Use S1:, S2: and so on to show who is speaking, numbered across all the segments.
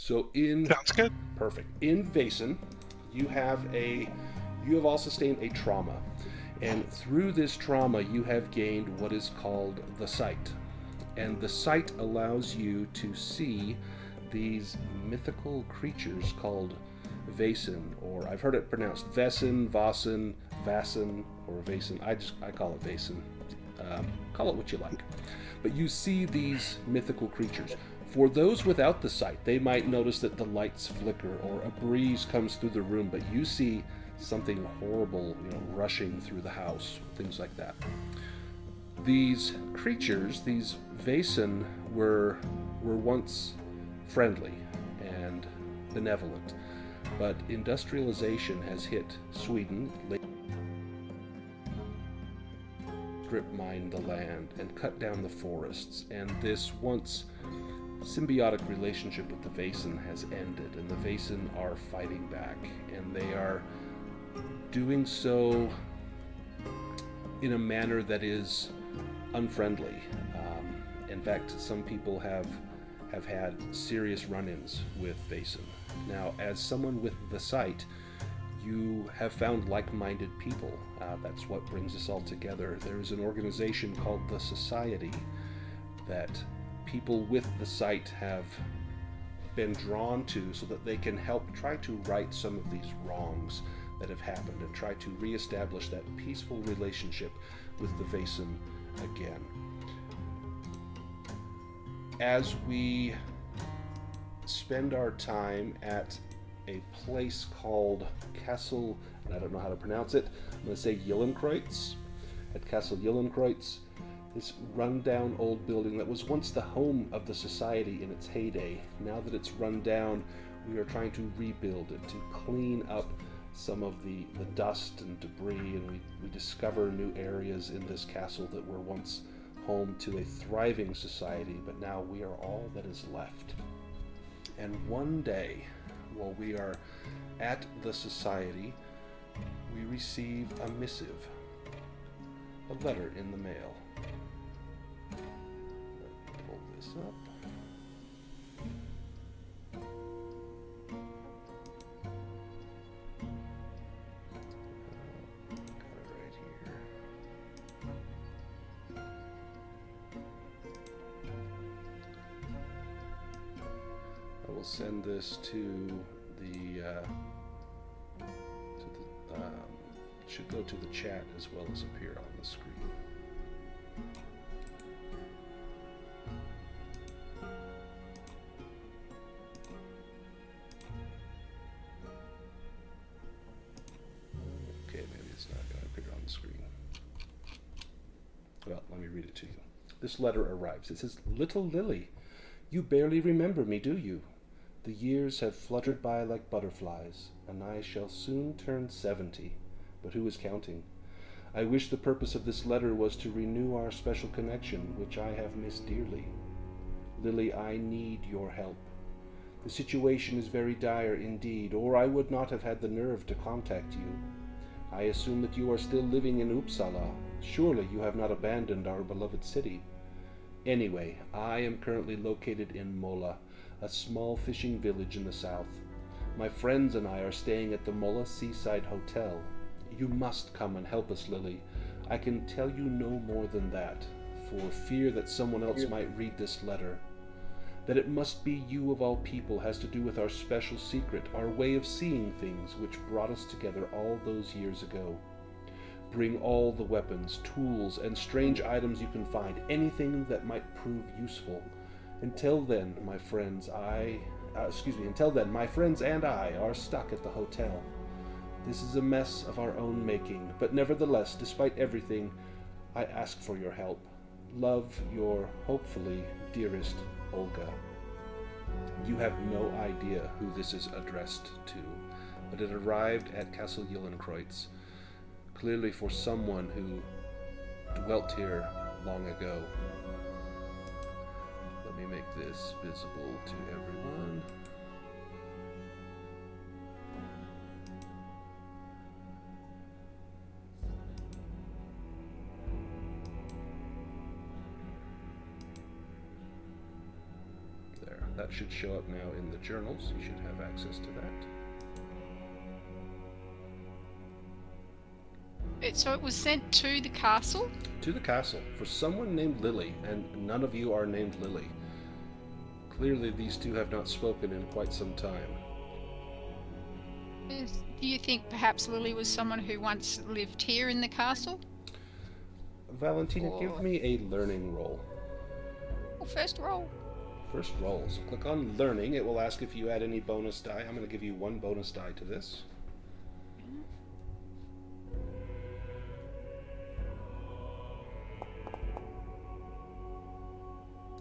S1: So
S2: Sounds good.
S1: perfect. In Vaesen, you have all sustained a trauma. And through this trauma, you have gained what is called the sight. And the sight allows you to see these mythical creatures called Vaesen, or I've heard it pronounced Vaesen, Vaesen, or Vaesen. I call it Vaesen. Call it what you like. But you see these mythical creatures. For those without the sight, they might notice that the lights flicker or a breeze comes through the room, but you see something horrible, rushing through the house, things like that. These creatures, these Vaesen, were once friendly and benevolent, but industrialization has hit Sweden, strip mined the land and cut down the forests, and this once symbiotic relationship with the Vaesen has ended, and the Vaesen are fighting back, and they are doing so in a manner that is unfriendly. In fact, some people have had serious run-ins with Vaesen. Now, as someone with the sight, you have found like-minded people. That's what brings us all together. There is an organization called the Society that people with the sight have been drawn to so that they can help try to right some of these wrongs that have happened and try to reestablish that peaceful relationship with the Vaesen again. As we spend our time at a place called Castle, and I don't know how to pronounce it, I'm going to say Gyllenkreutz, at Castle Gyllenkreutz, this rundown old building that was once the home of the Society in its heyday. Now that it's run down, we are trying to rebuild it, to clean up some of the dust and debris, and we discover new areas in this castle that were once home to a thriving society, but now we are all that is left. And one day, while we are at the Society, we receive a missive, a letter in the mail. Let me pull this up. Send this to the should go to the chat as well as appear on the screen. Okay, maybe it's not going to appear on the screen. Well, let me read it to you. This letter arrives. It says, "Little Lily, you barely remember me, do you? The years have fluttered by like butterflies, and I shall soon turn 70, but who is counting? I wish the purpose of this letter was to renew our special connection, which I have missed dearly. Lily, I need your help. The situation is very dire indeed, or I would not have had the nerve to contact you. I assume that you are still living in Uppsala. Surely you have not abandoned our beloved city. Anyway, I am currently located in Mola, a small fishing village in the south. My friends and I are staying at the Mola Seaside Hotel. You must come and help us, Lily. I can tell you no more than that, for fear that someone else might read this letter. That it must be you of all people has to do with our special secret, our way of seeing things which brought us together all those years ago. Bring all the weapons, tools, and strange items you can find, anything that might prove useful. Until then, my friends and I are stuck at the hotel. This is a mess of our own making, but nevertheless, despite everything, I ask for your help. Love, your, hopefully, dearest Olga." You have no idea who this is addressed to, but it arrived at Castle Gyllenkreutz, clearly for someone who dwelt here long ago. Let me make this visible to everyone. There, that should show up now in the journals. You should have access to that.
S2: So it was sent to the castle?
S1: To the castle, for someone named Lily, and none of you are named Lily. Clearly these two have not spoken in quite some time.
S2: Do you think perhaps Lily was someone who once lived here in the castle?
S1: Valentina, give me a learning roll.
S2: Oh, first roll.
S1: First roll. So click on learning. It will ask if you add any bonus die. I'm going to give you 1 bonus die to this.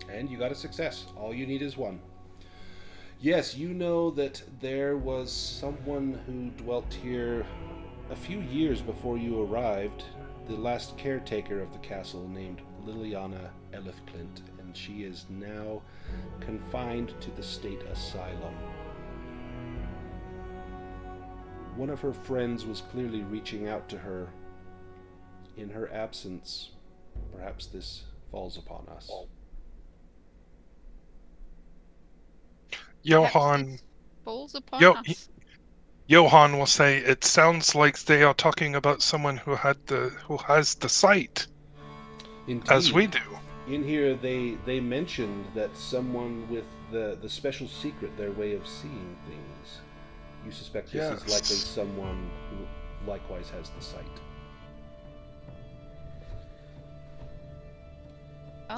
S1: And you got a success. All you need is 1. Yes, you know that there was someone who dwelt here a few years before you arrived, the last caretaker of the castle, named Liliana Elifclint, and she is now confined to the state asylum. One of her friends was clearly reaching out to her. In her absence, perhaps this falls upon us.
S3: Johan
S2: falls upon us.
S3: Johan will say, "It sounds like they are talking about someone who has the sight."
S1: Indeed.
S3: As we do.
S1: In here, they mentioned that someone with the special secret, their way of seeing things. You suspect this is likely someone who likewise has the sight.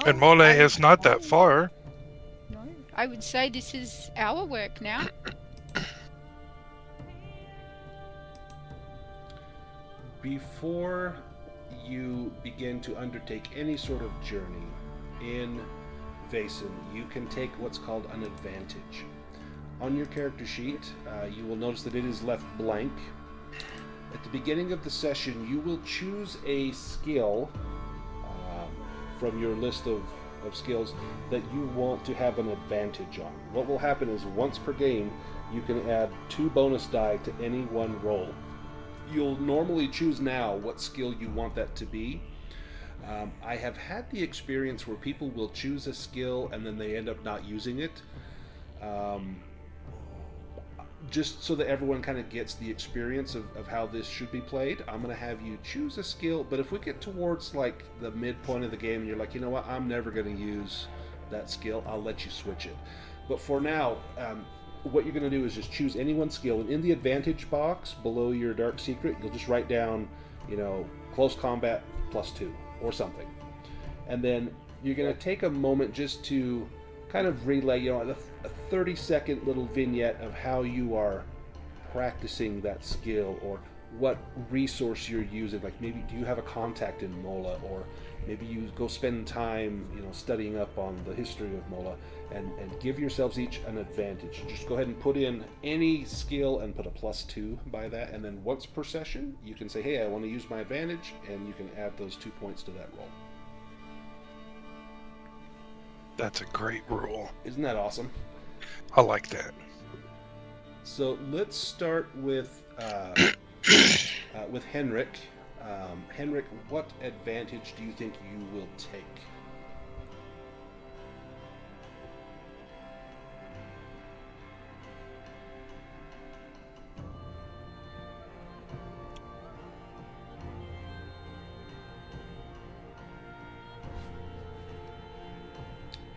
S3: And Mole is not that far.
S2: No, I would say this is our work now.
S1: Before you begin to undertake any sort of journey in Vaesen, you can take what's called an advantage. On your character sheet, you will notice that it is left blank. At the beginning of the session, you will choose a skill from your list of skills that you want to have an advantage on. What will happen is once per game, you can add 2 bonus die to any one roll. You'll normally choose now what skill you want that to be. I have had the experience where people will choose a skill and then they end up not using it. Just so that everyone kind of gets the experience of how this should be played, I'm going to have you choose a skill, but if we get towards like the midpoint of the game and you're like, you know what, I'm never going to use that skill, I'll let you switch it. But for now, what you're going to do is just choose any one skill, and in the advantage box below your dark secret, you'll just write down, close combat +2 or something. And then you're going to take a moment just to kind of relay, a 30-second little vignette of how you are practicing that skill, or what resource you're using. Like maybe do you have a contact in Mola, or maybe you go spend time, studying up on the history of Mola, and give yourselves each an advantage. Just go ahead and put in any skill and put a +2 by that, and then once per session, you can say, hey, I want to use my advantage, and you can add those 2 points to that roll.
S3: That's a great rule.
S1: Isn't that awesome?
S3: I like that.
S1: So let's start with Henrik. Henrik, what advantage do you think you will take?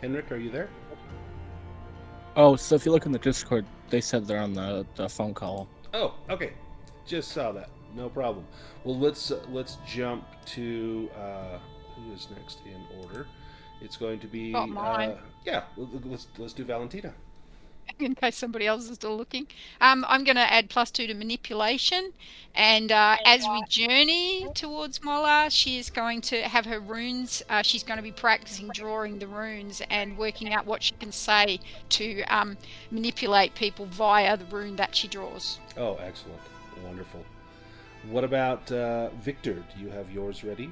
S1: Henrik, are you there?
S4: Oh, so if you look in the Discord, they said they're on the phone call.
S1: Oh, okay. Just saw that. No problem. Well, let's jump to who is next in order. It's going to be
S2: mine.
S1: Let's do Valentina.
S2: In case somebody else is still looking. I'm going to add +2 to manipulation, and as we journey towards Mola, she is going to have her runes. She's going to be practicing drawing the runes and working out what she can say to manipulate people via the rune that she draws.
S1: Oh, excellent. Wonderful. What about Victor? Do you have yours ready?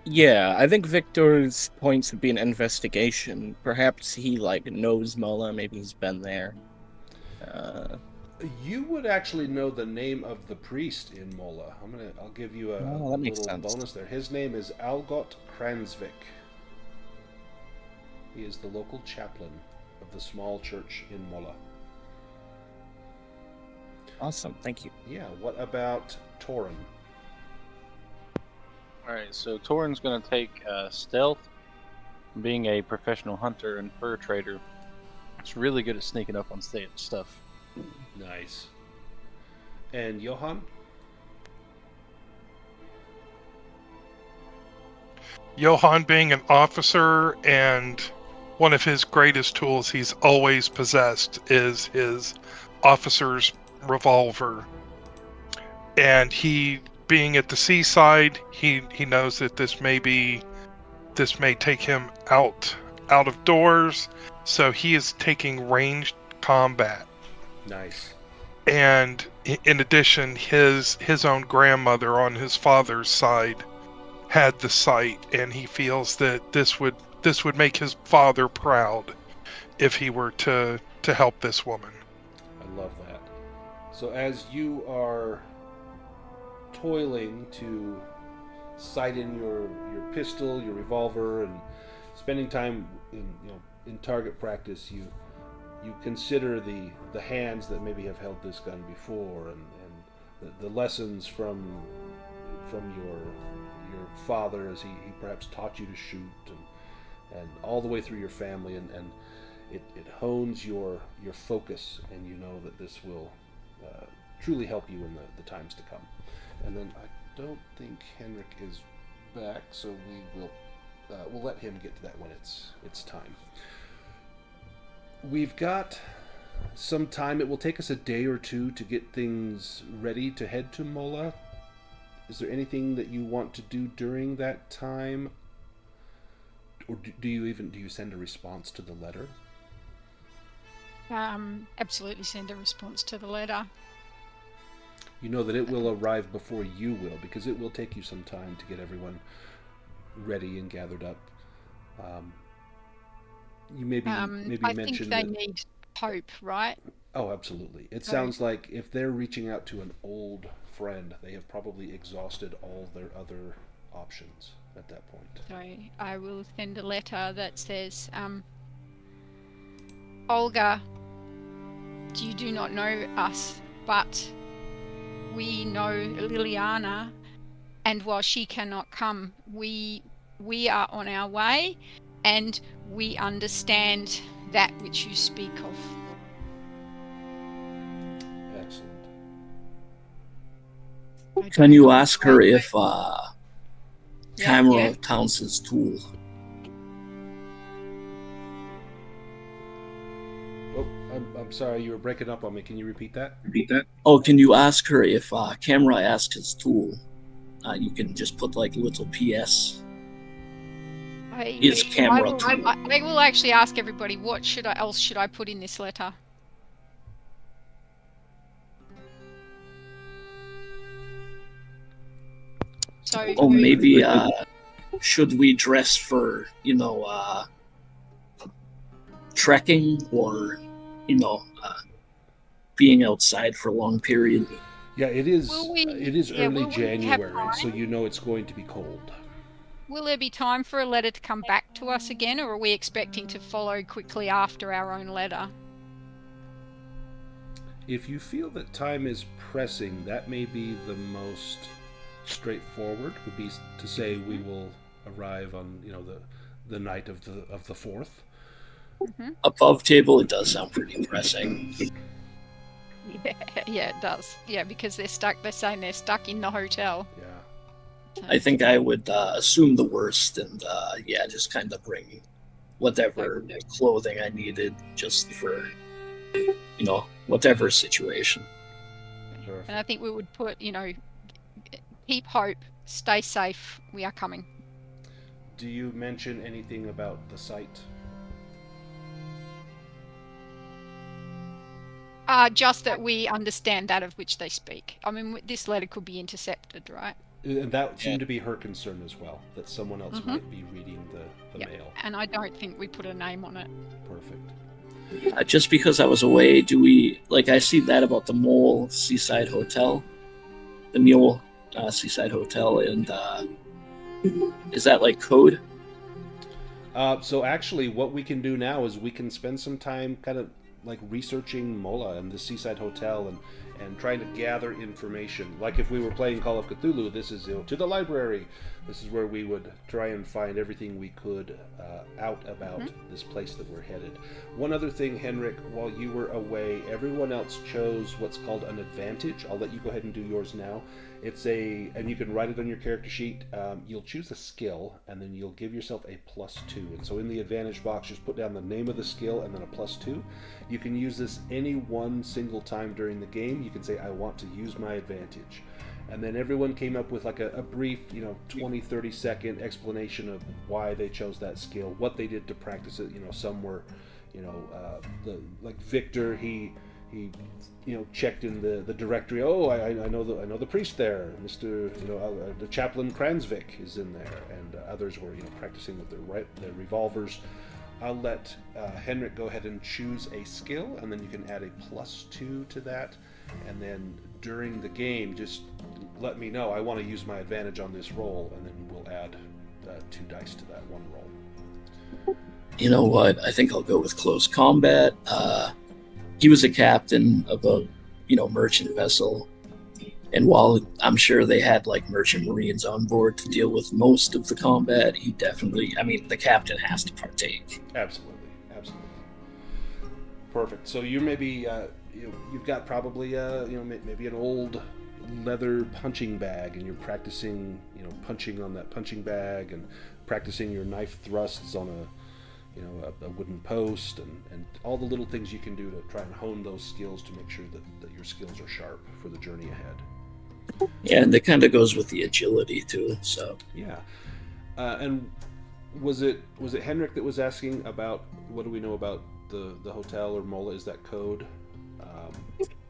S4: Yeah, I think Victor's points would be an investigation. Perhaps he knows Mola. Maybe he's been there.
S1: You would actually know the name of the priest in Mola. I'll give you a little bonus there. His name is Algot Kransvik. He is the local chaplain of the small church in Mola.
S4: Awesome, thank you.
S1: Yeah, what about Torin?
S5: Alright, so Torin's going to take stealth. Being a professional hunter and fur trader, it's really good at sneaking up on stuff.
S1: Nice. And Johan?
S3: Johan, being an officer, and one of his greatest tools he's always possessed is his officer's revolver. And he, being at the seaside, he knows that this may take him out of doors, so he is taking ranged combat.
S1: Nice.
S3: And in addition, his own grandmother on his father's side had the sight, and he feels that this would make his father proud if he were to help this woman.
S1: I love that. So as you are toiling to sight in your pistol, your revolver, and spending time in target practice, you consider the hands that maybe have held this gun before, and the lessons from your father as he perhaps taught you to shoot, and all the way through your family, and it hones your focus, and you know that this will truly help you in the times to come. And then I don't think Henrik is back, so we'll let him get to that when it's time. We've got some time. It will take us a day or two to get things ready to head to Mola. Is there anything that you want to do during that time? Or do you send a response to the letter?
S2: Absolutely send a response to the letter.
S1: You know that it will arrive before you will, because it will take you some time to get everyone ready and gathered up. You maybe
S2: I
S1: mentioned
S2: think they need hope, right?
S1: Oh, absolutely. It sounds like if they're reaching out to an old friend, they have probably exhausted all their other options at that point.
S2: So I will send a letter that says, Olga, you do not know us, but we know Liliana, and while she cannot come, we are on our way, and we understand that which you speak of.
S1: Excellent.
S6: Can you ask her if camera counts as tool?
S1: Oh, I'm sorry, you were breaking up on me. Can you repeat that?
S6: Oh, can you ask her if camera asks as tool? You can just put like little PS. Is camera tool?
S2: I will actually ask everybody, what else should I put in this letter? So,
S6: oh, maybe should we dress for, trekking, or, being outside for a long period?
S1: Yeah, it is early January, so you know it's going to be cold.
S2: Will there be time for a letter to come back to us again, or are we expecting to follow quickly after our own letter?
S1: If you feel that time is pressing, that may be the most straightforward, would be to say we will arrive on the night of the 4th.
S2: Mm-hmm.
S6: Above table, it does sound pretty pressing.
S2: Yeah, it does. Yeah, because they're saying they're stuck in the hotel.
S1: Yeah.
S6: I think I would assume the worst, and just kind of bring whatever clothing I needed, just for whatever situation.
S1: Sure.
S2: And I think we would put, keep hope, stay safe, we are coming.
S1: Do you mention anything about the site?
S2: Just that we understand that of which they speak. I mean, this letter could be intercepted, right?
S1: And that seemed to be her concern as well, that someone else might be reading the mail.
S2: And I don't think we put a name on it.
S1: Perfect.
S6: Just because I was away, do we, I see that about the Mole Seaside Hotel, the Mule Seaside Hotel, and is that code?
S1: So actually, what we can do now is we can spend some time kind of like researching Mola and the Seaside Hotel and trying to gather information. Like if we were playing Call of Cthulhu, this is to the library. This is where we would try and find everything we could out about this place that we're headed. One other thing, Henrik, while you were away, everyone else chose what's called an advantage. I'll let you go ahead and do yours now. And you can write it on your character sheet. You'll choose a skill, and then you'll give yourself a +2. And so in the advantage box, just put down the name of the skill and then a +2. You can use this any one single time during the game. You can say, I want to use my advantage. And then everyone came up with like a brief, 20, 30-second explanation of why they chose that skill, what they did to practice it. Some were, like Victor, he checked in the directory. Oh, I know the priest there, Mr. The chaplain Kransvik is in there, and others were practicing with their revolvers. I'll let Henrik go ahead and choose a skill, and then you can add a +2 to that, and then during the game, just let me know I want to use my advantage on this roll, and then we'll add 2 dice to that one roll.
S6: You know what? I think I'll go with close combat. He was a captain of a merchant vessel, and while I'm sure they had like merchant marines on board to deal with most of the combat, he definitely, the captain has to partake.
S1: Absolutely. Perfect. So you maybe you've got probably maybe an old leather punching bag, and you're practicing punching on that punching bag and practicing your knife thrusts on a wooden post, and all the little things you can do to try and hone those skills to make sure that your skills are sharp for the journey ahead.
S6: Yeah, and it kind of goes with the agility too. So
S1: yeah, and was it Henrik that was asking about what do we know about the hotel or Mola? Is that code?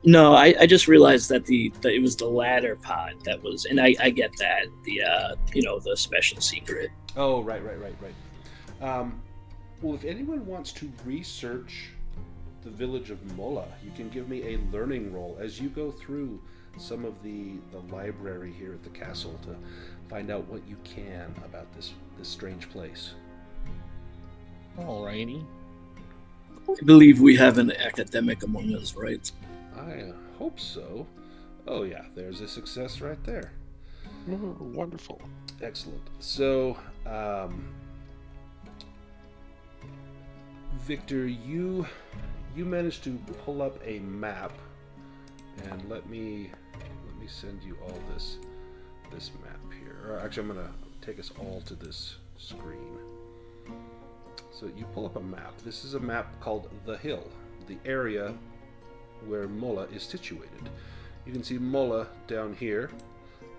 S6: No, I just realized that it was the latter pod that was, and I get that the special secret.
S1: Oh, right. Well, if anyone wants to research the village of Mola, you can give me a learning roll as you go through some of the library here at the castle to find out what you can about this strange place.
S4: Alrighty.
S6: I believe we have an academic among us, right?
S1: I hope so. Oh yeah, there's a success right there.
S3: Oh, wonderful.
S1: Excellent. So, Victor, you managed to pull up a map, and let me send you all this map here. Or actually, I'm gonna take us all to this screen. So you pull up a map. This is a map called The Hill, the area where Mola is situated. You can see Mola down here,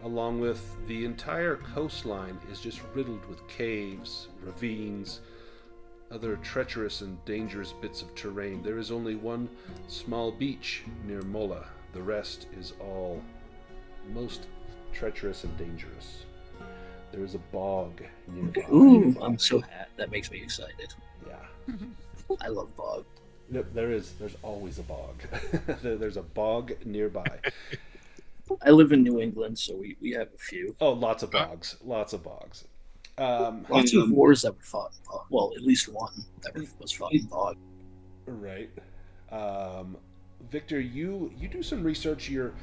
S1: along with the entire coastline is just riddled with caves, ravines, other treacherous and dangerous bits of terrain. There is only one small beach near Mola. The rest is all most treacherous and dangerous. There is a bog nearby.
S6: Ooh, I'm so happy. That makes me excited.
S1: Yeah.
S6: I love bog.
S1: Yep, there's always a bog. There's a bog nearby.
S6: I live in New England, so we have a few.
S1: Oh, lots of bogs.
S6: Lots of wars that were fought in bog. Well, at least one that was fought in bog.
S1: Right. Victor, you do some research. You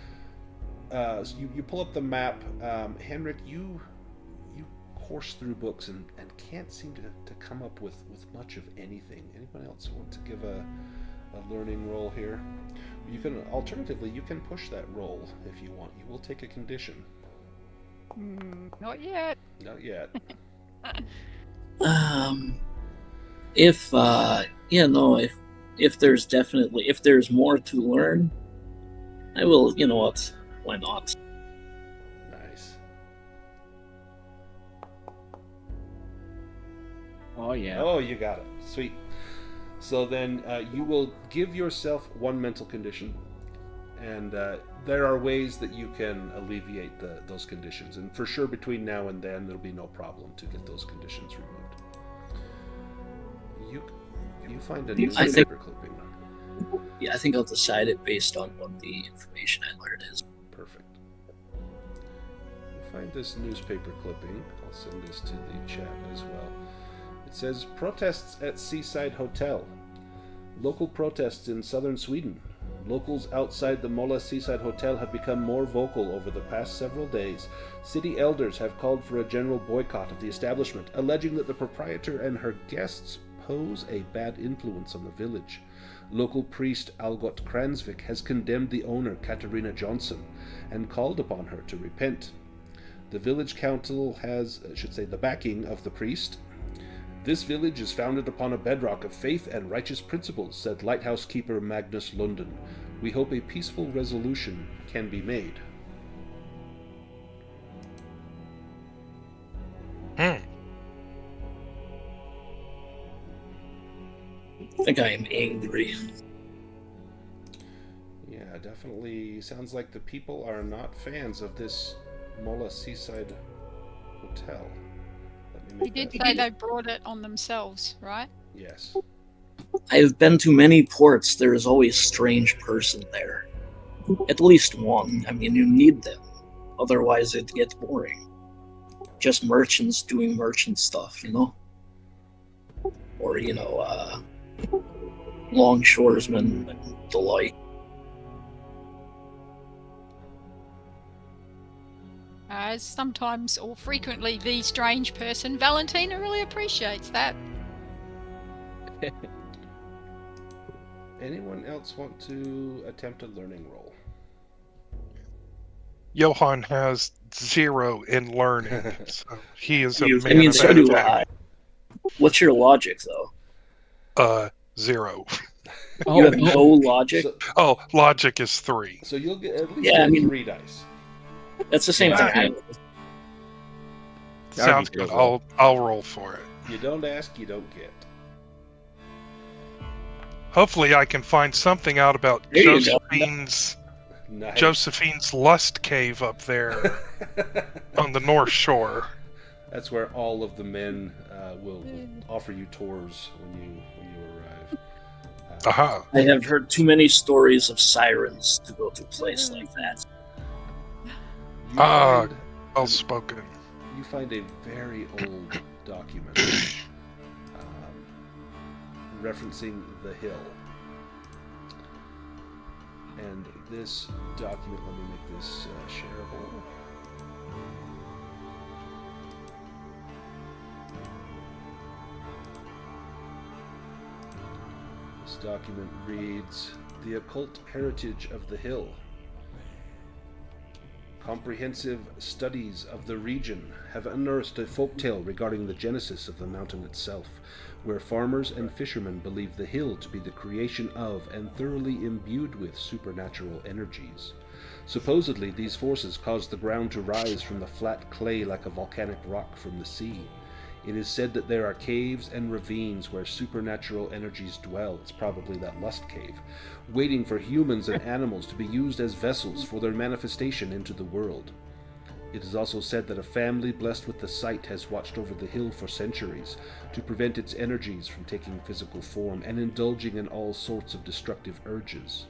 S1: pull up the map. Henrik, you course through books and can't seem to come up with much of anything. Anyone else want to give a learning roll here? You can alternatively push that roll if you want. You will take a condition.
S2: Not yet.
S1: Not yet.
S6: If there's more to learn, I will. You know what? Why not?
S1: Nice.
S4: Oh yeah.
S1: Oh, you got it. Sweet. So then you will give yourself one mental condition, and there are ways that you can alleviate those conditions. And for sure, between now and then, there'll be no problem to get those conditions removed. You find a newspaper clipping.
S6: Yeah, I think I'll decide it based on what the information I learned is.
S1: Perfect. You find this newspaper clipping. I'll send this to the chat as well. It It says, protests at Seaside Hotel. Local protests in southern Sweden. Locals outside the Mola Seaside Hotel have become more vocal over the past several days. City elders have called for a general boycott of the establishment, alleging that the proprietor and her guests pose a bad influence on the village. Local priest Algot Kransvik has condemned the owner, Katarina Johnson, and called upon her to repent. The village council has, the backing of the priest. This village is founded upon a bedrock of faith and righteous principles, said lighthouse keeper Magnus Lunden. We hope a peaceful resolution can be made.
S6: I think I am angry.
S1: Yeah, definitely sounds like the people are not fans of this Mola Seaside Hotel.
S2: You did say they brought it on themselves, right?
S1: Yes.
S6: I've been to many ports. There is always a strange person there. At least one. I mean, you need them. Otherwise, it gets boring. Just merchants doing merchant stuff, you know? Or, longshoresmen and the like.
S2: As sometimes or frequently the strange person, Valentina really appreciates that.
S1: Anyone else want to attempt a learning roll?
S3: Johan has 0 in learning, so he is a
S6: I
S3: man
S6: mean,
S3: of
S6: so do
S3: attack.
S6: I. What's your logic, though?
S3: 0.
S6: You have no logic?
S3: Oh, logic is 3.
S1: So you'll get at least 3 dice.
S6: That's the same thing I would.
S3: Sounds good. I'll roll for it.
S1: You don't ask, you don't get.
S3: Hopefully I can find something out about
S6: There you go.
S3: Josephine's lust cave up there on the North Shore.
S1: That's where all of the men will offer you tours when you arrive.
S3: Aha.
S6: I have heard too many stories of sirens to go to a place like that.
S3: Well spoken.
S1: You find a very old document referencing the hill. And this document, let me make this shareable. This document reads, "The occult heritage of the hill. Comprehensive studies of the region have unearthed a folktale regarding the genesis of the mountain itself, where farmers and fishermen believe the hill to be the creation of and thoroughly imbued with supernatural energies. Supposedly, these forces caused the ground to rise from the flat clay like a volcanic rock from the sea. It is said that there are caves and ravines where supernatural energies dwell," it's probably that lust cave, "waiting for humans and animals to be used as vessels for their manifestation into the world. It is also said that a family blessed with the sight has watched over the hill for centuries to prevent its energies from taking physical form and indulging in all sorts of destructive urges.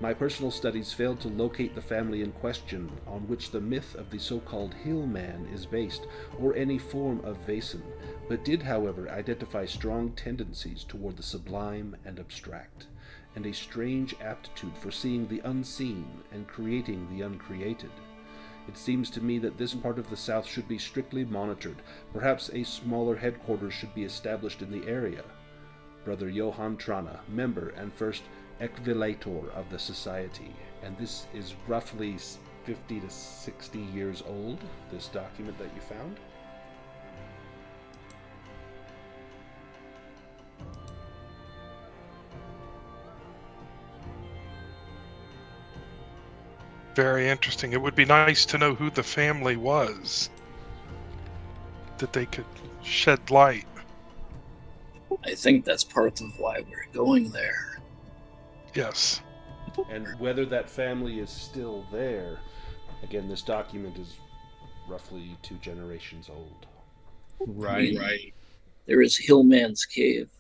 S1: My personal studies failed to locate the family in question, on which the myth of the so-called Hill Man is based, or any form of Vaesen, but did, however, identify strong tendencies toward the sublime and abstract, and a strange aptitude for seeing the unseen and creating the uncreated. It seems to me that this part of the South should be strictly monitored. Perhaps a smaller headquarters should be established in the area. Brother Johan Trana, member and first Ekvilator of the Society." And this is roughly 50 to 60 years old, this document that you found.
S3: Very interesting. It would be nice to know who the family was, that they could shed light.
S6: I think that's part of why we're going there.
S3: Yes.
S1: And whether that family is still there, again, this document is roughly 2 generations old.
S4: Right.
S6: There is Hillman's Cave.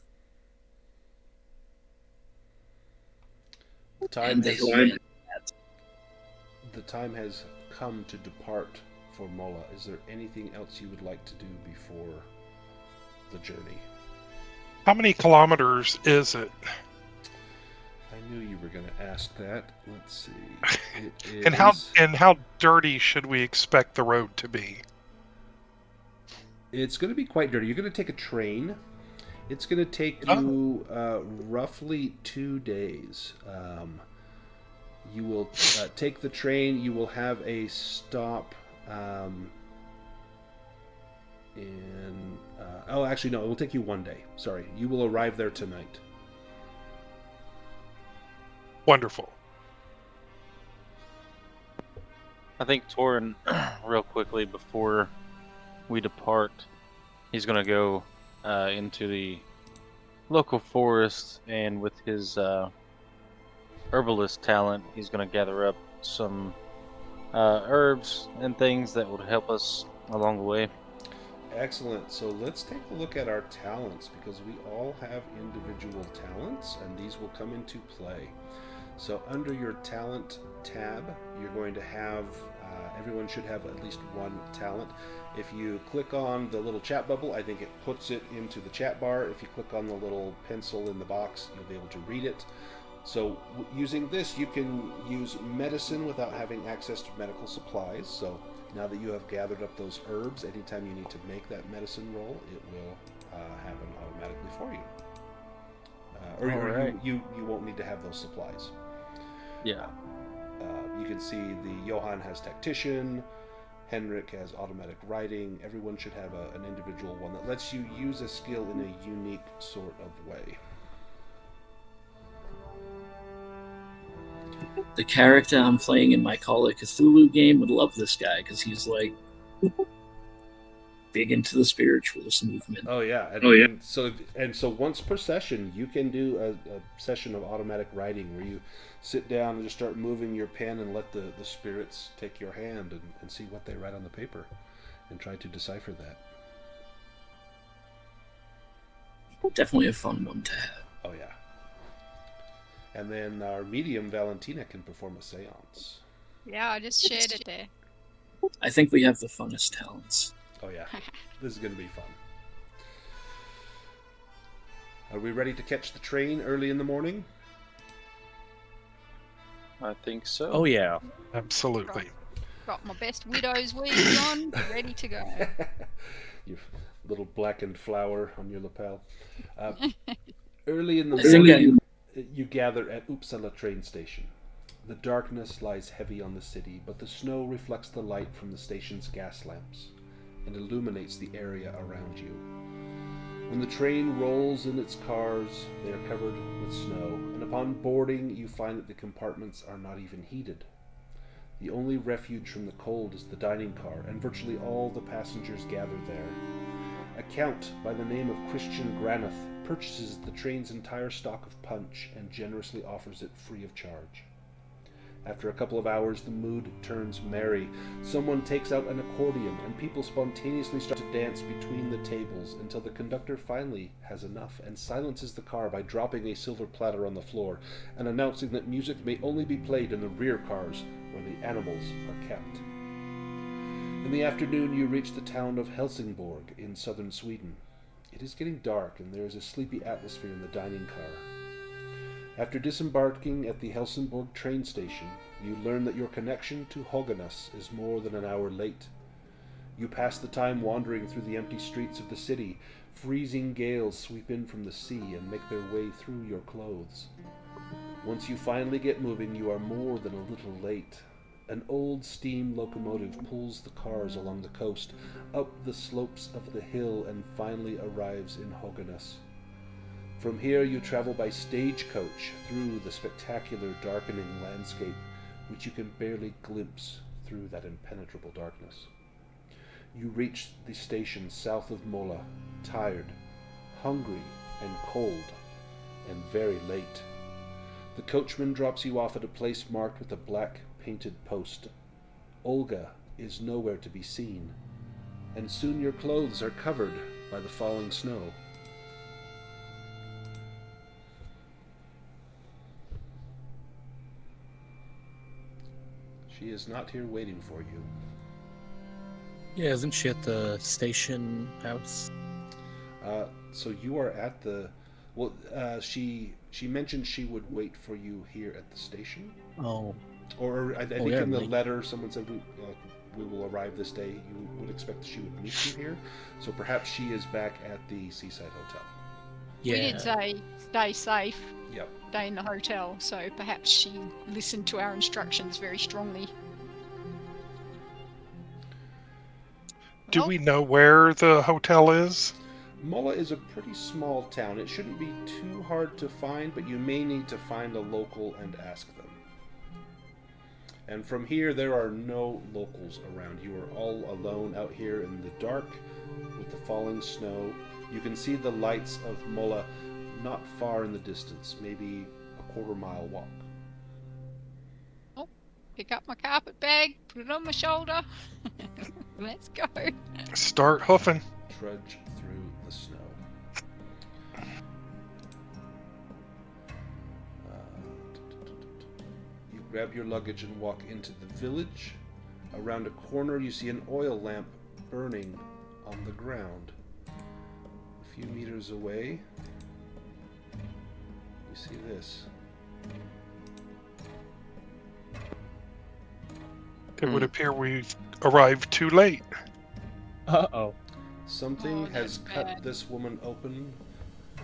S1: The time has come to depart for Mola. Is there anything else you would like to do before the journey.
S3: How many kilometers is it?
S1: I knew you were going to ask that. Let's see. It is...
S3: And how dirty should we expect the road to be?
S1: It's going to be quite dirty. You're going to take a train. It's going to take you roughly 2 days. You will take the train. You will have a stop in... oh, actually, no. It will take you 1 day. Sorry. You will arrive there tonight.
S3: Wonderful.
S5: I think Torin, real quickly before we depart, he's going to go into the local forest, and with his herbalist talent, he's going to gather up some herbs and things that would help us along the way.
S1: Excellent. So let's take a look at our talents, because we all have individual talents, and these will come into play. So under your talent tab, you're going to have, everyone should have at least one talent. If you click on the little chat bubble, I think it puts it into the chat bar. If you click on the little pencil in the box, you'll be able to read it. So using this, you can use medicine without having access to medical supplies. So now that you have gathered up those herbs, anytime you need to make that medicine roll, it will happen automatically for you. You won't need to have those supplies.
S5: Yeah.
S1: You can see the Johan has tactician, Henrik has automatic writing. Everyone should have an individual one that lets you use a skill in a unique sort of way.
S6: The character I'm playing in my Call of Cthulhu game would love this guy, because he's like big into the spiritualist movement.
S1: Oh yeah. And so once per session, you can do a session of automatic writing where you sit down and just start moving your pen and let the spirits take your hand and see what they write on the paper and try to decipher that.
S6: Definitely a fun one to have.
S1: Oh yeah. And then our medium Valentina can perform a seance.
S2: Yeah, I just shared it there.
S6: I think we have the funnest talents.
S1: Oh yeah, this is going to be fun. Are we ready to catch the train early in the morning?
S5: I think so.
S4: Oh yeah.
S3: Absolutely.
S2: Got my best widow's weeds on, ready to go.
S1: Your little blackened flower on your lapel. Early in the morning, you gather at Uppsala train station. The darkness lies heavy on the city, but the snow reflects the light from the station's gas lamps and illuminates the area around you. When the train rolls in its cars, they are covered with snow, and upon boarding, you find that the compartments are not even heated. The only refuge from the cold is the dining car, and virtually all the passengers gather there. A count by the name of Christian Graneth purchases the train's entire stock of punch and generously offers it free of charge. After a couple of hours, the mood turns merry. Someone takes out an accordion, and people spontaneously start to dance between the tables until the conductor finally has enough and silences the car by dropping a silver platter on the floor and announcing that music may only be played in the rear cars where the animals are kept. In the afternoon, you reach the town of Helsingborg in southern Sweden. It is getting dark, and there is a sleepy atmosphere in the dining car. After disembarking at the Helsingborg train station, you learn that your connection to Höganäs is more than an hour late. You pass the time wandering through the empty streets of the city. Freezing gales sweep in from the sea and make their way through your clothes. Once you finally get moving, you are more than a little late. An old steam locomotive pulls the cars along the coast, up the slopes of the hill, and finally arrives in Höganäs. From here you travel by stagecoach through the spectacular darkening landscape, which you can barely glimpse through that impenetrable darkness. You reach the station south of Mola, tired, hungry, and cold, and very late. The coachman drops you off at a place marked with a black painted post. Olga is nowhere to be seen, and soon your clothes are covered by the falling snow. She is not here waiting for you.
S4: Yeah, isn't she at the station house?
S1: So you are at the... Well, she mentioned she would wait for you here at the station.
S4: Oh.
S1: Or I think
S4: yeah,
S1: in the
S4: really.
S1: letter someone said we will arrive this day. You would expect she would meet you here. So perhaps she is back at the Seaside Hotel.
S4: Yeah.
S2: We did say stay safe,
S1: Yep.
S2: stay in the hotel, so perhaps she listened to our instructions very strongly.
S3: Do
S2: Well,
S3: we know where the hotel is?
S1: Mulla is a pretty small town. It shouldn't be too hard to find, but you may need to find a local and ask them. And from here, there are no locals around. You are all alone out here in the dark with the falling snow. You can see the lights of Mulla not far in the distance, maybe a quarter-mile walk.
S2: pick up my carpet bag, put it on my shoulder. Let's go.
S3: Start hoofing.
S1: Trudge through the snow. You grab your luggage and walk into the village. Around a corner, you see an oil lamp burning on the ground. A few meters away, you see this.
S3: It would appear we've arrived too late.
S4: Uh-oh.
S1: Something
S2: Oh,
S1: has
S2: that's
S1: cut
S2: bad.
S1: this woman open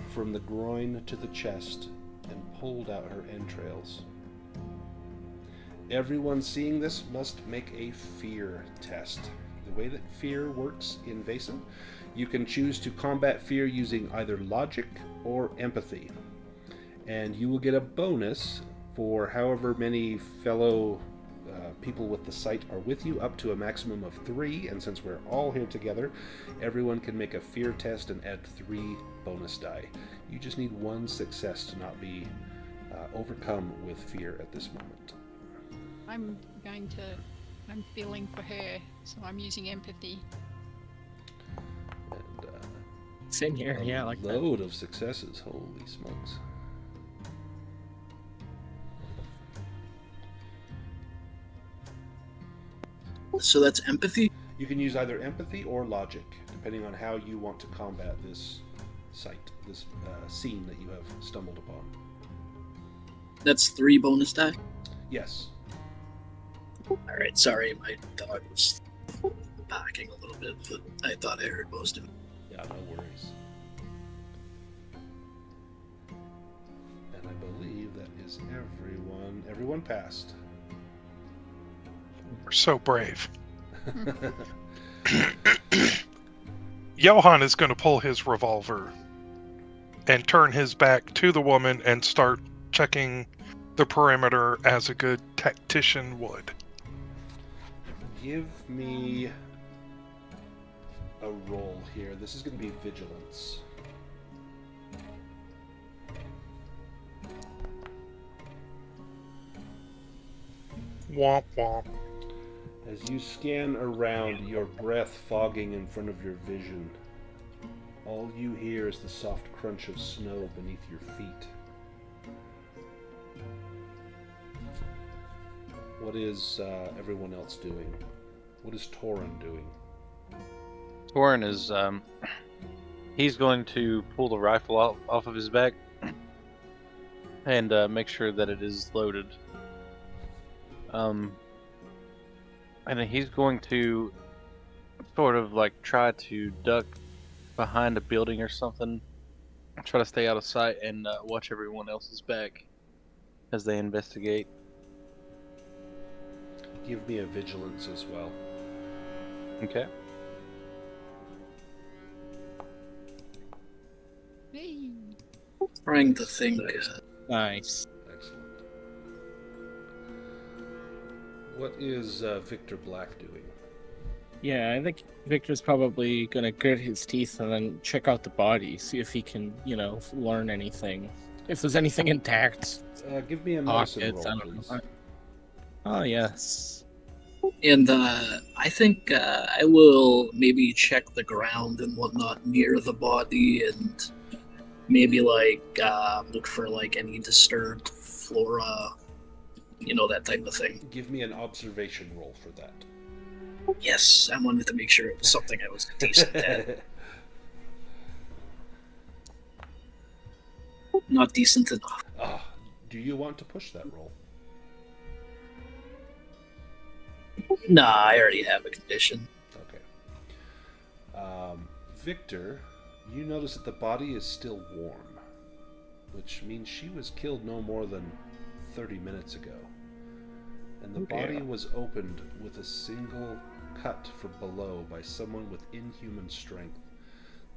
S1: from the groin to the chest and pulled out her entrails. Everyone seeing this must make a fear test. The way that fear works in Vaesen, you can choose to combat fear using either logic or empathy. And you will get a bonus for however many fellow people with the sight are with you, up to a maximum of 3. And since we're all here together, everyone can make a fear test and add 3 bonus die. You just need 1 success to not be overcome with fear at this moment.
S2: I'm feeling for her, so I'm using empathy.
S1: And
S4: Same here,
S1: a
S4: yeah, like that.
S1: load of successes. Holy smokes.
S6: So that's empathy?
S1: You can use either empathy or logic, depending on how you want to combat this sight, this scene that you have stumbled upon.
S6: That's 3 bonus die?
S1: Yes.
S6: Alright, sorry, my dog was barking a little bit, but I thought I heard most of it.
S1: Yeah, no worries. And I believe that is everyone. Everyone passed.
S3: We're so brave. Johan is going to pull his revolver and turn his back to the woman and start checking the perimeter as a good tactician would.
S1: Give me a roll here. This is going to be vigilance.
S3: Womp womp.
S1: As you scan around, your breath fogging in front of your vision, all you hear is the soft crunch of snow beneath your feet. What is everyone else doing? What is Torin doing?
S5: Torin is, he's going to pull the rifle off of his back and make sure that it is loaded. And then he's going to sort of like try to duck behind a building or something, try to stay out of sight and watch everyone else's back as they investigate.
S1: Give me a vigilance as well.
S5: Okay.
S2: Hey.
S6: Trying to think.
S4: Nice.
S1: Excellent. What is Victor Black doing?
S4: Yeah, I think Victor's probably gonna grit his teeth and then check out the body, see if he can, learn anything. If there's anything intact.
S1: Give me a medicine
S4: Pockets, I
S1: roll,
S4: don't
S1: please.
S4: know. Oh, yes.
S6: And I think I will maybe check the ground and whatnot near the body and maybe look for any disturbed flora, that type of thing.
S1: Give me an observation roll for that.
S6: Yes, I wanted to make sure it was something I was decent at. not decent enough.
S1: Do you want to push that roll?
S6: Nah, I already have a condition.
S1: Okay. Victor, you notice that the body is still warm, which means she was killed no more than 30 minutes ago. And the body was opened with a single cut from below by someone with inhuman strength.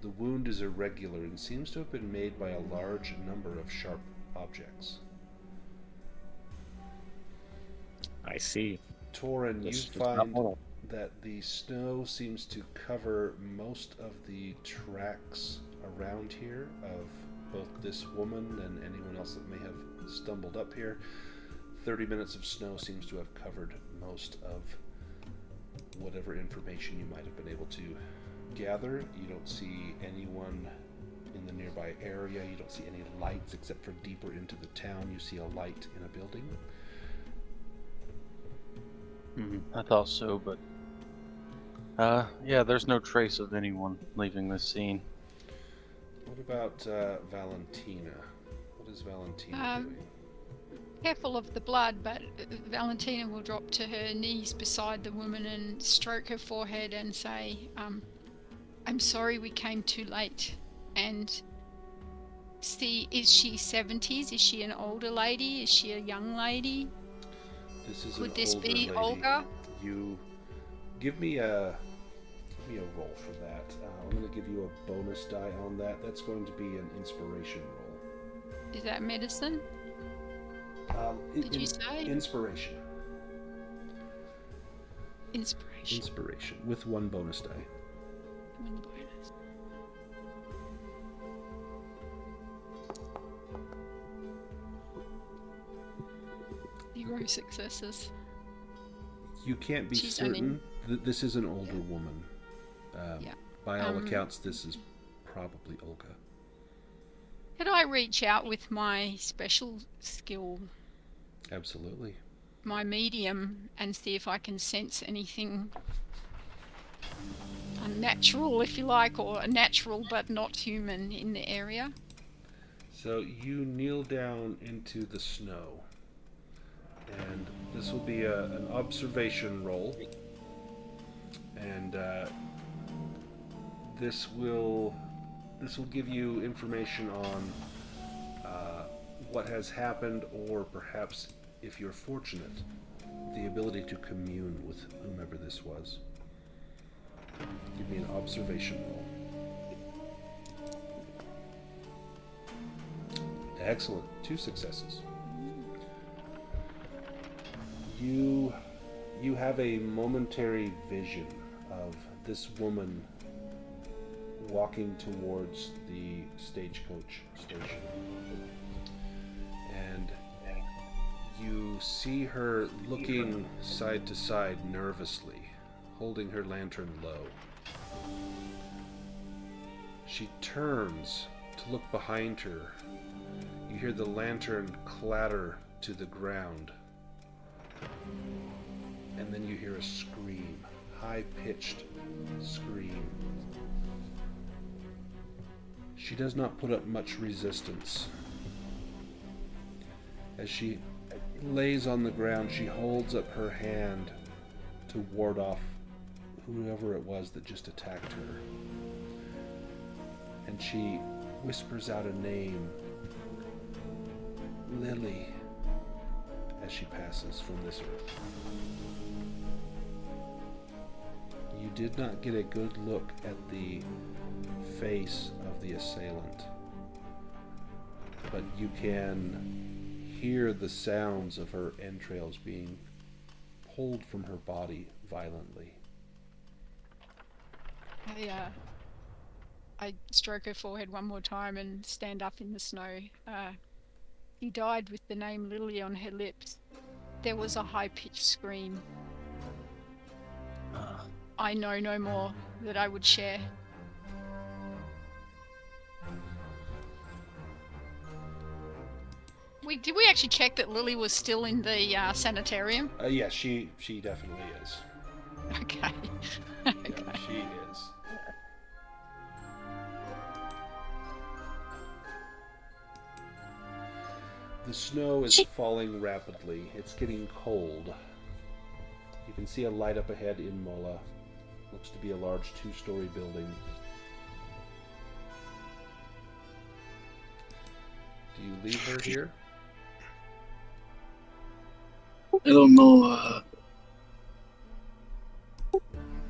S1: The wound is irregular and seems to have been made by a large number of sharp objects.
S4: I see.
S1: Torin,
S4: This
S1: you
S4: does not
S1: find
S4: hold.
S1: that the snow seems to cover most of the tracks around here of both this woman and anyone else that may have stumbled up here. 30 minutes of snow seems to have covered most of whatever information you might have been able to gather. You don't see anyone in the nearby area. You don't see any lights except for deeper into the town. You see a light in a building.
S5: I thought so, but yeah, there's no trace of anyone leaving this scene.
S1: What about Valentina? What is Valentina doing?
S2: Careful of the blood, but Valentina will drop to her knees beside the woman and stroke her forehead and say, I'm sorry we came too late. And see, is she 70s? Is she an older lady? Is she a young lady?
S1: This is
S2: Could
S1: an
S2: this
S1: older
S2: be
S1: lady.
S2: Olga?
S1: You give me a roll for that. I'm going to give you a bonus die on that. That's going to be an inspiration roll.
S2: Is that medicine? Did you say?
S1: Inspiration.
S2: Inspiration.
S1: Inspiration with one bonus die.
S2: One bonus. 0 successes.
S1: You can't be
S2: She's
S1: certain. This is an older woman.
S2: Yeah.
S1: By all accounts, this is probably Olga.
S2: Could I reach out with my special skill,
S1: Absolutely.
S2: my medium, and see if I can sense anything unnatural, if you like, or natural but not human in the area?
S1: So you kneel down into the snow, and this will be an observation roll, and this will give you information on what has happened, or perhaps, if you're fortunate, the ability to commune with whomever this was. Give me an observation roll. Excellent. 2 successes. You have a momentary vision of this woman walking towards the stagecoach station. And you see her looking side to side nervously, holding her lantern low. She turns to look behind her. You hear the lantern clatter to the ground. And then you hear a scream, high-pitched scream. She does not put up much resistance. As she lays on the ground, she holds up her hand to ward off whoever it was that just attacked her. And she whispers out a name, Lily, as she passes from this earth. You did not get a good look at the face of the assailant, but you can hear the sounds of her entrails being pulled from her body violently.
S2: I stroke her forehead one more time and stand up in the snow. He died with the name Lily on her lips. There was a high-pitched scream. I know no more that I would share. Did we actually check that Lily was still in the sanitarium?
S1: Yes, she definitely is.
S2: Okay.
S1: Yeah, she is. The snow is falling rapidly. It's getting cold. You can see a light up ahead in Mola. Looks to be a large 2-story building. Do you leave her here?
S6: I don't know.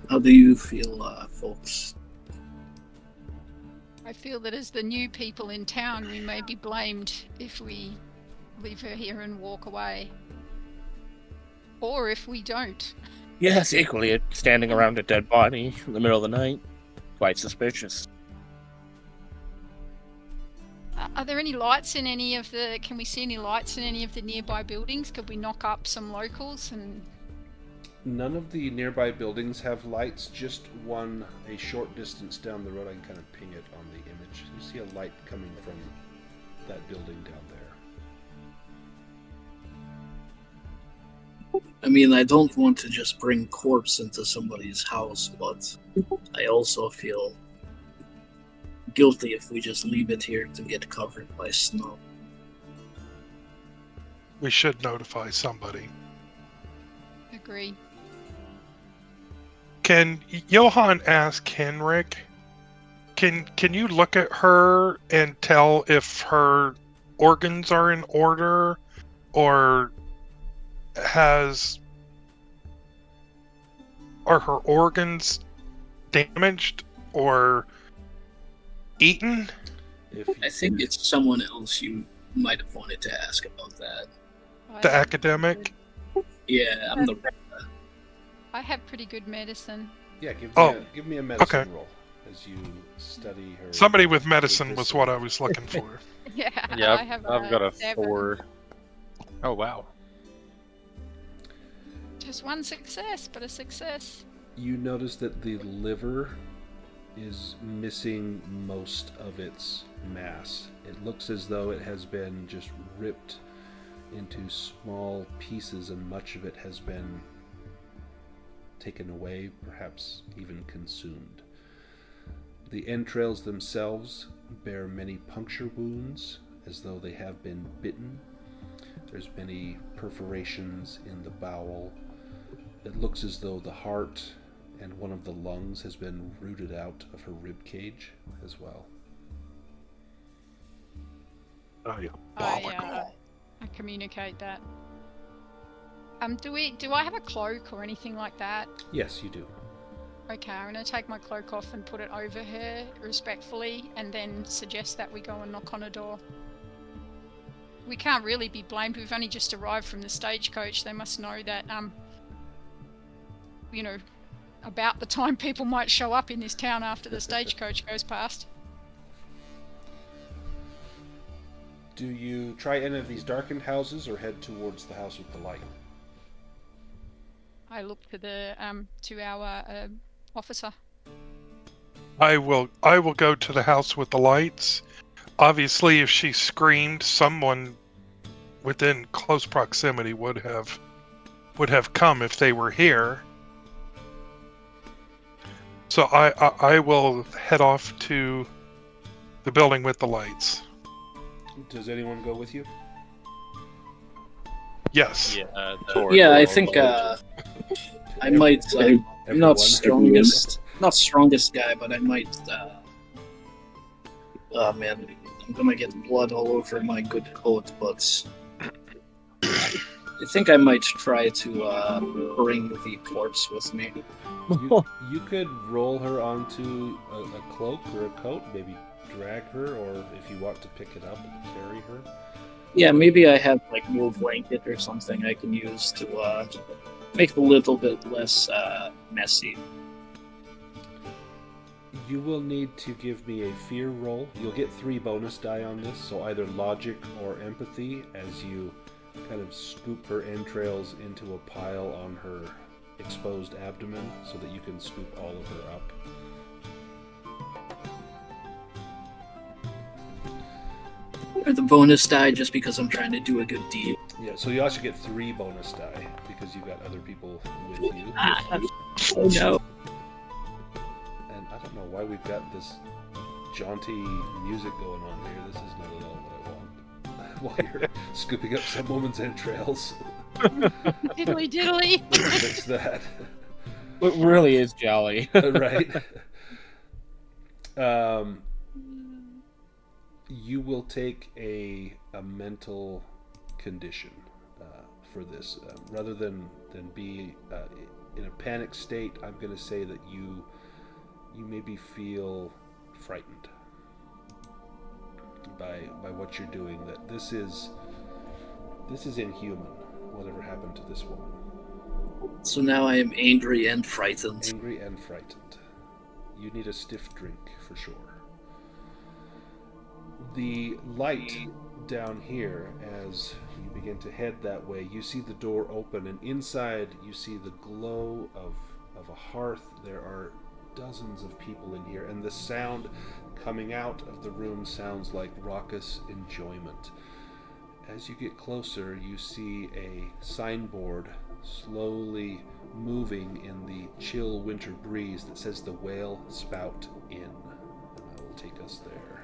S6: How do you feel, folks?
S2: I feel that as the new people in town, we may be blamed if we leave her here and walk away. Or if we don't.
S4: Yes, equally, standing around a dead body in the middle of the night. Quite suspicious.
S2: Are there any lights in any of the... Can we see any lights in any of the nearby buildings? Could we knock up some locals and...
S1: None of the nearby buildings have lights, just one a short distance down the road. I can kind of ping it on the image. You see a light coming from that building down there.
S6: I mean, I don't want to just bring corpse into somebody's house, but I also feel guilty if we just leave it here to get covered by snow.
S3: We should notify somebody.
S2: Agree.
S3: Can Johan ask Henrik? Can you look at her and tell if her organs are in order, or are her organs damaged or eaten?
S6: I think it's someone else you might have wanted to ask about that.
S3: The academic?
S6: Yeah, I'm the...
S2: I have pretty good medicine.
S1: Yeah, give me a medicine roll as you study her.
S3: Somebody with medicine was what I was looking for.
S2: Yeah,
S5: I've got a
S2: 7.
S5: 4. Oh, wow.
S2: Just one success, but a success.
S1: You notice that the liver is missing most of its mass. It looks as though it has been just ripped into small pieces, and much of it has been taken away, perhaps even consumed. The entrails themselves bear many puncture wounds, as though they have been bitten. There's many perforations in the bowel. It looks as though the heart and one of the lungs has been rooted out of her rib cage as well.
S2: I communicate that. Do I have a cloak or anything like that?
S1: Yes, you do.
S2: Okay, I'm going to take my cloak off and put it over her respectfully, and then suggest that we go and knock on a door. We can't really be blamed. We've only just arrived from the stagecoach. They must know that, about the time people might show up in this town after the stagecoach goes past.
S1: Do you try any of these darkened houses or head towards the house with the light?
S2: I look to the to our officer.
S3: I will go to the house with the lights. Obviously, if she screamed, someone within close proximity would have come if they were here. So I will head off to the building with the lights.
S1: Does anyone go with you?
S3: Yes.
S6: Yeah, I think I might. I'm not strongest guy, but I might. Oh man, I'm gonna get blood all over my good coat, but I think I might try to bring the corpse with me.
S1: You could roll her onto a cloak or a coat, maybe drag her, or if you want to pick it up and carry her.
S6: Yeah, maybe I have like a little blanket or something I can use to make it a little bit less messy.
S1: You will need to give me a fear roll. You'll get 3 bonus die on this, so either logic or empathy, as you kind of scoop her entrails into a pile on her exposed abdomen so that you can scoop all of her up.
S6: Or the bonus die just because I'm trying to do a good deed.
S1: Yeah, so you also get 3 bonus die because you've got other people with you.
S6: Oh no.
S1: And I don't know why we've got this jaunty music going on here. This is not at all what I want. while you're scooping up some woman's entrails.
S2: Diddly diddly.
S1: Let's fix that.
S4: It really is jolly.
S1: Right. You will take a mental condition for this. Rather than be in a panic state, I'm going to say that you maybe feel frightened by what you're doing. That this is inhuman. Whatever happened to this woman?
S6: So now I am angry and frightened.
S1: Angry and frightened. You need a stiff drink for sure. The light down here, as you begin to head that way, you see the door open, and inside you see the glow of a hearth. There are dozens of people in here, and the sound coming out of the room sounds like raucous enjoyment. As you get closer, you see a signboard slowly moving in the chill winter breeze that says the Whale Spout Inn. And I will take us there.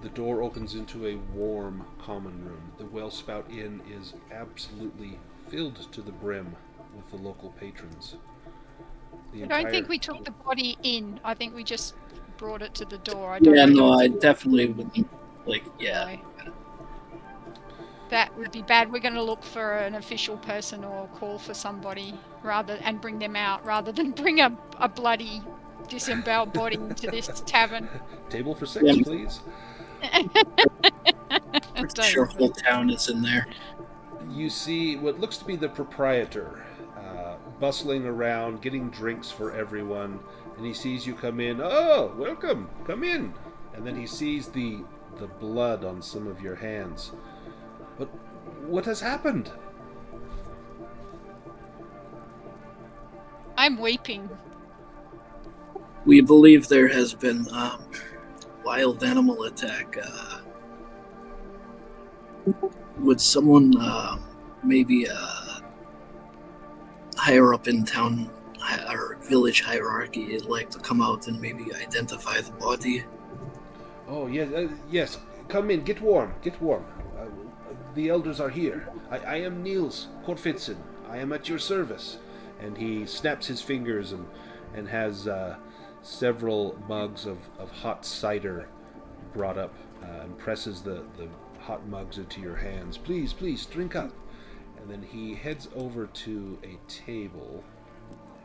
S1: The door opens into a warm common room. The Whale Spout Inn is absolutely filled to the brim with the local patrons.
S2: I don't think we took the body in. I think we just brought it to the door.
S6: I definitely wouldn't.
S2: No. That would be bad. We're going to look for an official person or call for somebody and bring them out rather than bring a bloody disemboweled body into this tavern.
S1: Table for 6, please.
S6: Sure, whole town is in there.
S1: You see what looks to be the proprietor bustling around, getting drinks for everyone, and he sees you come in. Oh, welcome, come in. And then he sees the blood on some of your hands. But what has happened?
S2: I'm weeping.
S6: We believe there has been wild animal attack. Would someone maybe higher up in town or village hierarchy like to come out and maybe identify the body?
S1: Oh, yes, yes. Come in, get warm. The elders are here. I am Niels Korfitsen. I am at your service. And he snaps his fingers and has several mugs of hot cider brought up and presses the hot mugs into your hands. Please, drink up. And then he heads over to a table.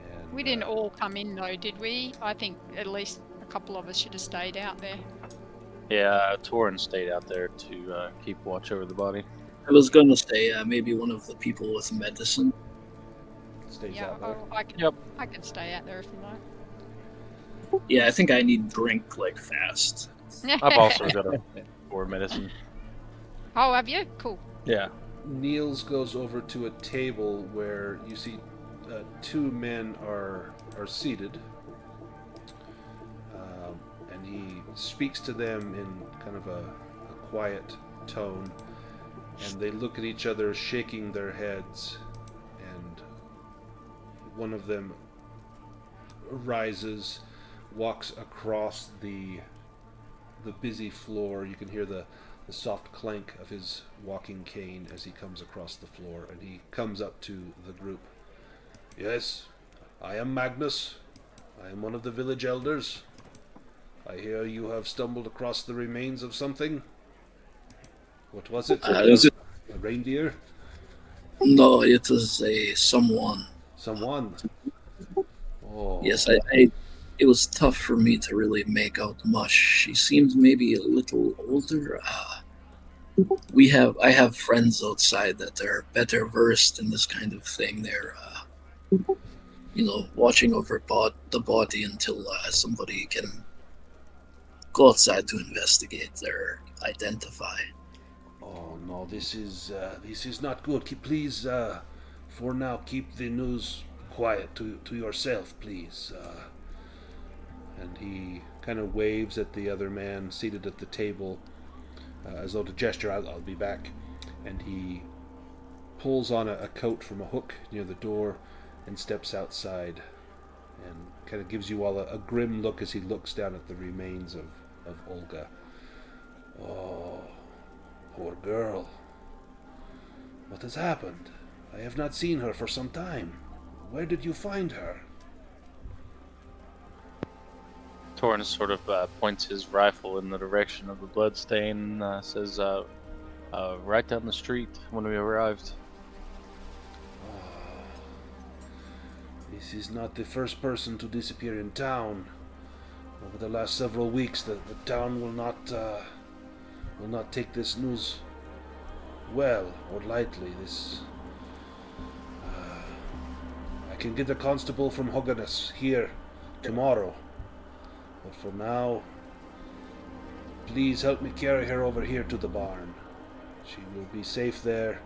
S1: And,
S2: we didn't all come in though, did we? I think at least a couple of us should have stayed out there.
S5: Yeah, Torin stayed out there to keep watch over the body.
S6: I was going to say maybe one of the people with medicine.
S1: Stays
S2: Yeah,
S1: out there.
S2: I can stay out there if you like.
S6: Yeah, I think I need drink fast.
S5: I've also got a for medicine.
S2: Oh, have you? Cool.
S5: Yeah.
S1: Niels goes over to a table where you see two men are seated, and he speaks to them in kind of a quiet tone, and they look at each other, shaking their heads, and one of them rises, walks across the busy floor. You can hear the soft clank of his walking cane as he comes across the floor, and he comes up to the group. Yes, I am Magnus. I am one of the village elders. I hear you have stumbled across the remains of something. What was it? A reindeer?
S6: No, it was someone.
S1: Someone? Oh.
S6: Yes, it was tough for me to really make out much. She seemed maybe a little older. I have friends outside that are better versed in this kind of thing. They're, watching over the body until somebody can go outside to investigate or identify.
S1: Oh no, this is not good. Please, for now, keep the news quiet to yourself, please. And he kind of waves at the other man seated at the table, as though to gesture, I'll be back. And he pulls on a coat from a hook near the door and steps outside. and kind of gives you all a grim look as he looks down at the remains of Olga. Oh, poor girl. What has happened? I have not seen her for some time. Where did you find her?
S5: Torn sort of points his rifle in the direction of the bloodstain, says, right down the street when we arrived.
S1: This is not the first person to disappear in town. Over the last several weeks, the town will not take this news well or lightly. I can get a constable from Höganäs here tomorrow, but for now, please help me carry her over here to the barn. She will be safe there,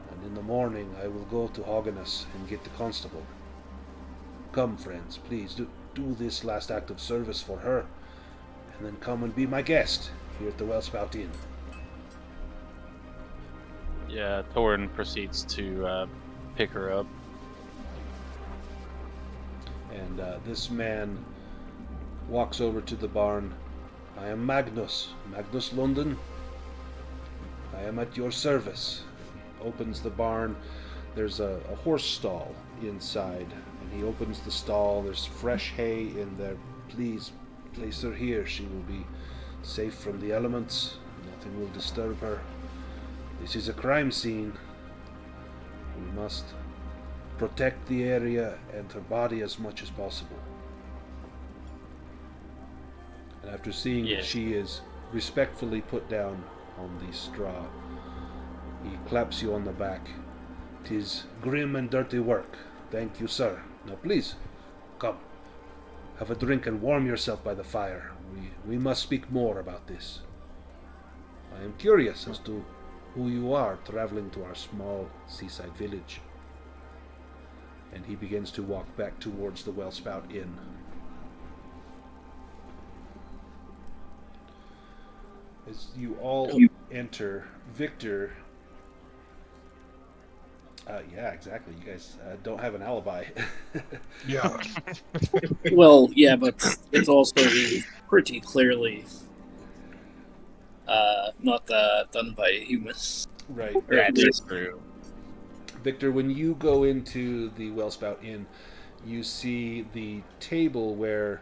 S1: and in the morning I will go to Höganäs and get the constable. Come, friends, please do this last act of service for her, and then come and be my guest here at the Wellspout Inn.
S5: Yeah, Torn proceeds to pick her up.
S1: And this man walks over to the barn. I am Magnus London. I am at your service. He opens the barn. There's a horse stall inside, and he opens the stall. There's fresh hay in there. Please place her here. She will be safe from the elements. Nothing will disturb her. This is a crime scene. We must protect the area and her body as much as possible. And after seeing that she is respectfully put down on the straw, he claps you on the back. 'Tis grim and dirty work. Thank you, sir. Now please, come. Have a drink and warm yourself by the fire. We must speak more about this. I am curious as to who you are traveling to our small seaside village. And he begins to walk back towards the Wellspout Inn. As you all enter, Victor... yeah, exactly. You guys don't have an alibi.
S3: Yeah.
S6: Well, yeah, but it's also pretty clearly not done by humans.
S1: Right.
S4: That's true.
S1: Victor, when you go into the Wellspout Inn, you see the table where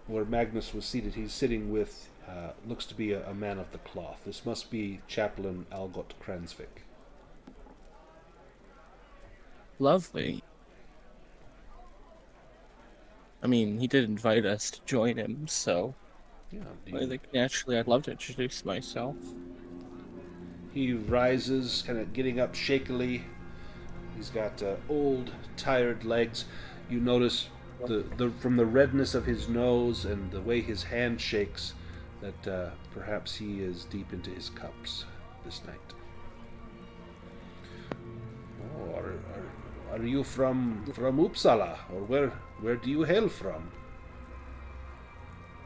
S1: Magnus was seated. He's sitting with, looks to be a man of the cloth. This must be Chaplain Algot Kransvik.
S4: Lovely. I mean, he did invite us to join him, so
S1: Yeah.
S4: I think naturally I'd love to introduce myself.
S1: He rises, kind of getting up shakily. He's got old, tired legs. You notice from the redness of his nose and the way his hand shakes that perhaps he is deep into his cups this night. Oh, are you from Uppsala, or where do you hail from?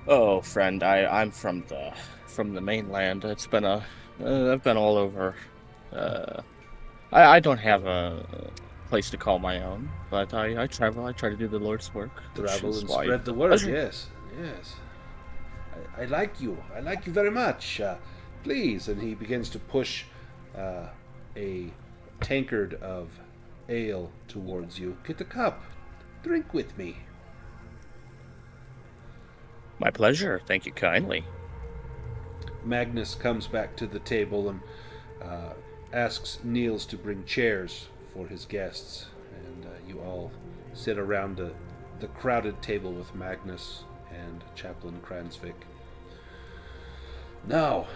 S4: Oh, friend, I'm from the mainland. It's been I've been all over. I don't have a place to call my own, but I travel. I try to do the Lord's work.
S1: Travel and spread the word. Yes. I like you. I like you very much. Please. And he begins to push a tankard of ale towards you. Get a cup. Drink with me.
S4: My pleasure. Thank you kindly.
S1: Magnus comes back to the table and asks Niels to bring chairs for his guests, and you all sit around the crowded table with Magnus and Chaplain Kransvik. Now,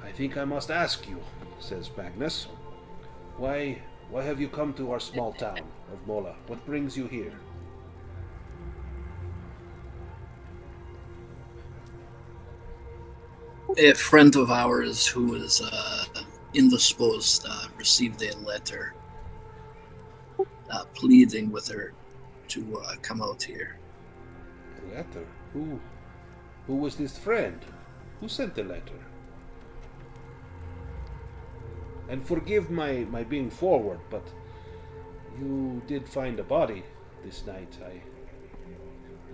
S1: I think I must ask you, says Magnus, why have you come to our small town of Mola? What brings you here?
S6: A friend of ours who was indisposed received a letter pleading with her to come out here.
S1: A letter? Who was this friend? Who sent the letter? And forgive my being forward, but You did find a body this night.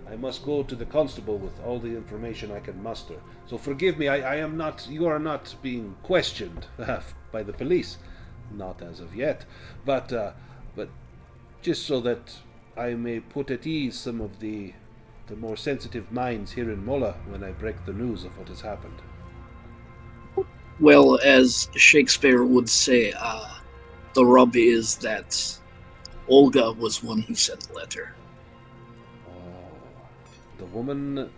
S1: I must go to the constable with all the information I can muster. So forgive me, I am not, you are not being questioned by the police. Not as of yet. But just so that I may put at ease some of the more sensitive minds here in Mola when I break the news of what has happened.
S6: Well, as Shakespeare would say, the rub is that Olga was one who sent the letter.
S1: The woman...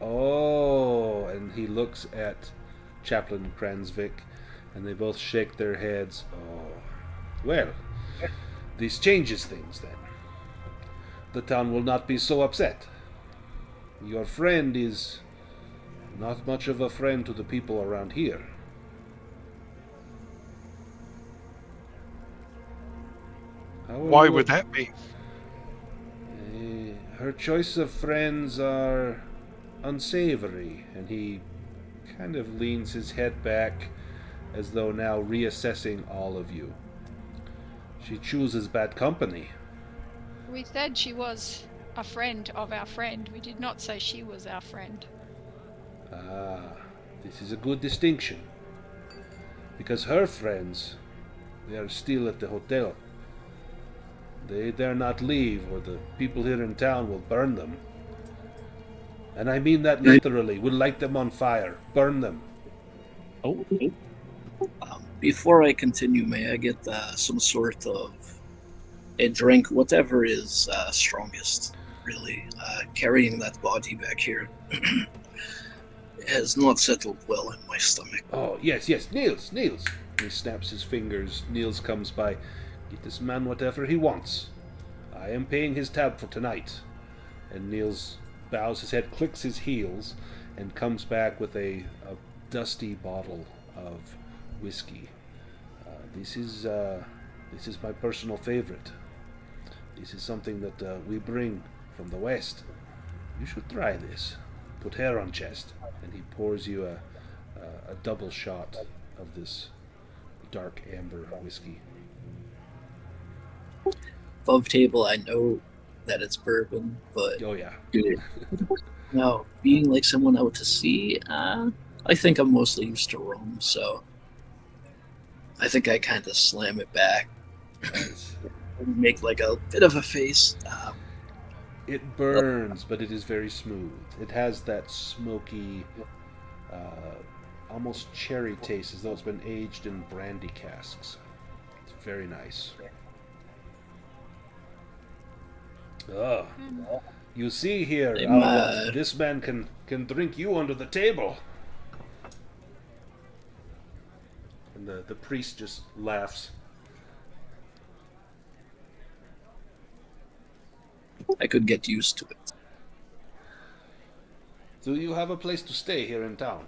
S1: Oh, and he looks at Chaplain Kransvik, and they both shake their heads. Oh, well, this changes things then. The town will not be so upset. Your friend is not much of a friend to the people around here.
S3: Why would that be?
S1: Her choice of friends are unsavory, and he kind of leans his head back as though now reassessing all of you. She chooses bad company.
S2: We said she was a friend of our friend. We did not say she was our friend.
S1: Ah, this is a good distinction. Because her friends, they are still at the hotel. They dare not leave, or the people here in town will burn them. And I mean that literally. We'll light them on fire. Burn them.
S4: Oh,
S6: Before I continue, may I get some sort of a drink, whatever is strongest, really. Carrying that body back here has not settled well in my stomach.
S1: Oh, yes, Niels. He snaps his fingers. Niels comes by. Get this man whatever he wants. I am paying his tab for tonight. And Niels bows his head, clicks his heels, and comes back with a dusty bottle of whiskey. This is my personal favorite. This is something that we bring from the West. You should try this. Put hair on chest. And he pours you a double shot of this dark amber whiskey.
S6: Above table, I know that it's bourbon, but
S1: Oh yeah.
S6: now being like someone out to sea, I think I'm mostly used to rum, so I think I kind of slam it back, make like a bit of a face.
S1: It burns, but it is very smooth. It has that smoky, almost cherry taste, as though it's been aged in brandy casks. It's very nice. Oh, you see here, Alva, this man can drink you under the table. And the priest just laughs.
S6: I could get used to it.
S1: Do you have a place to stay here in town?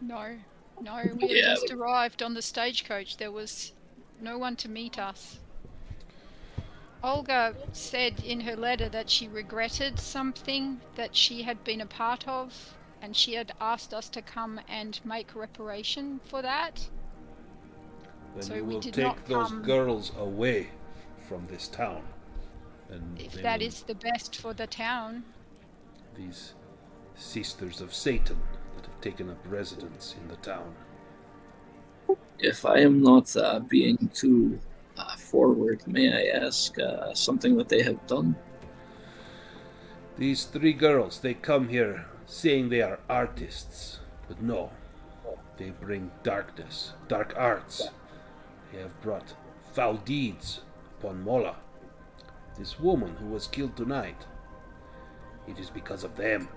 S2: No, we had just arrived on the stagecoach. There was no one to meet us. Olga said in her letter that she regretted something that she had been a part of, and she had asked us to come and make reparation for that.
S1: Then
S2: So
S1: you
S2: we
S1: will
S2: did
S1: take
S2: not
S1: those
S2: come-
S1: girls away from this town. And
S2: If
S1: they
S2: that
S1: will-
S2: is the best for the town.
S1: These sisters of Satan that have taken up residence in the town.
S6: If I am not being too forward, may I ask something that they have done?
S1: These three girls, they come here saying they are artists, but no, they bring darkness, dark arts. They have brought foul deeds upon Mola. This woman who was killed tonight, it is because of them.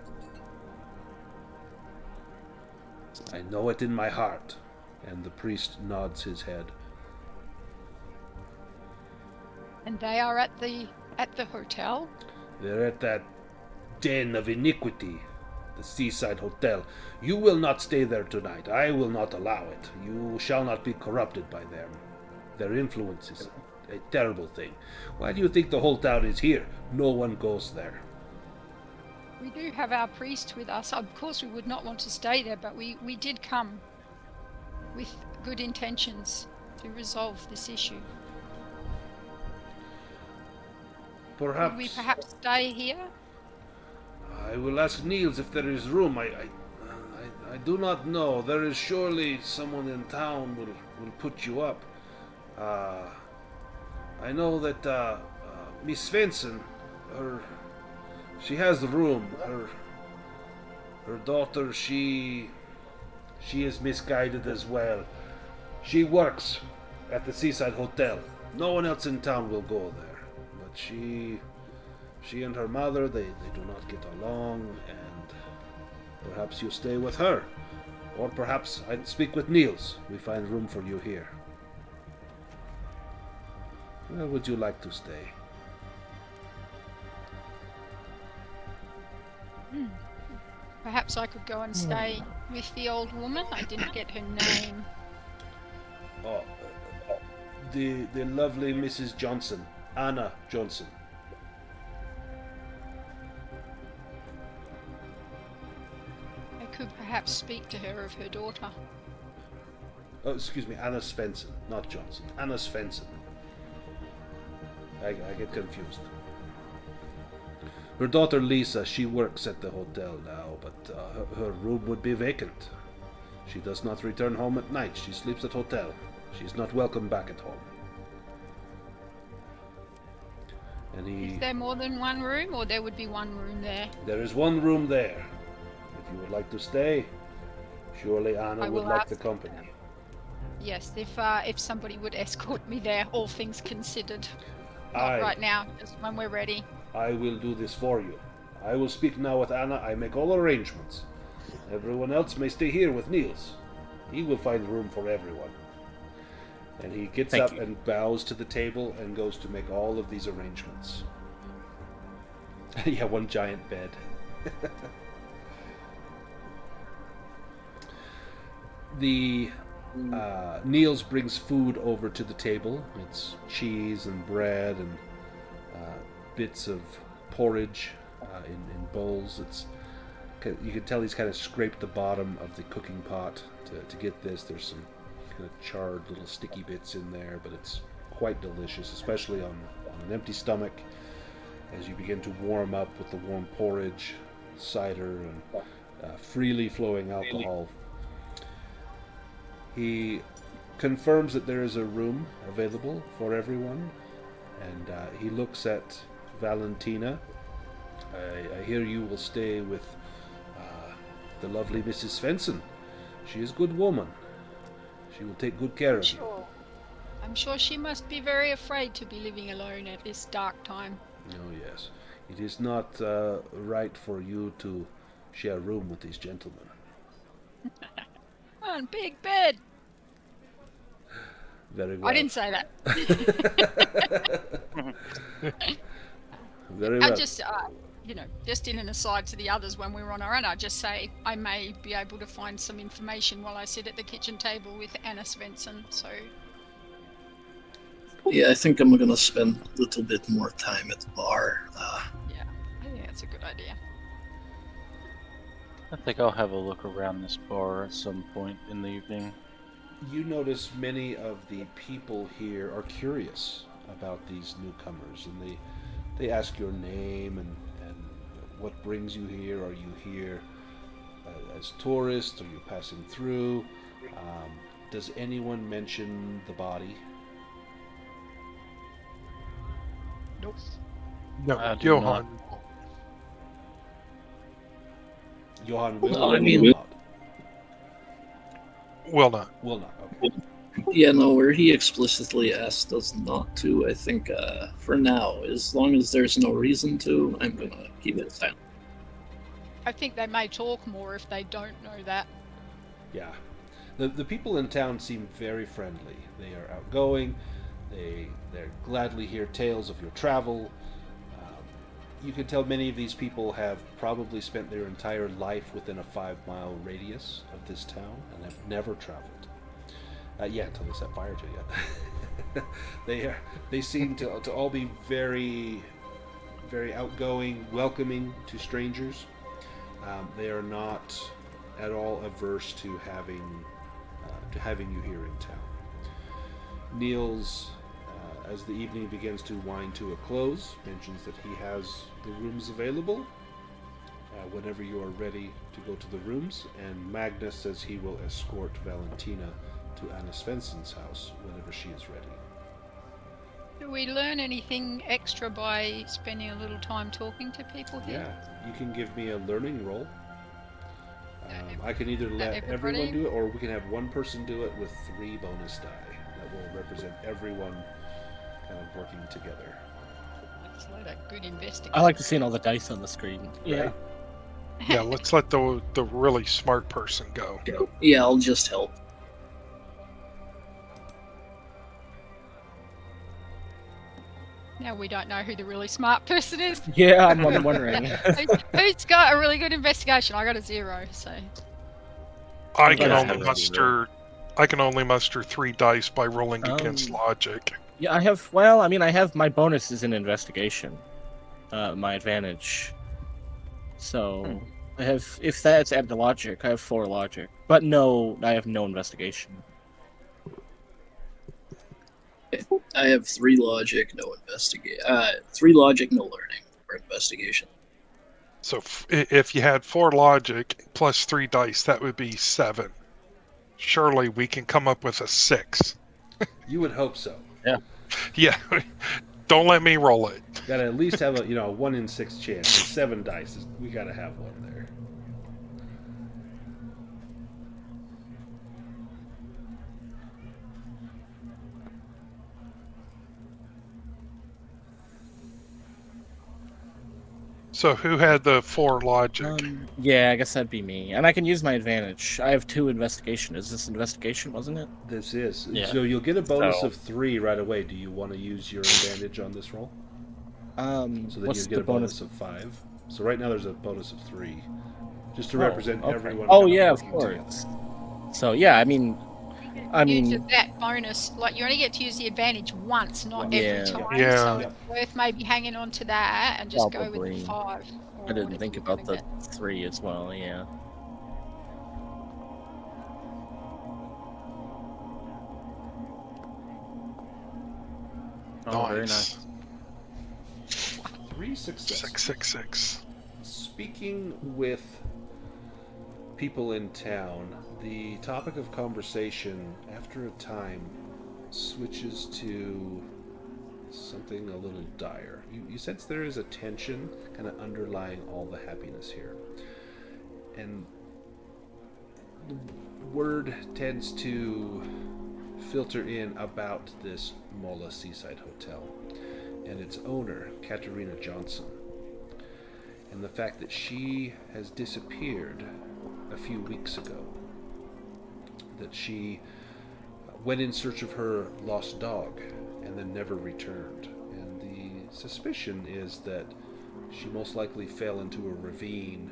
S1: I know it in my heart. And the priest nods his head.
S2: And they are at the hotel.
S1: They're at that den of iniquity, the seaside hotel. You will not stay there tonight. I will not allow it. You shall not be corrupted by them. Their influence is a terrible thing. Why do you think the whole town is here? No one goes there.
S2: We do have our priest with us. Of course we would not want to stay there, but we did come good intentions to resolve this issue.
S1: Perhaps
S2: Could we perhaps stay here?
S1: I will ask Niels if there is room. I do not know. There is surely someone in town will put you up. I know that Miss Svensson, she has the room. Her daughter, she is misguided as well. She works at the Seaside Hotel. No one else in town will go there. But she and her mother, they do not get along, and perhaps you stay with her. Or perhaps I'd speak with Niels. We find room for you here. Where would you like to stay?
S2: Perhaps I could go and stay with the old woman. I didn't get her name.
S1: Oh, the lovely Mrs. Johnson. Anna Johnson.
S2: I could perhaps speak to her of her daughter.
S1: Oh, excuse me, Anna Svensson, not Johnson. Anna Svensson. I get confused. Her daughter Lisa, she works at the hotel now, but her room would be vacant. She does not return home at night. She sleeps at hotel. She's not welcome back at home. And
S2: Is there more than one room, or there would be one room there?
S1: There is one room there. If you would like to stay, surely Anna would like the company.
S2: Yes, if somebody would escort me there, all things considered. Not right now, just when we're ready.
S1: I will do this for you. I will speak now with Anna. I make all arrangements. Everyone else may stay here with Niels. He will find room for everyone. And he gets up and bows to the table and goes to make all of these arrangements. Yeah, one giant bed. Niels brings food over to the table. It's cheese and bread and bits of porridge in bowls. You can tell he's kind of scraped the bottom of the cooking pot to get this. There's some kind of charred little sticky bits in there, but it's quite delicious, especially on an empty stomach as you begin to warm up with the warm porridge, cider, and freely flowing alcohol. He confirms that there is a room available for everyone, and he looks at Valentina. I hear you will stay with the lovely Mrs. Svensson. She is a good woman. She will take good care of you.
S2: I'm sure she must be very afraid to be living alone at this dark time.
S1: Oh, yes. It is not right for you to share a room with these gentlemen.
S2: On big bed.
S1: Very well.
S2: I didn't say that.
S1: Very well.
S2: I just, just in an aside to the others when we were on our own, I just say I may be able to find some information while I sit at the kitchen table with Anna Svensson. So.
S6: Yeah, I think I'm gonna spend a little bit more time at the bar.
S2: Yeah, I think that's a good idea.
S5: I think I'll have a look around this bar at some point in the evening.
S1: You notice many of the people here are curious about these newcomers, and they ask your name and what brings you here. Are you here as tourists? Are you passing through? Does anyone mention the body?
S2: Nope.
S3: No, Johan.
S1: Johan will
S6: No, I
S1: or
S6: mean-
S1: will not?
S3: Will not.
S1: Will not, okay.
S6: Yeah, no, where he explicitly asked us not to, I think for now, as long as there's no reason to, I'm gonna keep it silent.
S2: I think they may talk more if they don't know that.
S1: Yeah. The people in town seem very friendly. They are outgoing. They gladly hear tales of your travel. You can tell many of these people have probably spent their entire life within a 5-mile radius of this town and have never traveled. Until they set fire to it. They seem to all be very, very outgoing, welcoming to strangers. They are not at all averse to having to having you here in town. Niels, as the evening begins to wind to a close, mentions that he has the rooms available whenever you are ready to go to the rooms, and Magnus says he will escort Valentina to Anna Svensson's house whenever she is ready.
S2: Do we learn anything extra by spending a little time talking to people here?
S1: Yeah, you can give me a learning roll. I can either let
S2: everybody?
S1: everyone do it, or we can have one person do it with 3 bonus die. That will represent everyone kind of working together.
S2: It's like a good investigation.
S4: I like to see all the dice on the screen. Yeah.
S1: Right?
S3: Yeah, let's let the really smart person go.
S6: Yeah, I'll just help.
S2: Now we don't know who the really smart person is.
S4: Yeah, I'm wondering.
S2: Who's got a really good investigation? I got a 0, so.
S3: I can
S5: Yeah,
S3: only
S5: have a
S3: muster. I can only muster 3 dice by rolling against logic.
S4: Yeah, I have. Well, I mean, I have my bonus is in investigation. My advantage. So I have. If that's add to logic, I have 4 logic. But no, I have no investigation.
S6: I have 3 logic, no investigate. 3 logic, no learning or investigation.
S3: So if you had 4 logic plus 3 dice, that would be 7. Surely we can come up with a 6.
S1: You would hope so.
S3: Yeah, don't let me roll it.
S1: Gotta at least have a 1 in 6 chance. And 7 dice. We gotta have one there.
S3: So who had the 4 logic?
S4: Yeah, I guess that'd be me, and I can use my advantage. I have 2 investigation. Is this investigation? Wasn't it?
S1: This is.
S4: Yeah.
S1: So you'll get a bonus
S4: So-
S1: of 3 right away. Do you want to use your advantage on this roll? So then
S4: what's
S1: you get
S4: the
S1: a bonus of 5. So right now there's a bonus of 3. Just to represent
S4: okay.
S1: everyone.
S4: Oh
S1: kind
S4: yeah, of
S1: working
S4: course.
S1: together.
S4: So yeah, I mean,
S2: Use that bonus, like you only get to use the advantage once, not
S4: Yeah.
S2: every time.
S3: Yeah.
S2: So it's worth maybe hanging on to that and just go with
S4: Probably.
S2: the 5. or
S4: I didn't
S2: whatever
S4: think
S2: you're
S4: about the
S2: doing
S4: 3 as well. Yeah.
S5: Oh, very nice.
S1: 3 successes.
S3: 666.
S1: Speaking with people in town, the topic of conversation, after a time, switches to something a little dire. You sense there is a tension kind of underlying all the happiness here. And the word tends to filter in about this Mola Seaside Hotel and its owner, Katarina Johnson, and the fact that she has disappeared a few weeks ago, that she went in search of her lost dog and then never returned. And the suspicion is that she most likely fell into a ravine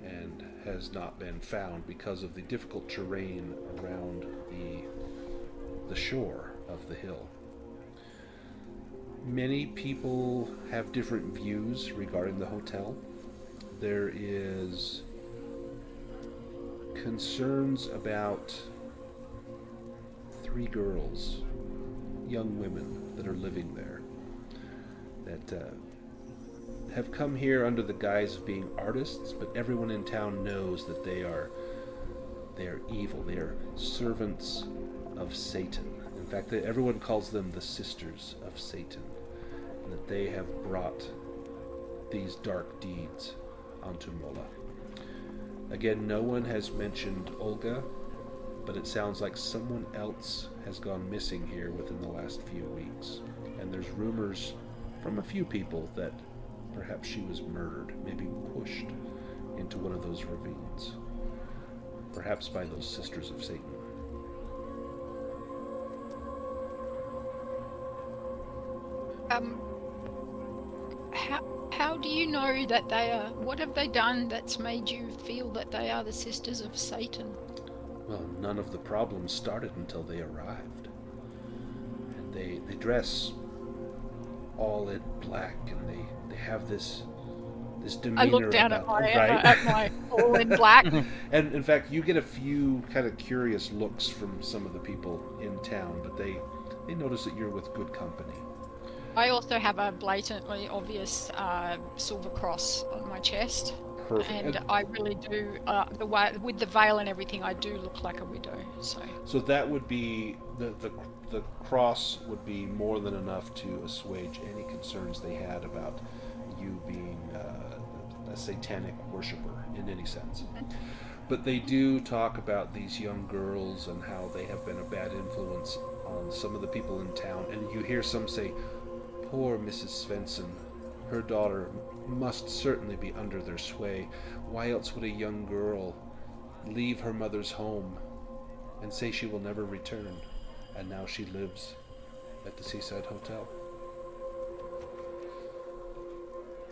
S1: and has not been found because of the difficult terrain around the shore of the hill. Many people have different views regarding the hotel. There is concerns about 3 girls, young women that are living there, that have come here under the guise of being artists, but everyone in town knows that they are evil. They are servants of Satan. In fact, everyone calls them the Sisters of Satan, and that they have brought these dark deeds onto Mola. Again, no one has mentioned Olga, but it sounds like someone else has gone missing here within the last few weeks. And there's rumors from a few people that perhaps she was murdered, maybe pushed into one of those ravines. Perhaps by those Sisters of Satan.
S2: How do you know that they are? What have they done that's made you feel that they are the Sisters of Satan?
S1: Well, none of the problems started until they arrived. And they dress all in black, and they have this this
S2: I
S1: demeanor
S2: look down at
S1: about
S2: my all in black.
S1: And in fact, you get a few kind of curious looks from some of the people in town, but they notice that you're with good company.
S2: I also have a blatantly obvious silver cross on my chest.
S1: Perfect.
S2: And I really do, the way with the veil and everything, I do look like a widow.
S1: So that would be the cross would be more than enough to assuage any concerns they had about you being a satanic worshiper in any sense. But they do talk about these young girls and how they have been a bad influence on some of the people in town. And you hear some say, "Poor Mrs. Svensson. Her daughter must certainly be under their sway. Why else would a young girl leave her mother's home and say she will never return? And now she lives at the Seaside Hotel.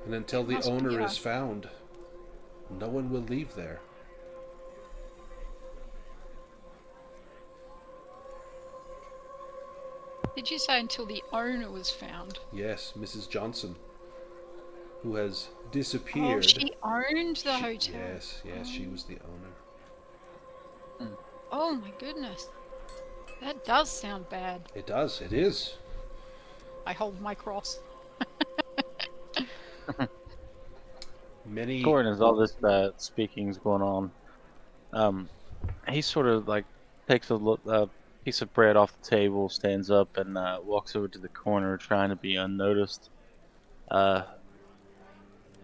S1: And until the owner is found, no one will leave there."
S2: Did you say until the owner was found?
S1: Yes, Mrs. Johnson, who has disappeared.
S2: Oh, she owned the hotel.
S1: Yes, she was the owner.
S2: Oh my goodness. That does sound bad.
S1: It does, it is.
S2: I hold my cross.
S1: Many...
S5: Torin, as all this speaking's going on, he sort of like takes a piece of bread off the table, stands up, and walks over to the corner, trying to be unnoticed.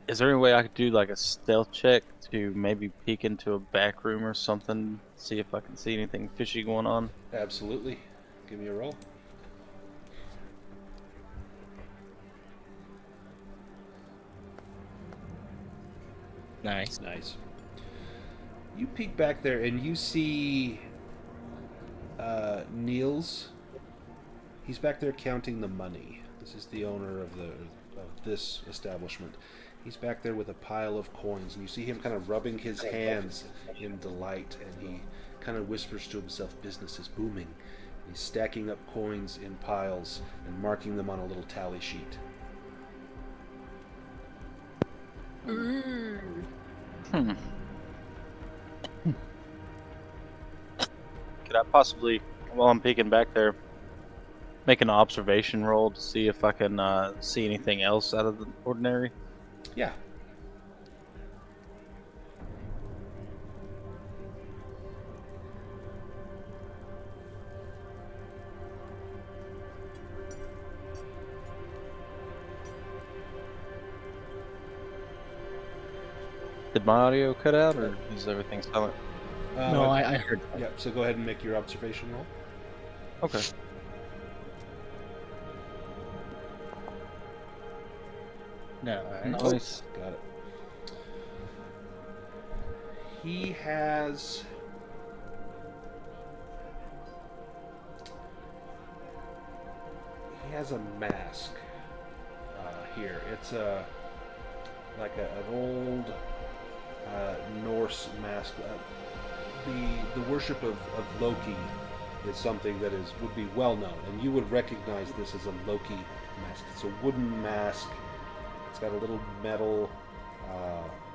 S5: Is there any way I could do like a stealth check to maybe peek into a back room or something, see if I can see anything fishy going on?
S1: Absolutely. Give me a roll.
S4: Nice.
S1: You peek back there and you see Niels. He's back there counting the money. This is the owner of this establishment. He's back there with a pile of coins, and you see him kind of rubbing his hands in delight, and he kind of whispers to himself, "Business is booming." He's stacking up coins in piles and marking them on a little tally sheet.
S2: Ooh.
S5: Could I possibly, while I'm peeking back there, make an observation roll to see if I can see anything else out of the ordinary?
S1: Yeah.
S5: Did my audio cut out, or is everything silent?
S4: No, I heard.
S1: Yeah, so go ahead and make your observation roll.
S5: Okay.
S4: No.
S5: Nice.
S1: Got it. He has... a mask here. It's like an old Norse mask. The worship of Loki is something that would be well known, and you would recognize this as a Loki mask. It's a wooden mask. It's got a little metal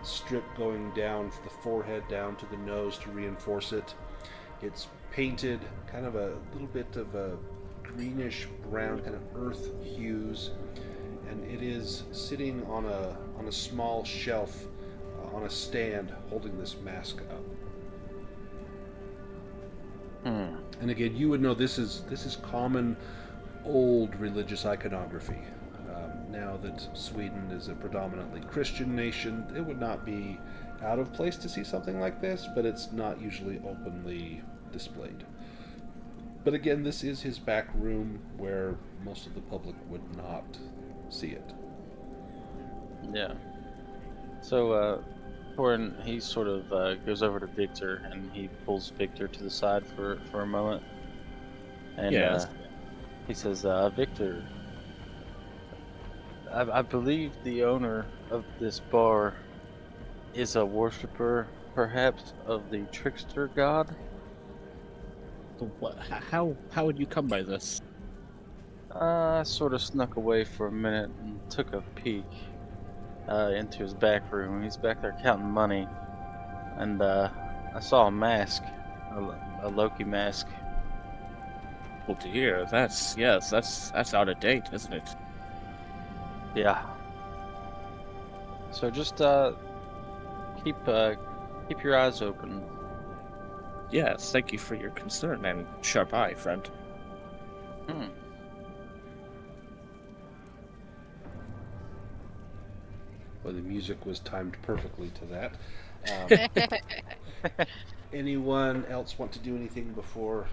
S1: strip going down the forehead down to the nose to reinforce it. It's painted kind of a little bit of a greenish brown, kind of earth hues, and it is sitting on a small shelf on a stand holding this mask up. And again, you would know this is common old religious iconography. Now that Sweden is a predominantly Christian nation, it would not be out of place to see something like this, but it's not usually openly displayed. But again, this is his back room where most of the public would not see it.
S5: Yeah. So, Torin, he sort of goes over to Victor, and he pulls Victor to the side for a moment. And
S4: Yes.
S5: he says, Victor, I believe the owner of this bar is a worshiper, perhaps, of the trickster god?
S4: How would you come by this?
S5: I sort of snuck away for a minute and took a peek. into his back room. He's back there counting money, and I saw a mask, a Loki mask.
S4: Oh dear, that's out of date, isn't it?
S5: Yeah. So just keep your eyes open.
S4: Yes, thank you for your concern and sharp eye, friend.
S1: Well, the music was timed perfectly to that. Anyone else want to do anything before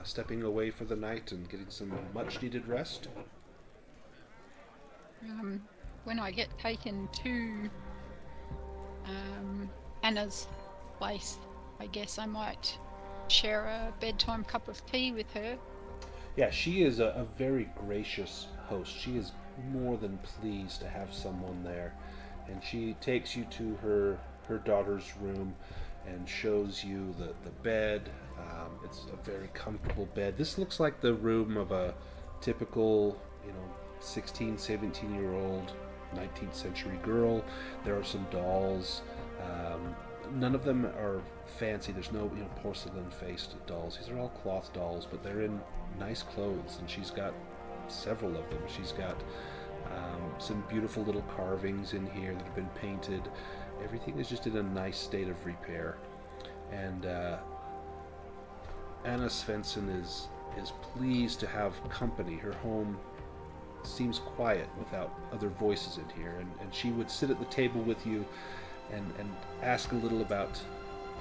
S1: stepping away for the night and getting some much-needed rest?
S2: When I get taken to Anna's place, I guess I might share a bedtime cup of tea with her.
S1: Yeah, she is a very gracious host. She is more than pleased to have someone there. And she takes you to her daughter's room and shows you the bed. It's a very comfortable bed. This looks like the room of a typical, 16, 17-year-old 19th century girl. There are some dolls. None of them are fancy. There's no porcelain-faced dolls. These are all cloth dolls, but they're in nice clothes, and she's got several of them. She's got some beautiful little carvings in here that have been painted. Everything is just in a nice state of repair. And Anna Svensson is pleased to have company. Her home seems quiet without other voices in here, and she would sit at the table with you and ask a little about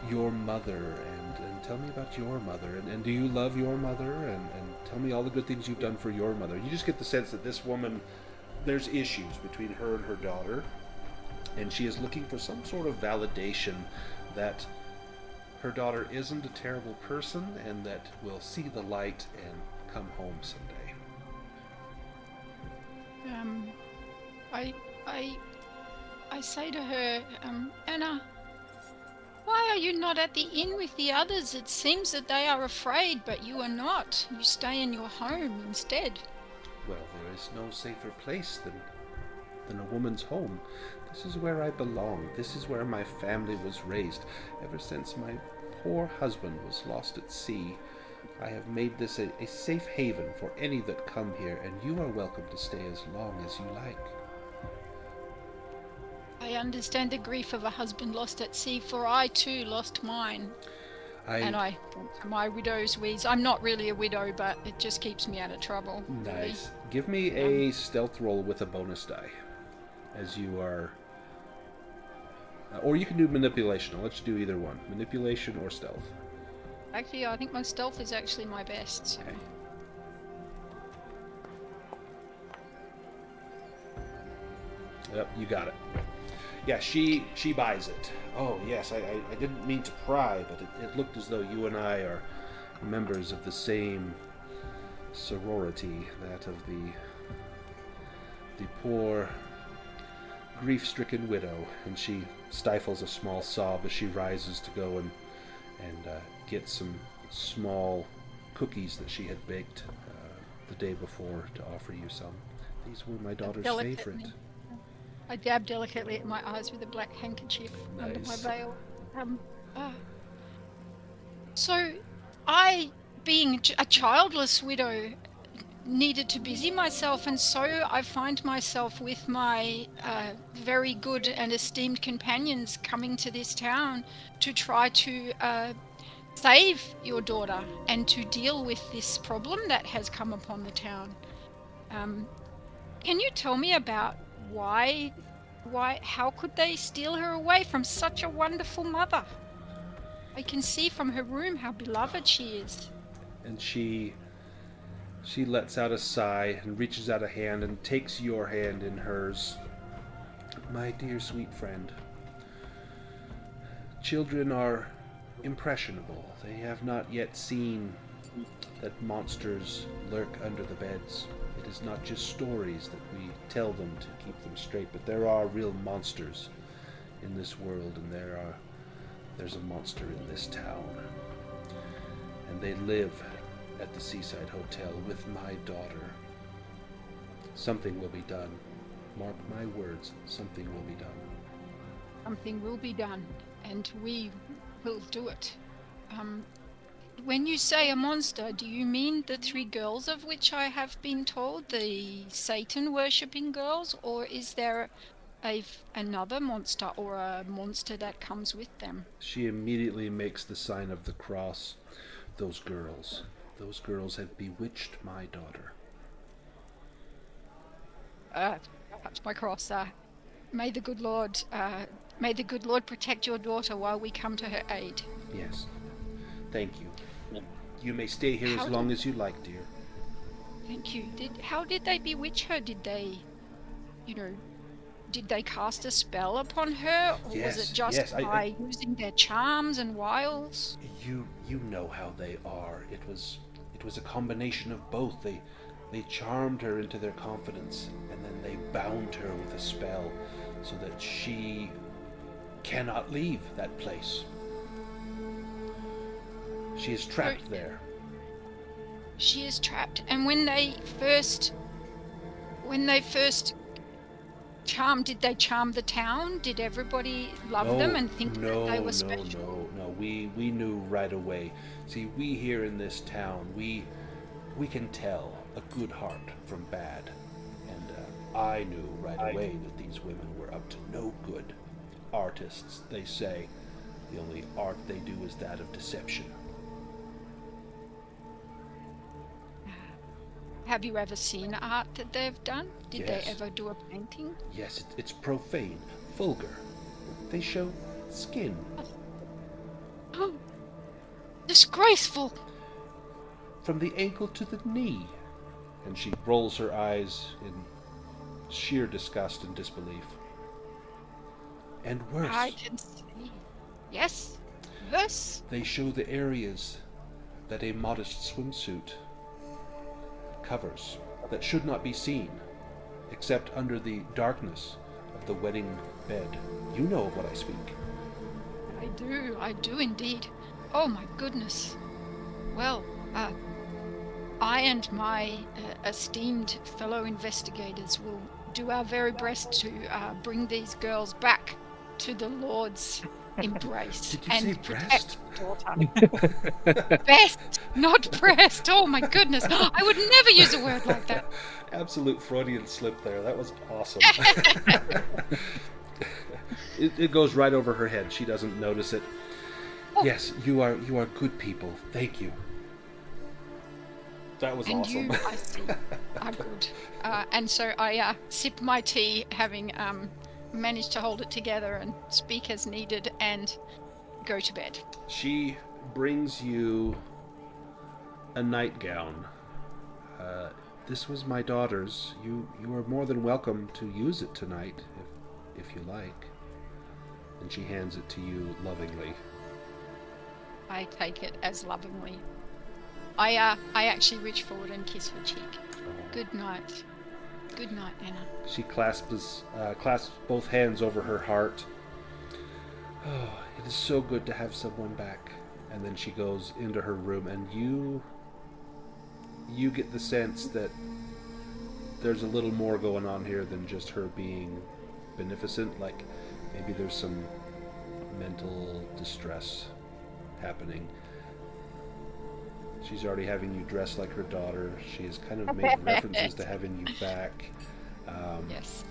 S1: your mother, and tell me about your mother, and do you love your mother, and tell me all the good things you've done for your mother. You just get the sense that this woman, there's issues between her and her daughter, and she is looking for some sort of validation that her daughter isn't a terrible person and that will see the light and come home someday.
S2: I say to her, Anna, why are you not at the inn with the others? It seems that they are afraid, but you are not. You stay in your home instead.
S1: Well, there is no safer place than a woman's home. This is where I belong. This is where my family was raised. Ever since my poor husband was lost at sea, I have made this a safe haven for any that come here, and you are welcome to stay as long as you like.
S2: I understand the grief of a husband lost at sea, for I too lost mine. And I went to my widow's weeds. I'm not really a widow, but it just keeps me out of trouble.
S1: Nice.
S2: Really.
S1: Give me a stealth roll with a bonus die, as you are... or you can do manipulation. I'll let you do either one. Manipulation or stealth.
S2: Actually, I think my stealth is actually my best. So.
S1: Okay. Yep, you got it. Yeah, she buys it. Oh, yes, I didn't mean to pry, but it looked as though you and I are members of the same sorority, that of the poor, grief-stricken widow. And she stifles a small sob as she rises to go and get some small cookies that she had baked the day before to offer you some. These were my daughter's favorite.
S2: I dab delicately at my eyes with a black handkerchief under my veil. So, I, being a childless widow, needed to busy myself, and so I find myself with my very good and esteemed companions coming to this town to try to save your daughter and to deal with this problem that has come upon the town. Can you tell me about how could they steal her away from such a wonderful mother? I can see from her room how beloved she is.
S1: And she lets out a sigh and reaches out a hand and takes your hand in hers. My dear sweet friend, children are impressionable. They have not yet seen that monsters lurk under the beds. It is not just stories that we tell them to keep them straight, but there are real monsters in this world, and there's a monster in this town. And they live at the Seaside Hotel with my daughter. Something will be done. Mark my words, something will be done.
S2: Something will be done, and we will do it. When you say a monster, do you mean the 3 girls of which I have been told, the Satan-worshipping girls, or is there another monster or a monster that comes with them?
S1: She immediately makes the sign of the cross. Those girls have bewitched my daughter.
S2: Touch my cross. May the good Lord protect your daughter while we come to her aid.
S1: Yes. Thank you. You may stay here as long as you like, dear.
S2: Thank you. How did they bewitch her? Did they cast a spell upon her? Or was it just by using their charms and wiles?
S1: You know how they are. It was a combination of both. They charmed her into their confidence, and then they bound her with a spell so that she cannot leave that place. She is trapped there.
S2: She is trapped. And when they first charmed, did they charm the town? Did everybody love them and think that they were special?
S1: No. We knew right away. See, we here in this town, we can tell a good heart from bad. And I knew right away that these women were up to no good. Artists, they say. The only art they do is that of deception.
S2: Have you ever seen art that they've done? Did they ever do a painting?
S1: Yes, it's profane, vulgar. They show skin.
S2: Oh, disgraceful!
S1: From the ankle to the knee. And she rolls her eyes in sheer disgust and disbelief. And worse.
S2: I can see. Yes, worse.
S1: They show the areas that a modest swimsuit covers that should not be seen, except under the darkness of the wedding bed. You know of what I speak.
S2: I do indeed. Oh my goodness. Well, I and my esteemed fellow investigators will do our very best to bring these girls back to the Lord's embrace.
S1: Did you
S2: and
S1: say breast?
S2: Best, not breast. Oh my goodness. I would never use a word like that.
S1: Absolute Freudian slip there. That was awesome. It goes right over her head. She doesn't notice it. Oh. Yes, you are good people. Thank you. That was
S2: and
S1: awesome.
S2: You, I see, are good. And so I sip my tea, having managed to hold it together and speak as needed, and go to bed.
S1: She brings you a nightgown. This was my daughter's. You are more than welcome to use it tonight, if you like. And she hands it to you lovingly.
S2: I take it as lovingly. I actually reach forward and kiss her cheek. Oh. Good night. Good night, Anna. She
S1: clasps both hands over her heart. Oh, it is so good to have someone back. And then she goes into her room, and you get the sense that there's a little more going on here than just her being beneficent. Like, maybe there's some mental distress happening. She's already having you dress like her daughter. She has kind of made references to having you back.
S2: Yes.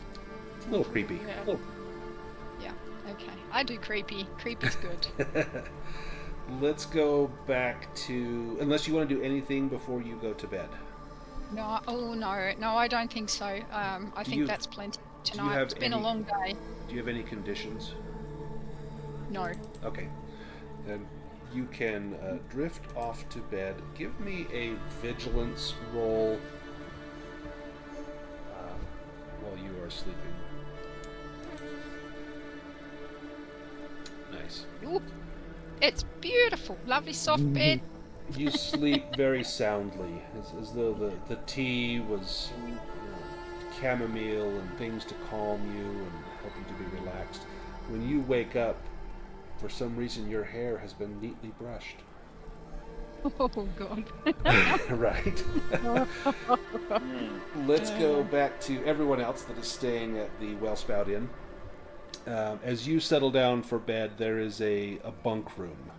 S1: It's a little creepy.
S2: Yeah, okay. I do creepy. Creepy's good.
S1: Let's go back to... Unless you want to do anything before you go to bed.
S2: No, I don't think so. I think that's plenty tonight. It's been a long day.
S1: Do you have any conditions?
S2: No.
S1: Okay. Then you can drift off to bed. Give me a vigilance roll while you are sleeping. Nice.
S2: Ooh, it's beautiful. Lovely soft bed.
S1: You sleep very soundly, as though the tea was chamomile and things to calm you and help you to be relaxed. When you wake up, for some reason your hair has been neatly brushed.
S2: Oh God.
S1: Right. Let's go back to everyone else that is staying at the Wellspout Inn. As you settle down for bed, there is a bunk room.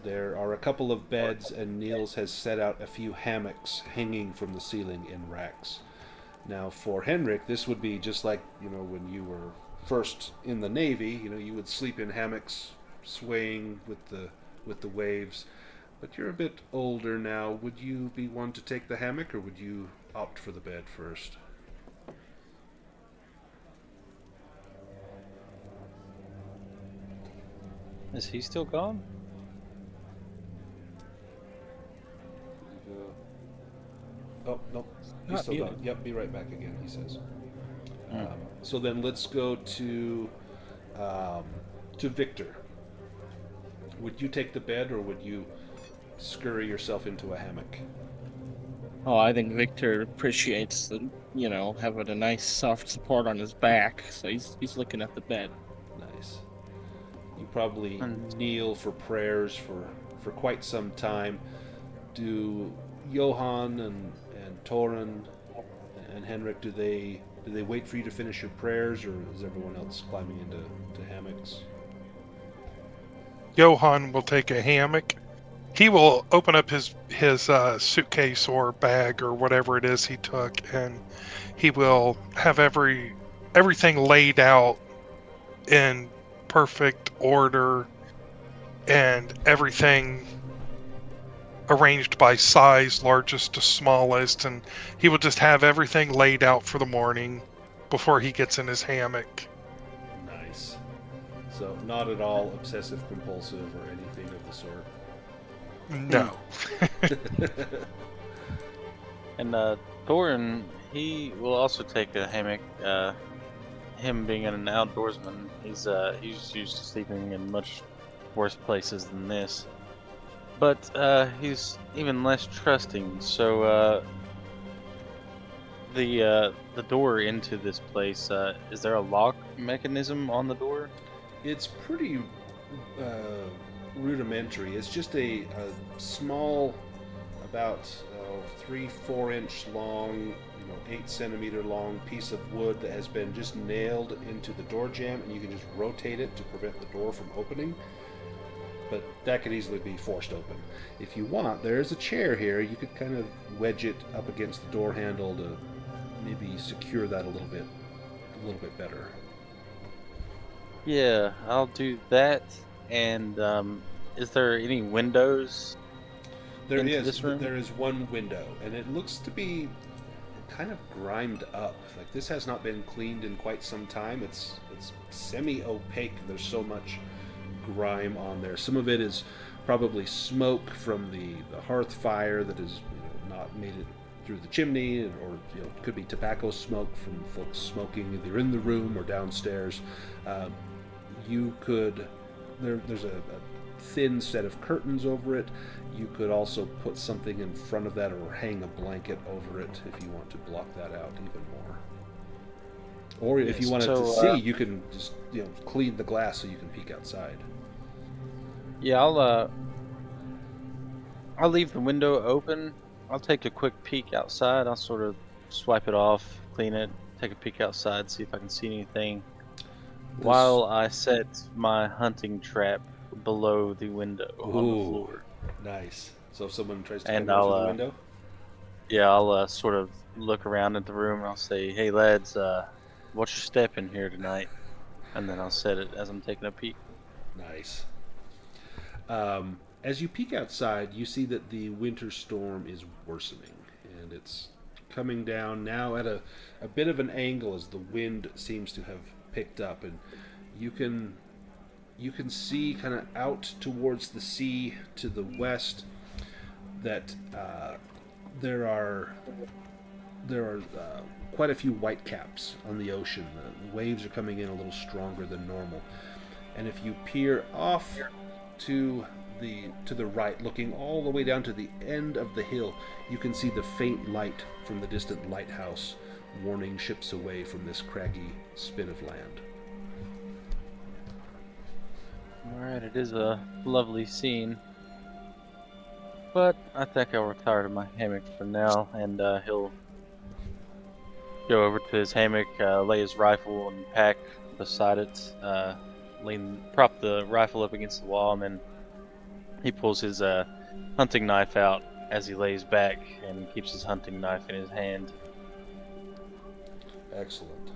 S1: There are a couple of beds, and Niels has set out a few hammocks hanging from the ceiling in racks. Now, for Henrik, this would be just like, when you were first in the Navy, you would sleep in hammocks, swaying with the waves. But you're a bit older now. Would you be one to take the hammock, or would you opt for the bed first?
S5: Is he still gone?
S1: Oh, no. He's still gone. Yep, be right back again, he says. So then let's go to Victor. Would you take the bed, or would you scurry yourself into a hammock?
S4: Oh, I think Victor appreciates the, having a nice soft support on his back, so he's looking at the bed.
S1: Nice. You probably kneel for prayers for quite some time. Do Johan and Torin and Henrik, do they wait for you to finish your prayers, or is everyone else climbing into hammocks?
S3: Johan will take a hammock. He will open up his suitcase or bag or whatever it is he took, and he will have everything laid out in perfect order and everything arranged by size, largest to smallest, and he will just have everything laid out for the morning before he gets in his hammock.
S1: Nice. So not at all obsessive compulsive or anything of the sort.
S3: No.
S5: And Thorin, he will also take a hammock. Him being an outdoorsman, he's used to sleeping in much worse places than this. But he's even less trusting. So the door into this place, is there a lock mechanism on the door?
S1: It's pretty rudimentary. It's just a small, about 3-4 inch long, 8 centimeter long piece of wood that has been just nailed into the door jamb, and you can just rotate it to prevent the door from opening. But that could easily be forced open. If you want, there's a chair here. You could kind of wedge it up against the door handle to maybe secure that a little bit better.
S5: Yeah, I'll do that. And is there any windows into this room?
S1: There is one window, and it looks to be kind of grimed up. Like, this has not been cleaned in quite some time. It's semi-opaque. There's so much grime on there. Some of it is probably smoke from the hearth fire that has not made it through the chimney, or could be tobacco smoke from folks smoking either in the room or downstairs. There's a thin set of curtains over it. You could also put something in front of that, or hang a blanket over it if you want to block that out even more. Or if you wanted to see, you can just clean the glass so you can peek outside.
S5: Yeah, I'll leave the window open. I'll take a quick peek outside. I'll sort of swipe it off, clean it, take a peek outside, see if I can see anything. While I set my hunting trap below the window on the floor.
S1: Nice. So if someone tries to come through the window?
S5: Yeah, I'll sort of look around at the room and I'll say, "Hey lads, watch your step in here tonight." And then I'll set it as I'm taking a peek.
S1: Nice. As you peek outside, you see that the winter storm is worsening, and it's coming down now at a bit of an angle as the wind seems to have picked up, and you can see kind of out towards the sea to the west that there are quite a few whitecaps on the ocean. The waves are coming in a little stronger than normal, and if you peer off to the right, looking all the way down to the end of the hill, you can see the faint light from the distant lighthouse warning ships away from this craggy spit of land.
S5: Alright, it is a lovely scene. But I think I'll retire to my hammock for now, and he'll go over to his hammock, lay his rifle and pack beside it, prop the rifle up against the wall, and then he pulls his hunting knife out as he lays back and keeps his hunting knife in his hand.
S1: Excellent.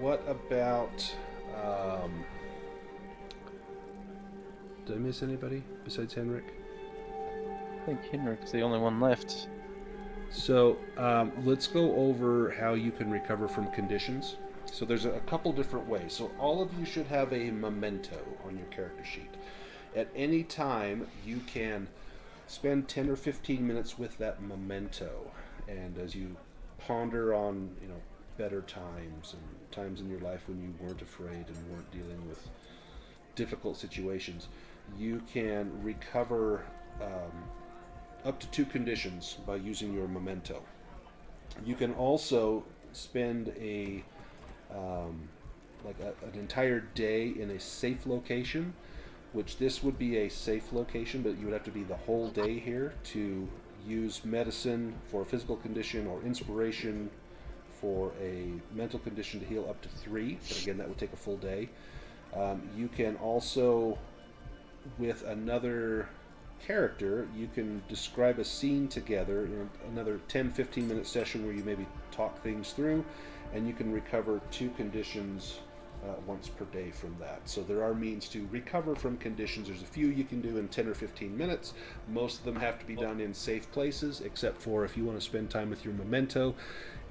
S1: What about... did I miss anybody besides Henrik?
S5: I think Henrik's the only one left.
S1: So let's go over how you can recover from conditions. So there's a couple different ways. So all of you should have a memento on your character sheet. At any time, you can spend 10 or 15 minutes with that memento. And as you ponder on, better times and times in your life when you weren't afraid and weren't dealing with difficult situations, you can recover up to 2 conditions by using your memento. You can also spend an entire day in a safe location, which this would be a safe location, but you would have to be the whole day here to use medicine for a physical condition or inspiration for a mental condition to heal up to 3, but again that would take a full day. You can also, with another character, you can describe a scene together in another 10-15 minute session where you maybe talk things through, and you can recover 2 conditions once per day from that. So there are means to recover from conditions. There's a few you can do in 10 or 15 minutes. Most of them have to be done in safe places, except for if you want to spend time with your memento.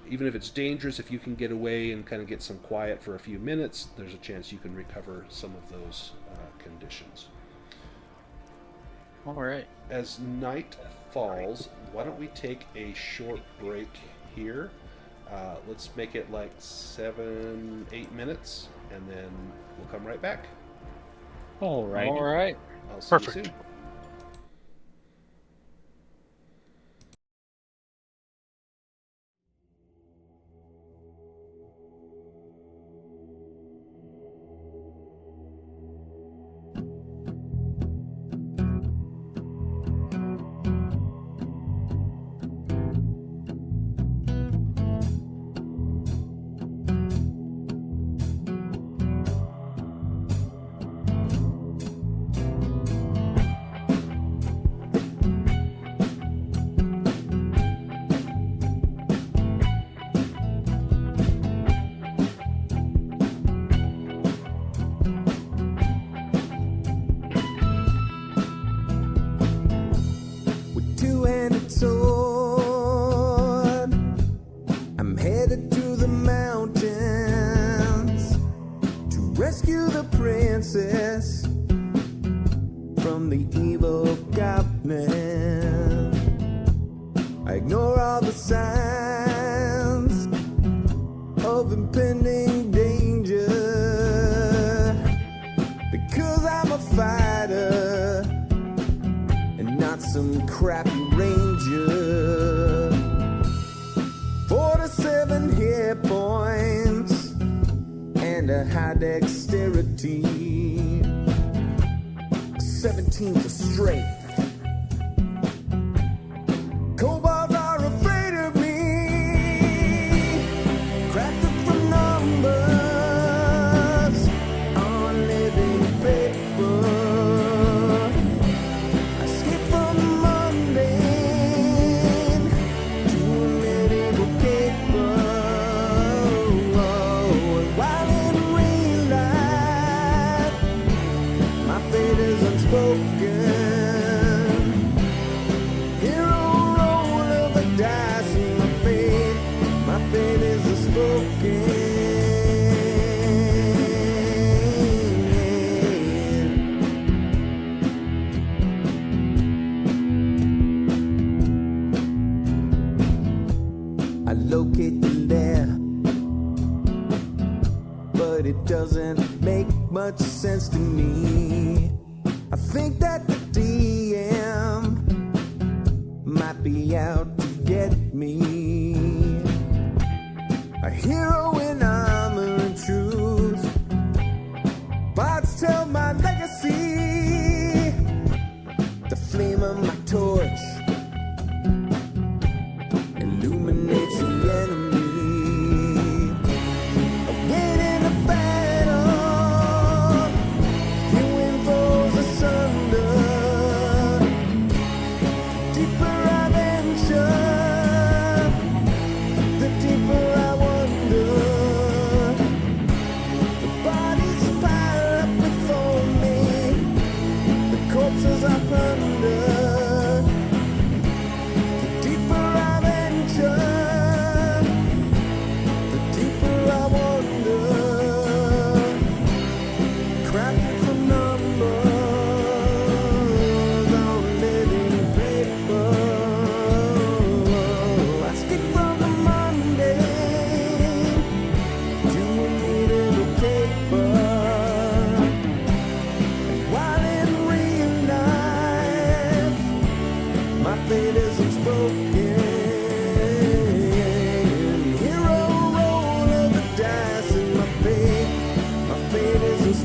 S1: Even if it's dangerous, if you can get away and kind of get some quiet for a few minutes, there's a chance you can recover some of those conditions.
S5: All right.
S1: As night falls, why don't we take a short break here? Let's make it like 7-8 minutes, and then we'll come right back.
S4: All right.
S5: All right.
S1: I'll see
S3: Perfect.
S1: you soon.
S7: Tell my legacy.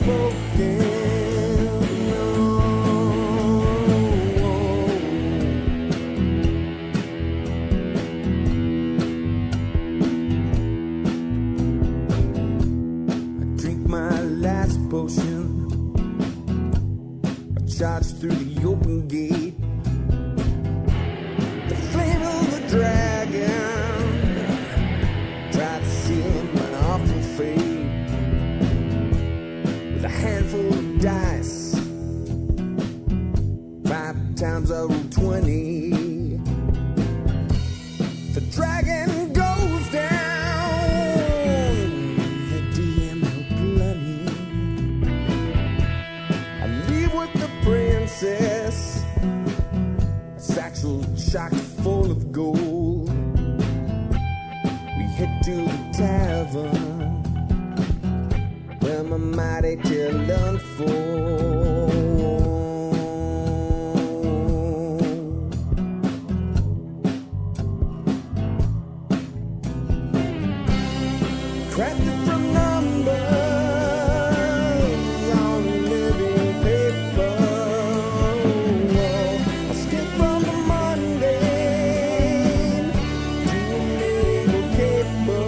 S7: spoken. I drink my last potion. I charge through the open gate. The flame of the dragon. Try to seal my awful fate with a handful of dice. 5 times I roll 20. The dragon goes down. The DM will bloody. I leave with the princess. A satchel chock full of gold. We head to the tavern where my mighty tale unfolds. Crafted from numbers on living paper. I skip from the mundane to a medieval caper.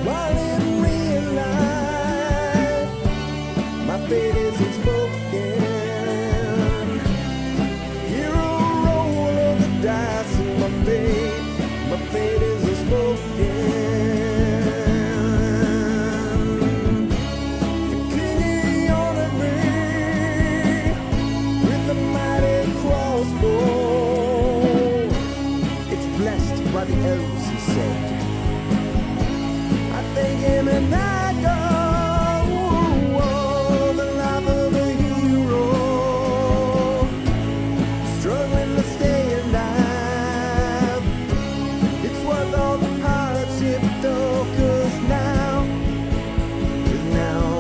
S7: While in real life, my fate isn't spoken. Hero roll of the dice and my fate isn't spoken. The king he honored me with the mighty crossbow. It's blessed by the elves, he said. I thank him and I go. The life of a hero, struggling to stay alive. It's worth all the hardship though, 'cause now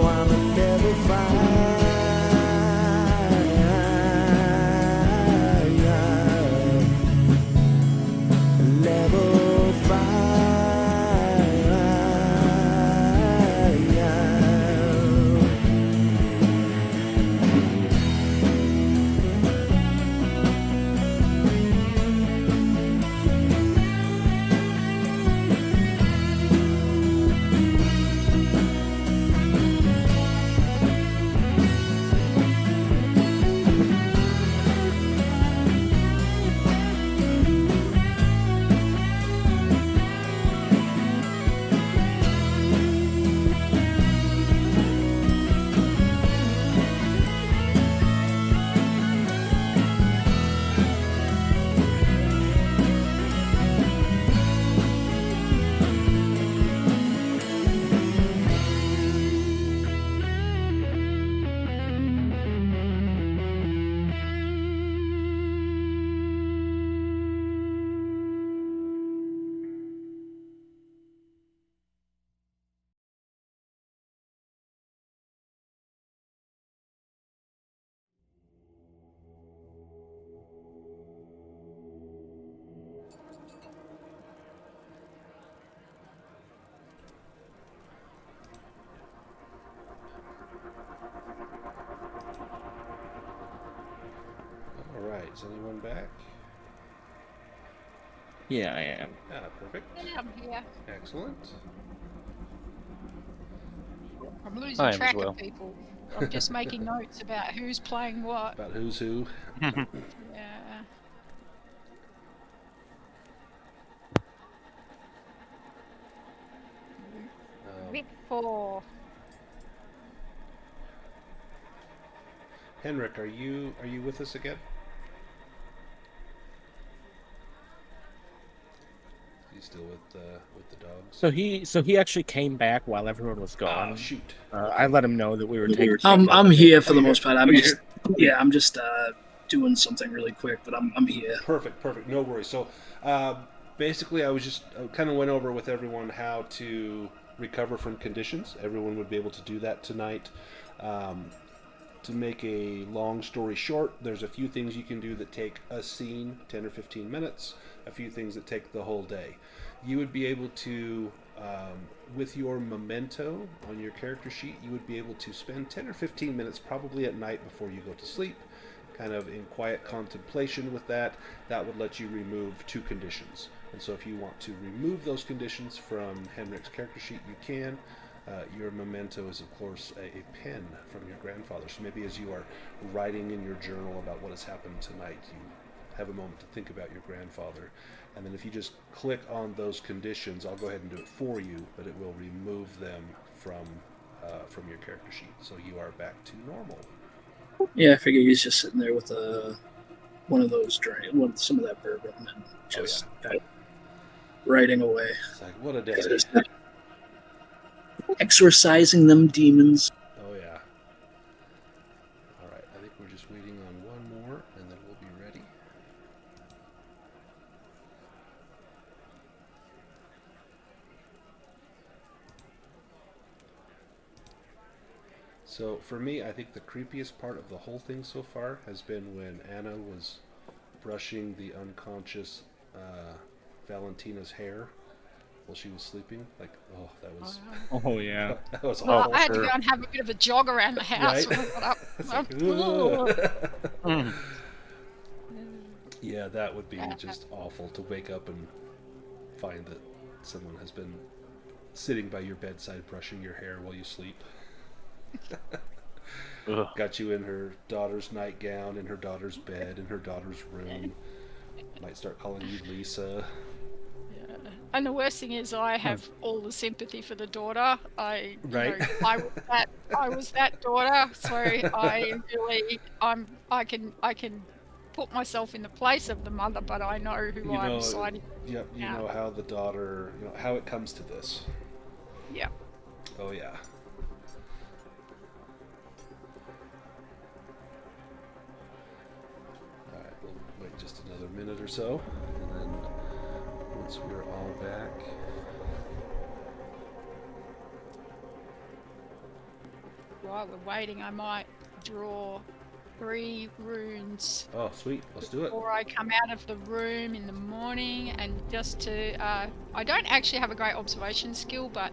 S7: I'm a level 5. Level 5.
S1: All right, is anyone back?
S4: Yeah, I am.
S1: Perfect.
S2: Yeah, I'm here.
S1: Excellent.
S2: I'm
S5: I
S2: losing
S5: am as
S2: track
S5: well.
S2: of people. I'm just making notes about who's playing what.
S1: About who's who.
S2: Yeah. Vic 4.
S1: Henrik, are you with us again? He's still with the dogs.
S4: So he actually came back while everyone was gone.
S1: Oh, shoot.
S4: I let him know that we were taking.
S6: I'm here for the most part. I'm just doing something really quick, but I'm here.
S1: Perfect. No worries. So, basically, I kind of went over with everyone how to recover from conditions. Everyone would be able to do that tonight. To make a long story short, there's a few things you can do that take a scene 10 or 15 minutes, a few things that take the whole day. You would be able to With your memento on your character sheet, you would be able to spend 10 or 15 minutes probably at night before you go to sleep, kind of in quiet contemplation with that. That would let you remove 2 conditions. And so if you want to remove those conditions from Henrik's character sheet, you can. Your memento is, of course, a pen from your grandfather. So maybe as you are writing in your journal about what has happened tonight, you have a moment to think about your grandfather. And then if you just click on those conditions, I'll go ahead and do it for you, but it will remove them from your character sheet. So you are back to normal.
S6: Yeah, I figure he's just sitting there with one of those some of that bourbon and just kind of writing away.
S1: It's like, what a day.
S6: Exorcising them demons.
S1: Oh, yeah. All right, I think we're just waiting on one more, and then we'll be ready. So for me, I think the creepiest part of the whole thing so far has been when Anna was brushing the unconscious Valentina's hair while she was sleeping. Like, oh, that was...
S4: Oh, yeah.
S1: That was
S2: Well,
S1: awful.
S2: I had to go and have a bit of a jog around the house
S1: Right?
S2: when I got up.
S1: It's
S2: Oh.
S1: like, yeah, that would be just awful to wake up and find that someone has been sitting by your bedside brushing your hair while you sleep. Got you in her daughter's nightgown, in her daughter's bed, in her daughter's room. Might start calling you Lisa.
S2: Yeah. And the worst thing is, I have all the sympathy for the daughter. I was that daughter, so I can put myself in the place of the mother, but I know who I'm siding.
S1: Yep, you know how the daughter, how it comes to this.
S2: Yeah.
S1: Oh yeah. Alright, we'll wait just another minute or so, and then once we're all back.
S2: While we're waiting, I might draw 3 runes.
S1: Oh, sweet. Let's do it.
S2: Before I come out of the room in the morning, and just to, I don't actually have a great observation skill, but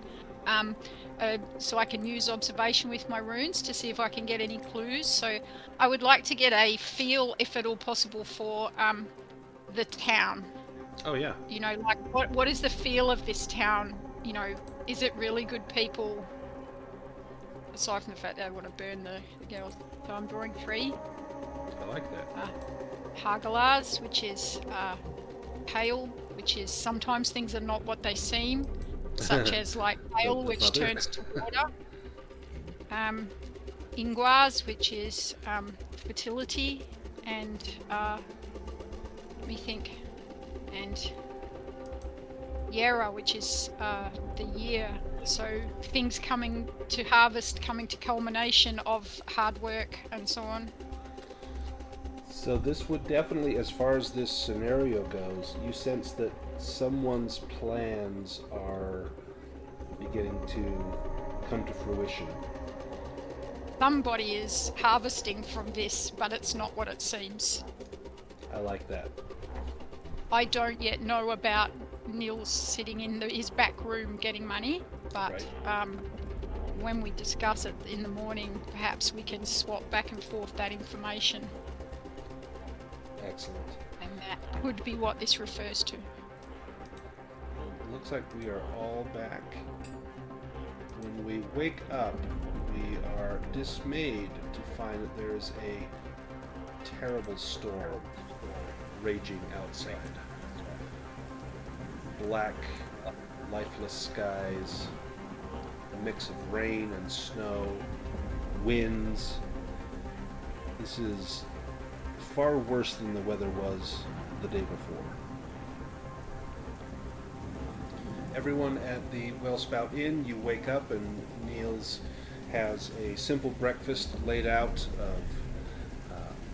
S2: so I can use observation with my runes to see if I can get any clues. So I would like to get a feel, if at all possible, for the town.
S1: Oh, yeah.
S2: Like what is the feel of this town? Is it really good people? Aside from the fact that I want to burn the girls. So I'm drawing 3.
S1: I like that.
S2: Hagalars, which is pale, which is sometimes things are not what they seem, such as like pale, which
S1: mother.
S2: turns to water. Ingwars, which is fertility, and let me think, and Yera, which is the year. So things coming to harvest, coming to culmination of hard work and so on.
S1: So this would definitely, as far as this scenario goes, you sense that someone's plans are beginning to come to fruition.
S2: Somebody is harvesting from this, but it's not what it seems.
S1: I like that.
S2: I don't yet know about Neil's sitting in his back room getting money, but when we discuss it in the morning, perhaps we can swap back and forth that information.
S1: Excellent.
S2: And that could be what this refers to.
S1: Well, looks like we are all back. When we wake up, we are dismayed to find that there is a terrible storm raging outside. Black, lifeless skies, a mix of rain and snow, winds. This is far worse than the weather was the day before. Everyone at the Wellspout Inn, you wake up and Niels has a simple breakfast laid out of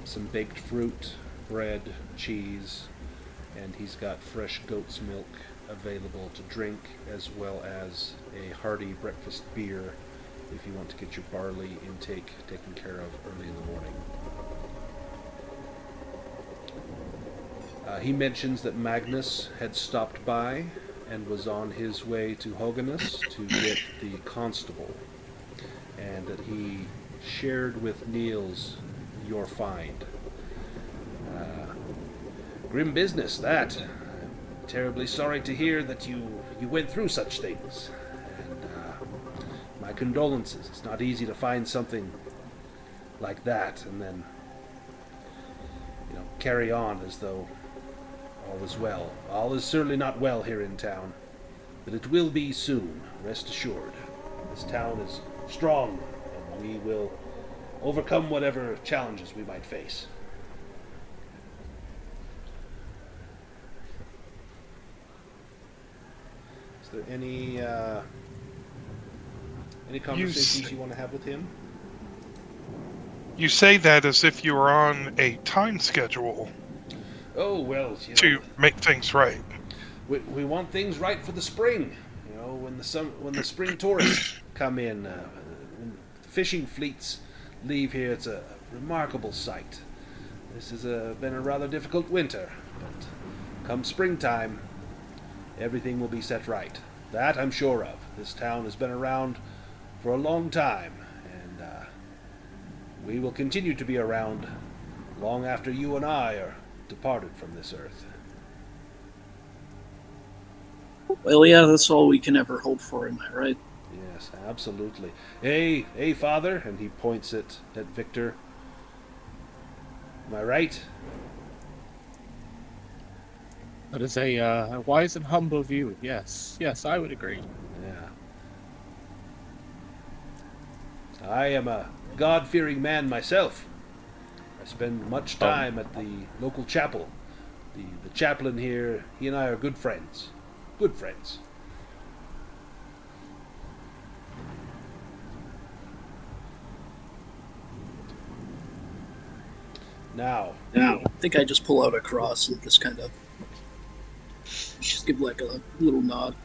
S1: some baked fruit, bread, cheese, and he's got fresh goat's milk available to drink, as well as a hearty breakfast beer if you want to get your barley intake taken care of early in the morning. He mentions that Magnus had stopped by and was on his way to Hoganus to get the constable, and that he shared with Niels your find. Grim business, that. I'm terribly sorry to hear that you went through such things. And my condolences. It's not easy to find something like that and then, carry on as though all is well. All is certainly not well here in town, but it will be soon, rest assured. This town is strong, and we will overcome whatever challenges we might face. Is there any conversations you want to have with him?
S3: You say that as if you were on a time schedule.
S1: Oh, well,
S3: to make things right.
S1: We want things right for the spring. When the spring tourists come in, when fishing fleets leave here, it's a remarkable sight. This has been a rather difficult winter, but come springtime, everything will be set right. That I'm sure of. This town has been around for a long time, and we will continue to be around long after you and I are departed from this earth.
S6: Well, yeah, that's all we can ever hope for, am I right?
S1: Yes, absolutely. Hey, Father, and he points at Victor. Am I right?
S4: That is a wise and humble view. Yes, I would agree.
S1: Yeah. I am a God-fearing man myself. I spend much time at the local chapel. The chaplain here, he and I are good friends. Good friends. Now,
S6: I think I just pull out a cross and just kind of just give like a little nod,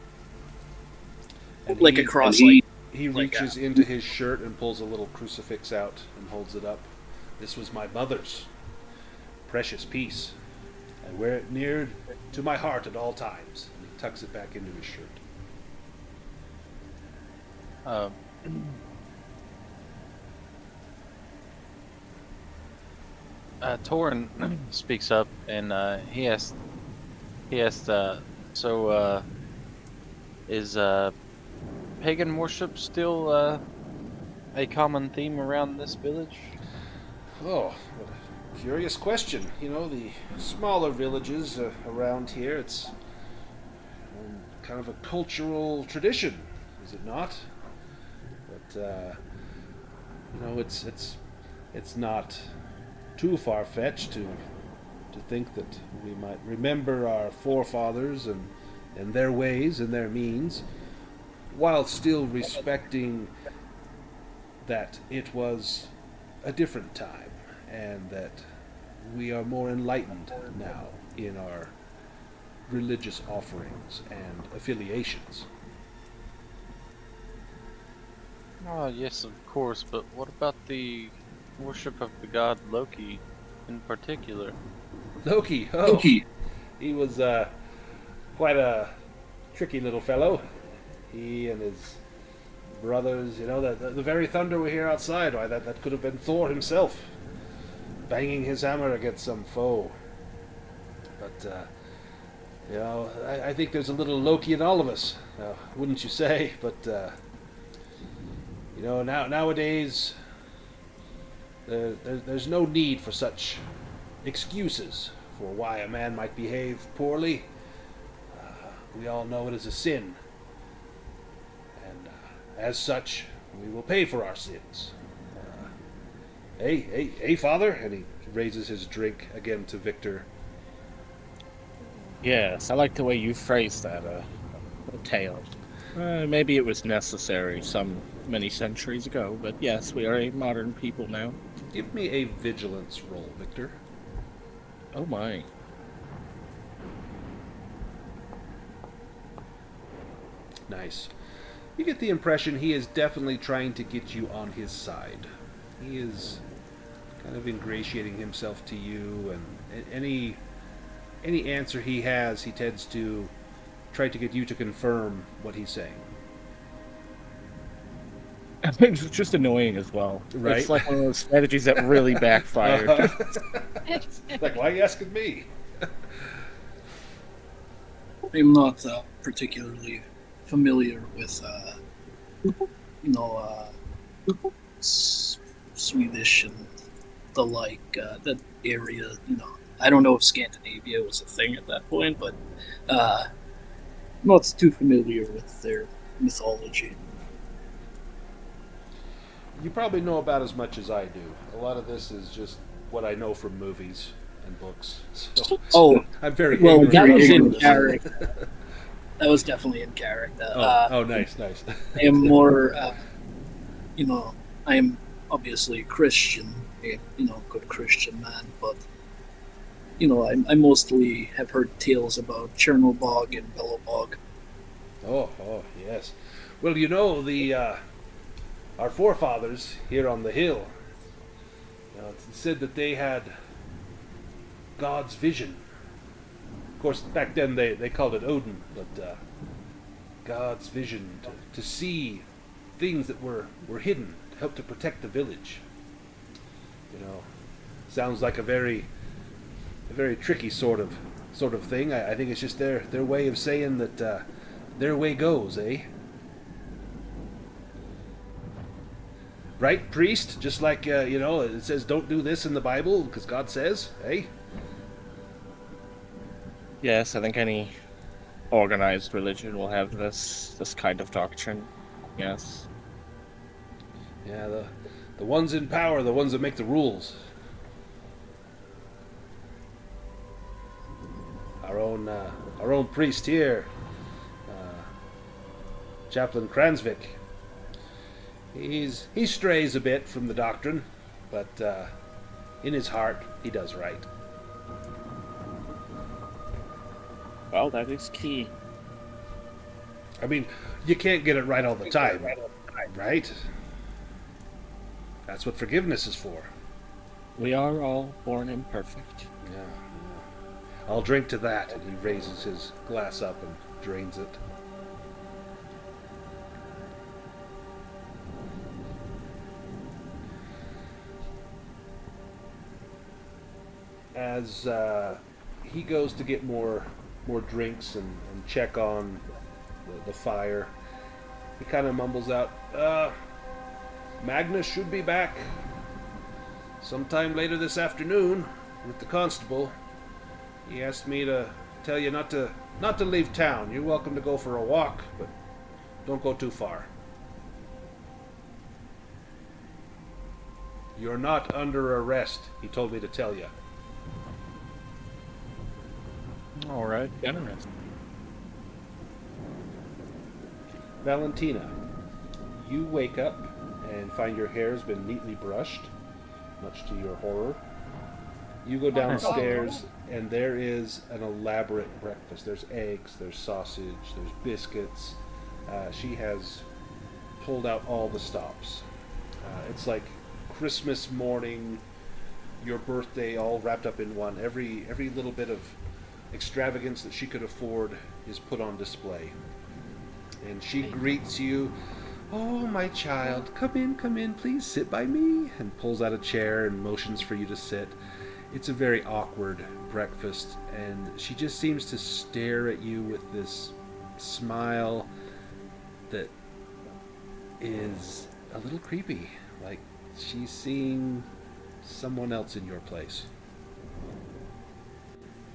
S1: and
S6: like a cross.
S1: He reaches into his shirt and pulls a little crucifix out and holds it up. This was my mother's precious piece. I wear it near to my heart at all times. And he tucks it back into his shirt.
S5: Torin speaks up and he asked, so is pagan worship still a common theme around this village?
S1: Oh, what a curious question. The smaller villages around here, it's kind of a cultural tradition, is it not? But, it's not too far-fetched to think that we might remember our forefathers and their ways and their means, while still respecting that it was a different time and that we are more enlightened now in our religious offerings and affiliations.
S5: Oh, yes, of course, but what about the worship of the god Loki in particular?
S1: Loki! Oh, Loki! He was quite a tricky little fellow. He and his brothers, the very thunder we hear outside, why, that could have been Thor himself, banging his hammer against some foe. But, I think there's a little Loki in all of us, wouldn't you say? But, nowadays, there's no need for such excuses for why a man might behave poorly. We all know it is a sin. And as such, we will pay for our sins. Hey, Father! And he raises his drink again to Victor.
S4: Yes, I like the way you phrased that, tale. Maybe it was necessary many centuries ago, but yes, we are a modern people now.
S1: Give me a vigilance roll, Victor.
S4: Oh my.
S1: Nice. You get the impression he is definitely trying to get you on his side. He is kind of ingratiating himself to you, and any answer he has, he tends to try to get you to confirm what he's saying.
S4: It's just annoying as well.
S1: Right.
S4: It's like one of those strategies that really backfired.
S1: Like, why are you asking me?
S6: I'm not particularly familiar with, Swedish and the like, that area. I don't know if Scandinavia was a thing at that point, but not too familiar with their mythology.
S1: You probably know about as much as I do. A lot of this is just what I know from movies and books. So I'm very
S6: well. That was in
S1: ignorant.
S6: character. That was definitely in character.
S1: Nice.
S6: I am more, I am obviously Christian, good Christian man, but, I mostly have heard tales about Chernobog and Belobog.
S1: Oh, yes. Well, our forefathers here on the hill, it's said that they had God's vision. Of course, back then they called it Odin, but God's vision to see things that were hidden, to help to protect the village. Sounds like a very tricky sort of thing. I think it's just their way of saying that their way goes, eh? Right, priest? Just like, it says don't do this in the Bible because God says, eh?
S4: Yes, I think any organized religion will have this kind of doctrine. Yes.
S1: Yeah, the ones in power are the ones that make the rules. Our own priest here, Chaplain Kransvik. He strays a bit from the doctrine, but in his heart, he does right.
S4: Well, that is key.
S1: I mean, you can't get it right all the time, right? That's what forgiveness is for.
S4: We are all born imperfect.
S1: Yeah. I'll drink to that. And he raises his glass up and drains it. As he goes to get more drinks and check on the fire, he kind of mumbles out, Magnus should be back sometime later this afternoon with the constable. He asked me to tell you not to leave town. You're welcome to go for a walk, but don't go too far. You're not under arrest, he told me to tell you.
S4: All right, generous.
S1: Valentina, you wake up and find your hair has been neatly brushed, much to your horror. You go downstairs and there is an elaborate breakfast. There's eggs, there's sausage, there's biscuits. She has pulled out all the stops. It's like Christmas morning, your birthday, all wrapped up in one. Every little bit of extravagance that she could afford is put on display. And she greets you, "Oh, my child, come in, please sit by me," and pulls out a chair and motions for you to sit. It's a very awkward breakfast, and she just seems to stare at you with this smile that is a little creepy, like she's seeing someone else in your place.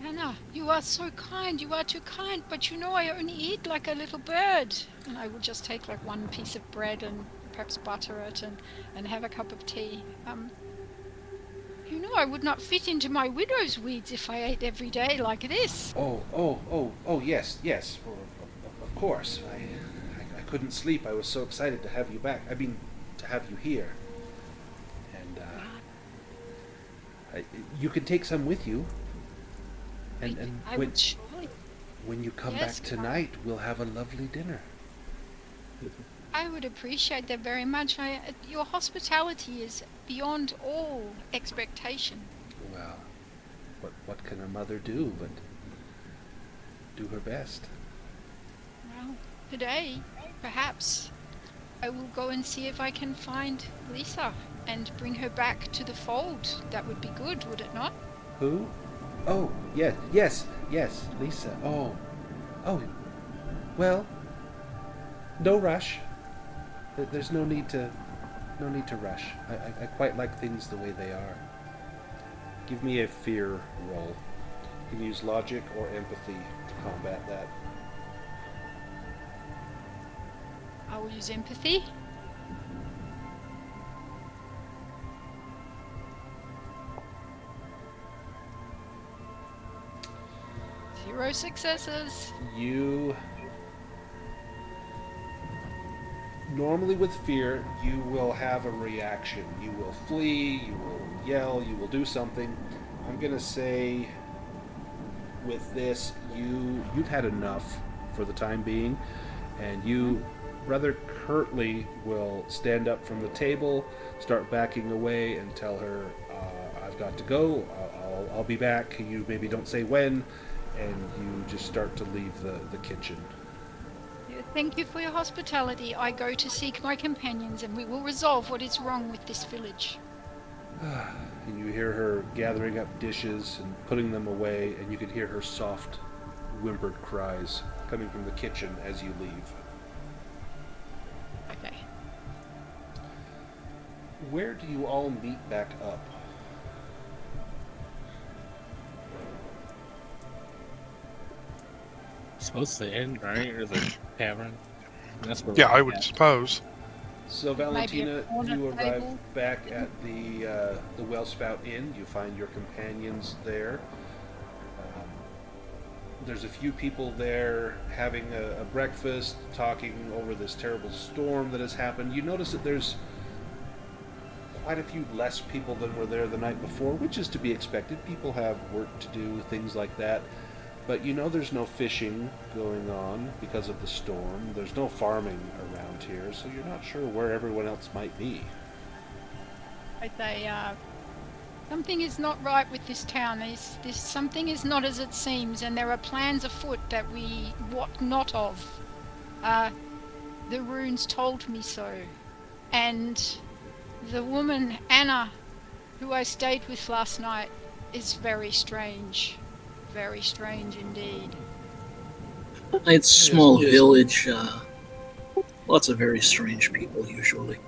S2: Anna, you are so kind. You are too kind. But I only eat like a little bird. And I will just take like one piece of bread and perhaps butter it and have a cup of tea. I would not fit into my widow's weeds if I ate every day like this.
S1: Oh, yes. Well, of course. I couldn't sleep. I was so excited to have you back. I mean, to have you here. And you can take some with you. And
S2: I would surely.
S1: When you come back tonight, we'll have a lovely dinner.
S2: I would appreciate that very much. Your hospitality is beyond all expectation.
S1: Well, what can a mother do but do her best?
S2: Well, today, perhaps, I will go and see if I can find Lisa and bring her back to the fold. That would be good, would it not?
S1: Who? Oh, yes, Lisa. Oh, well, no rush. There's no need to rush. I quite like things the way they are. Give me a fear roll. You can use logic or empathy to combat that.
S2: I will use empathy. Zero successes.
S1: You... Normally with fear, you will have a reaction. You will flee, you will yell, you will do something. I'm gonna say with this, you've had enough for the time being, and you rather curtly will stand up from the table, start backing away, and tell her, I've got to go, I'll be back. You maybe don't say when, and you just start to leave the kitchen.
S2: Thank you for your hospitality. I go to seek my companions, and we will resolve what is wrong with this village.
S1: And you hear her gathering up dishes and putting them away, and you can hear her soft, whimpered cries coming from the kitchen as you leave.
S2: Okay.
S1: Where do you all meet back up?
S4: I suppose the inn, right? Or the tavern. That's where
S3: Yeah,
S4: we're
S3: I would
S4: at.
S3: suppose.
S1: So Valentina,
S2: corner
S1: you arrive
S2: table.
S1: back at the Wellspout Inn. You find your companions there. There's a few people there having a breakfast, talking over this terrible storm that has happened. You notice that there's quite a few less people than were there the night before, which is to be expected. People have work to do, things like that. But you know there's no fishing going on because of the storm. There's no farming around here, so you're not sure where everyone else might be.
S2: I say, something is not right with this town. This something is not as it seems, and there are plans afoot that we wot not of. The runes told me so, and the woman Anna, who I stayed with last night, is very strange. Very strange indeed.
S6: It's a small
S1: Yes.
S6: village. Lots of very strange people usually.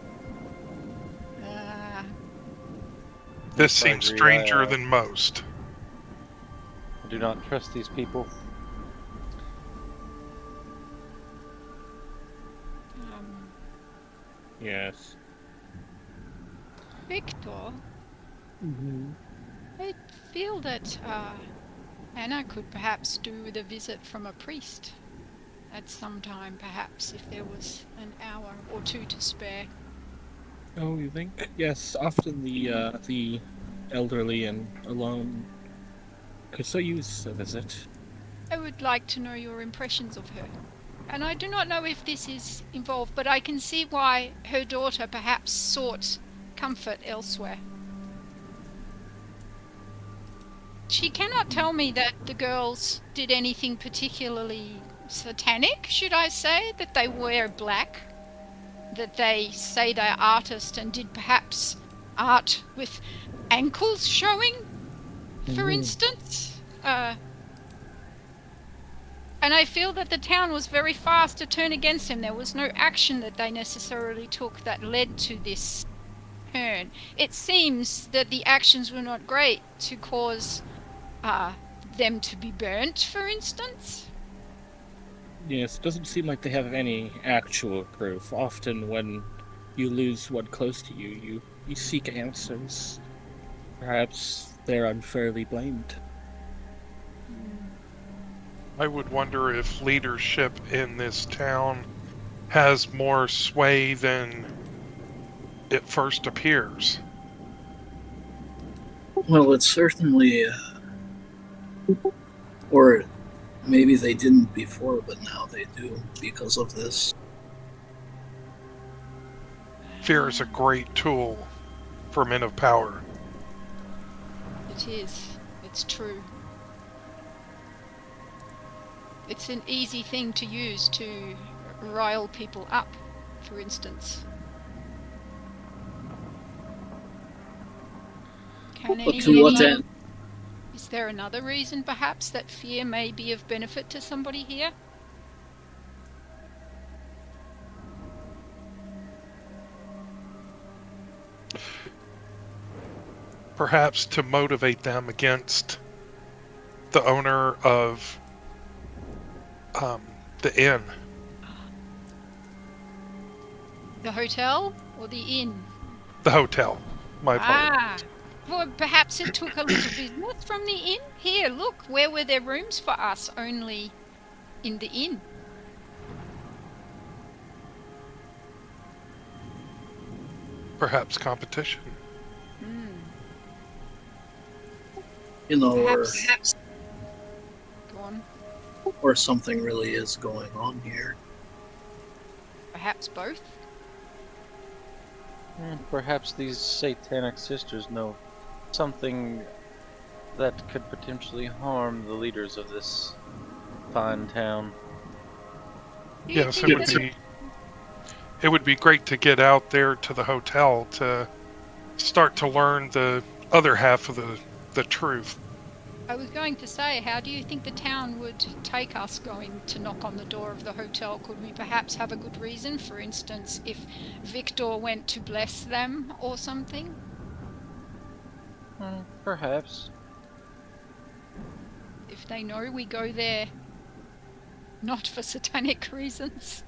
S3: This
S5: I
S3: seems
S5: agree,
S3: stranger
S5: I
S3: than most.
S5: do not trust these people.
S4: Yes.
S2: Victor, I feel that Anna could perhaps do with a visit from a priest at some time, perhaps, if there was an hour or two to spare.
S4: Oh, you think? Yes, often the elderly and alone could so use a visit.
S2: I would like to know your impressions of her. And I do not know if this is involved, but I can see why her daughter perhaps sought comfort elsewhere. She cannot tell me that the girls did anything particularly satanic, should I say, that they wear black, that they say they're artists and did perhaps art with ankles showing, for instance. And I feel that the town was very fast to turn against him. There was no action that they necessarily took that led to this turn. It seems that the actions were not great to cause them to be burnt, for instance.
S4: Yes, it doesn't seem like they have any actual proof. Often when you lose one close to you, you seek answers. Perhaps they're unfairly blamed.
S3: I would wonder if leadership in this town has more sway than it first appears.
S6: Well, it's certainly, or maybe they didn't before, but now they do because of this.
S3: Fear is a great tool for men of power.
S2: It is. It's true. It's an easy thing to use to rile people up, for instance. Can
S6: But to what end?
S2: Is there another reason, perhaps, that fear may be of benefit to somebody here?
S3: Perhaps to motivate them against the owner of the inn.
S2: The hotel or the inn?
S3: The hotel. My apologies.
S2: Well, perhaps it took a little business from the inn. Here, look, where were there rooms for us only in the inn?
S3: Perhaps competition.
S6: You know,
S2: Perhaps. Go on.
S6: or something really is going on here.
S2: Perhaps both.
S5: Perhaps these satanic sisters know something that could potentially harm the leaders of this fine town.
S3: Yes, it would be great to get out there to the hotel to start to learn the other half of the truth.
S2: I was going to say, how do you think the town would take us going to knock on the door of the hotel? Could we perhaps have a good reason? For instance, if Victor went to bless them or something?
S5: Perhaps.
S2: If they know we go there not for satanic reasons.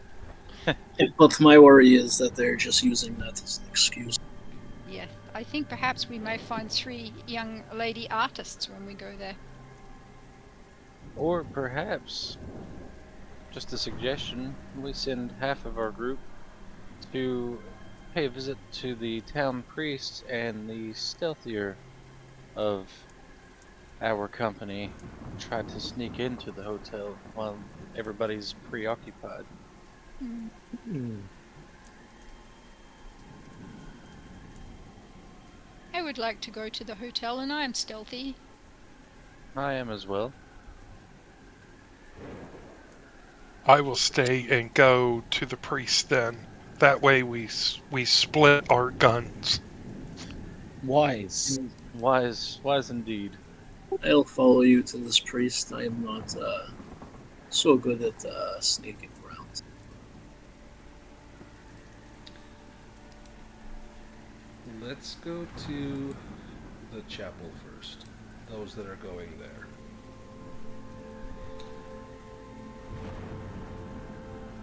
S6: But my worry is that they're just using that as an excuse.
S2: Yes, I think perhaps we may find 3 young lady artists when we go there.
S5: Or perhaps, just a suggestion, we send half of our group to pay a visit to the town priest and the stealthier of our company try to sneak into the hotel while everybody's preoccupied.
S2: I would like to go to the hotel, and I am stealthy.
S5: I am as well.
S3: I will stay and go to the priest then. That way we split our guns.
S4: Wise.
S5: Wise indeed.
S6: I'll follow you to this priest. I am not so good at sneaking around.
S1: Let's go to the chapel first. Those that are going there.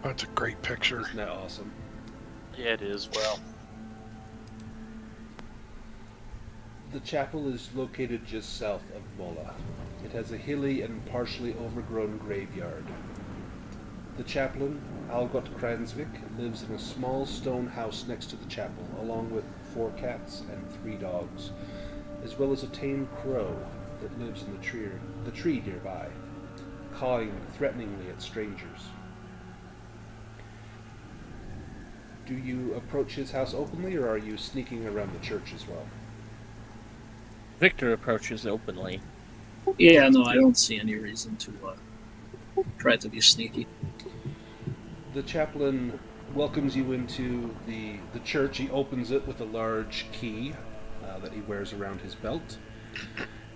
S3: That's a great picture.
S1: Isn't that awesome?
S5: Yeah, it is. Well,
S1: The chapel is located just south of Mola. It has a hilly and partially overgrown graveyard. The chaplain, Algot Kransvik, lives in a small stone house next to the chapel, along with 4 cats and 3 dogs, as well as a tame crow that lives in the tree nearby, cawing threateningly at strangers. Do you approach his house openly, or are you sneaking around the church as well?
S4: Victor approaches openly.
S6: Yeah, no, I don't see any reason to try to be sneaky.
S1: The chaplain welcomes you into the church. He opens it with a large key that he wears around his belt,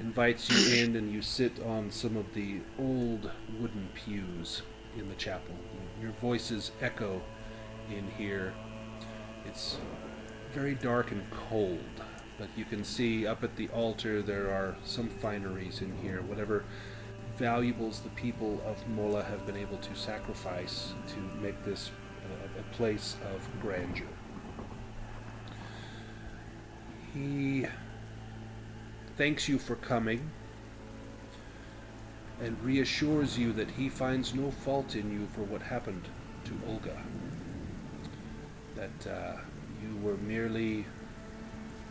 S1: invites you in, and you sit on some of the old wooden pews in the chapel. Your voices echo in here. It's very dark and cold, but you can see up at the altar there are some fineries in here, whatever valuables the people of Mola have been able to sacrifice to make this a place of grandeur. He thanks you for coming and reassures you that he finds no fault in you for what happened to Olga. That you were merely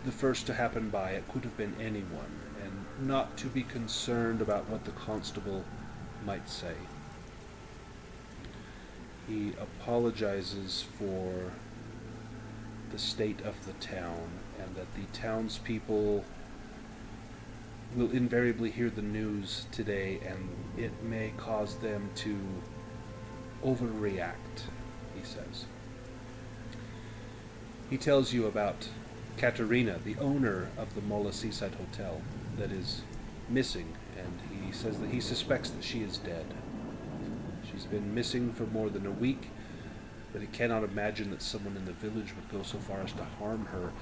S1: the first to happen by. It could have been anyone, and not to be concerned about what the constable might say. He apologizes for the state of the town, and that the townspeople will invariably hear the news today, and it may cause them to overreact, he says. He tells you about Katerina, the owner of the Mola Seaside Hotel, that is missing, and he says that he suspects that she is dead. She's been missing for more than a week, but he cannot imagine that someone in the village would go so far as to harm her.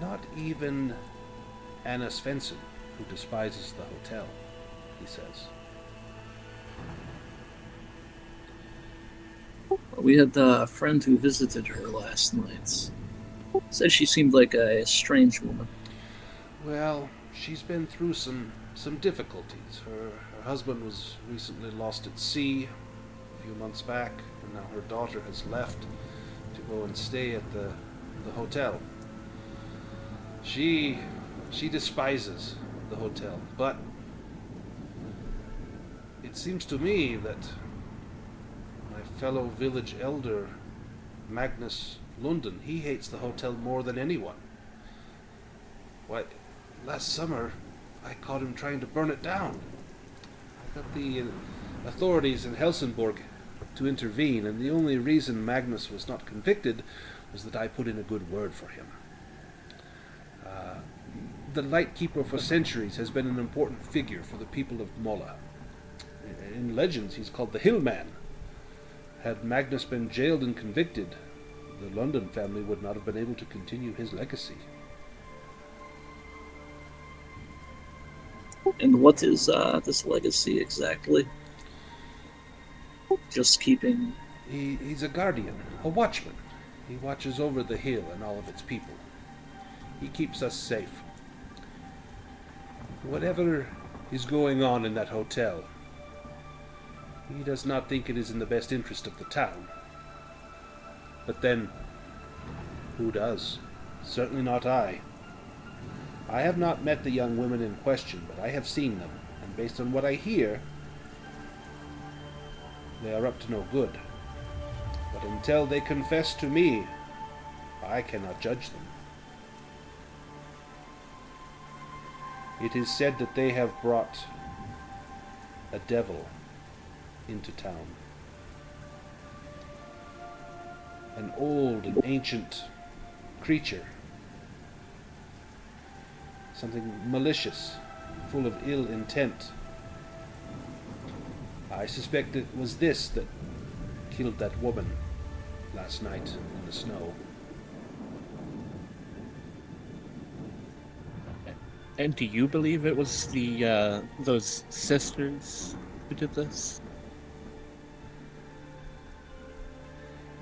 S1: Not even Anna Svensson, who despises the hotel, he says.
S6: We had a friend who visited her last night. Said she seemed like a strange woman.
S1: Well, she's been through some difficulties. Her husband was recently lost at sea a few months back, and now her daughter has left to go and stay at the hotel. She despises the hotel, but it seems to me that my fellow village elder, Magnus London, he hates the hotel more than anyone. Why, last summer I caught him trying to burn it down. I got the authorities in Helsingborg to intervene, and the only reason Magnus was not convicted was that I put in a good word for him. The Lightkeeper for centuries has been an important figure for the people of Mola. In legends, he's called the Hillman. Had Magnus been jailed and convicted, the London family would not have been able to continue his legacy.
S6: And what is this legacy exactly? Just keeping...
S1: He's a guardian, a watchman. He watches over the hill and all of its people. He keeps us safe. Whatever is going on in that hotel, he does not think it is in the best interest of the town. But then, who does? Certainly not I. I have not met the young women in question, but I have seen them, and based on what I hear, they are up to no good. But until they confess to me, I cannot judge them. It is said that they have brought a devil into town. An old and ancient creature. Something malicious, full of ill intent. I suspect it was this that killed that woman last night in the snow.
S4: And do you believe it was the those sisters who did this?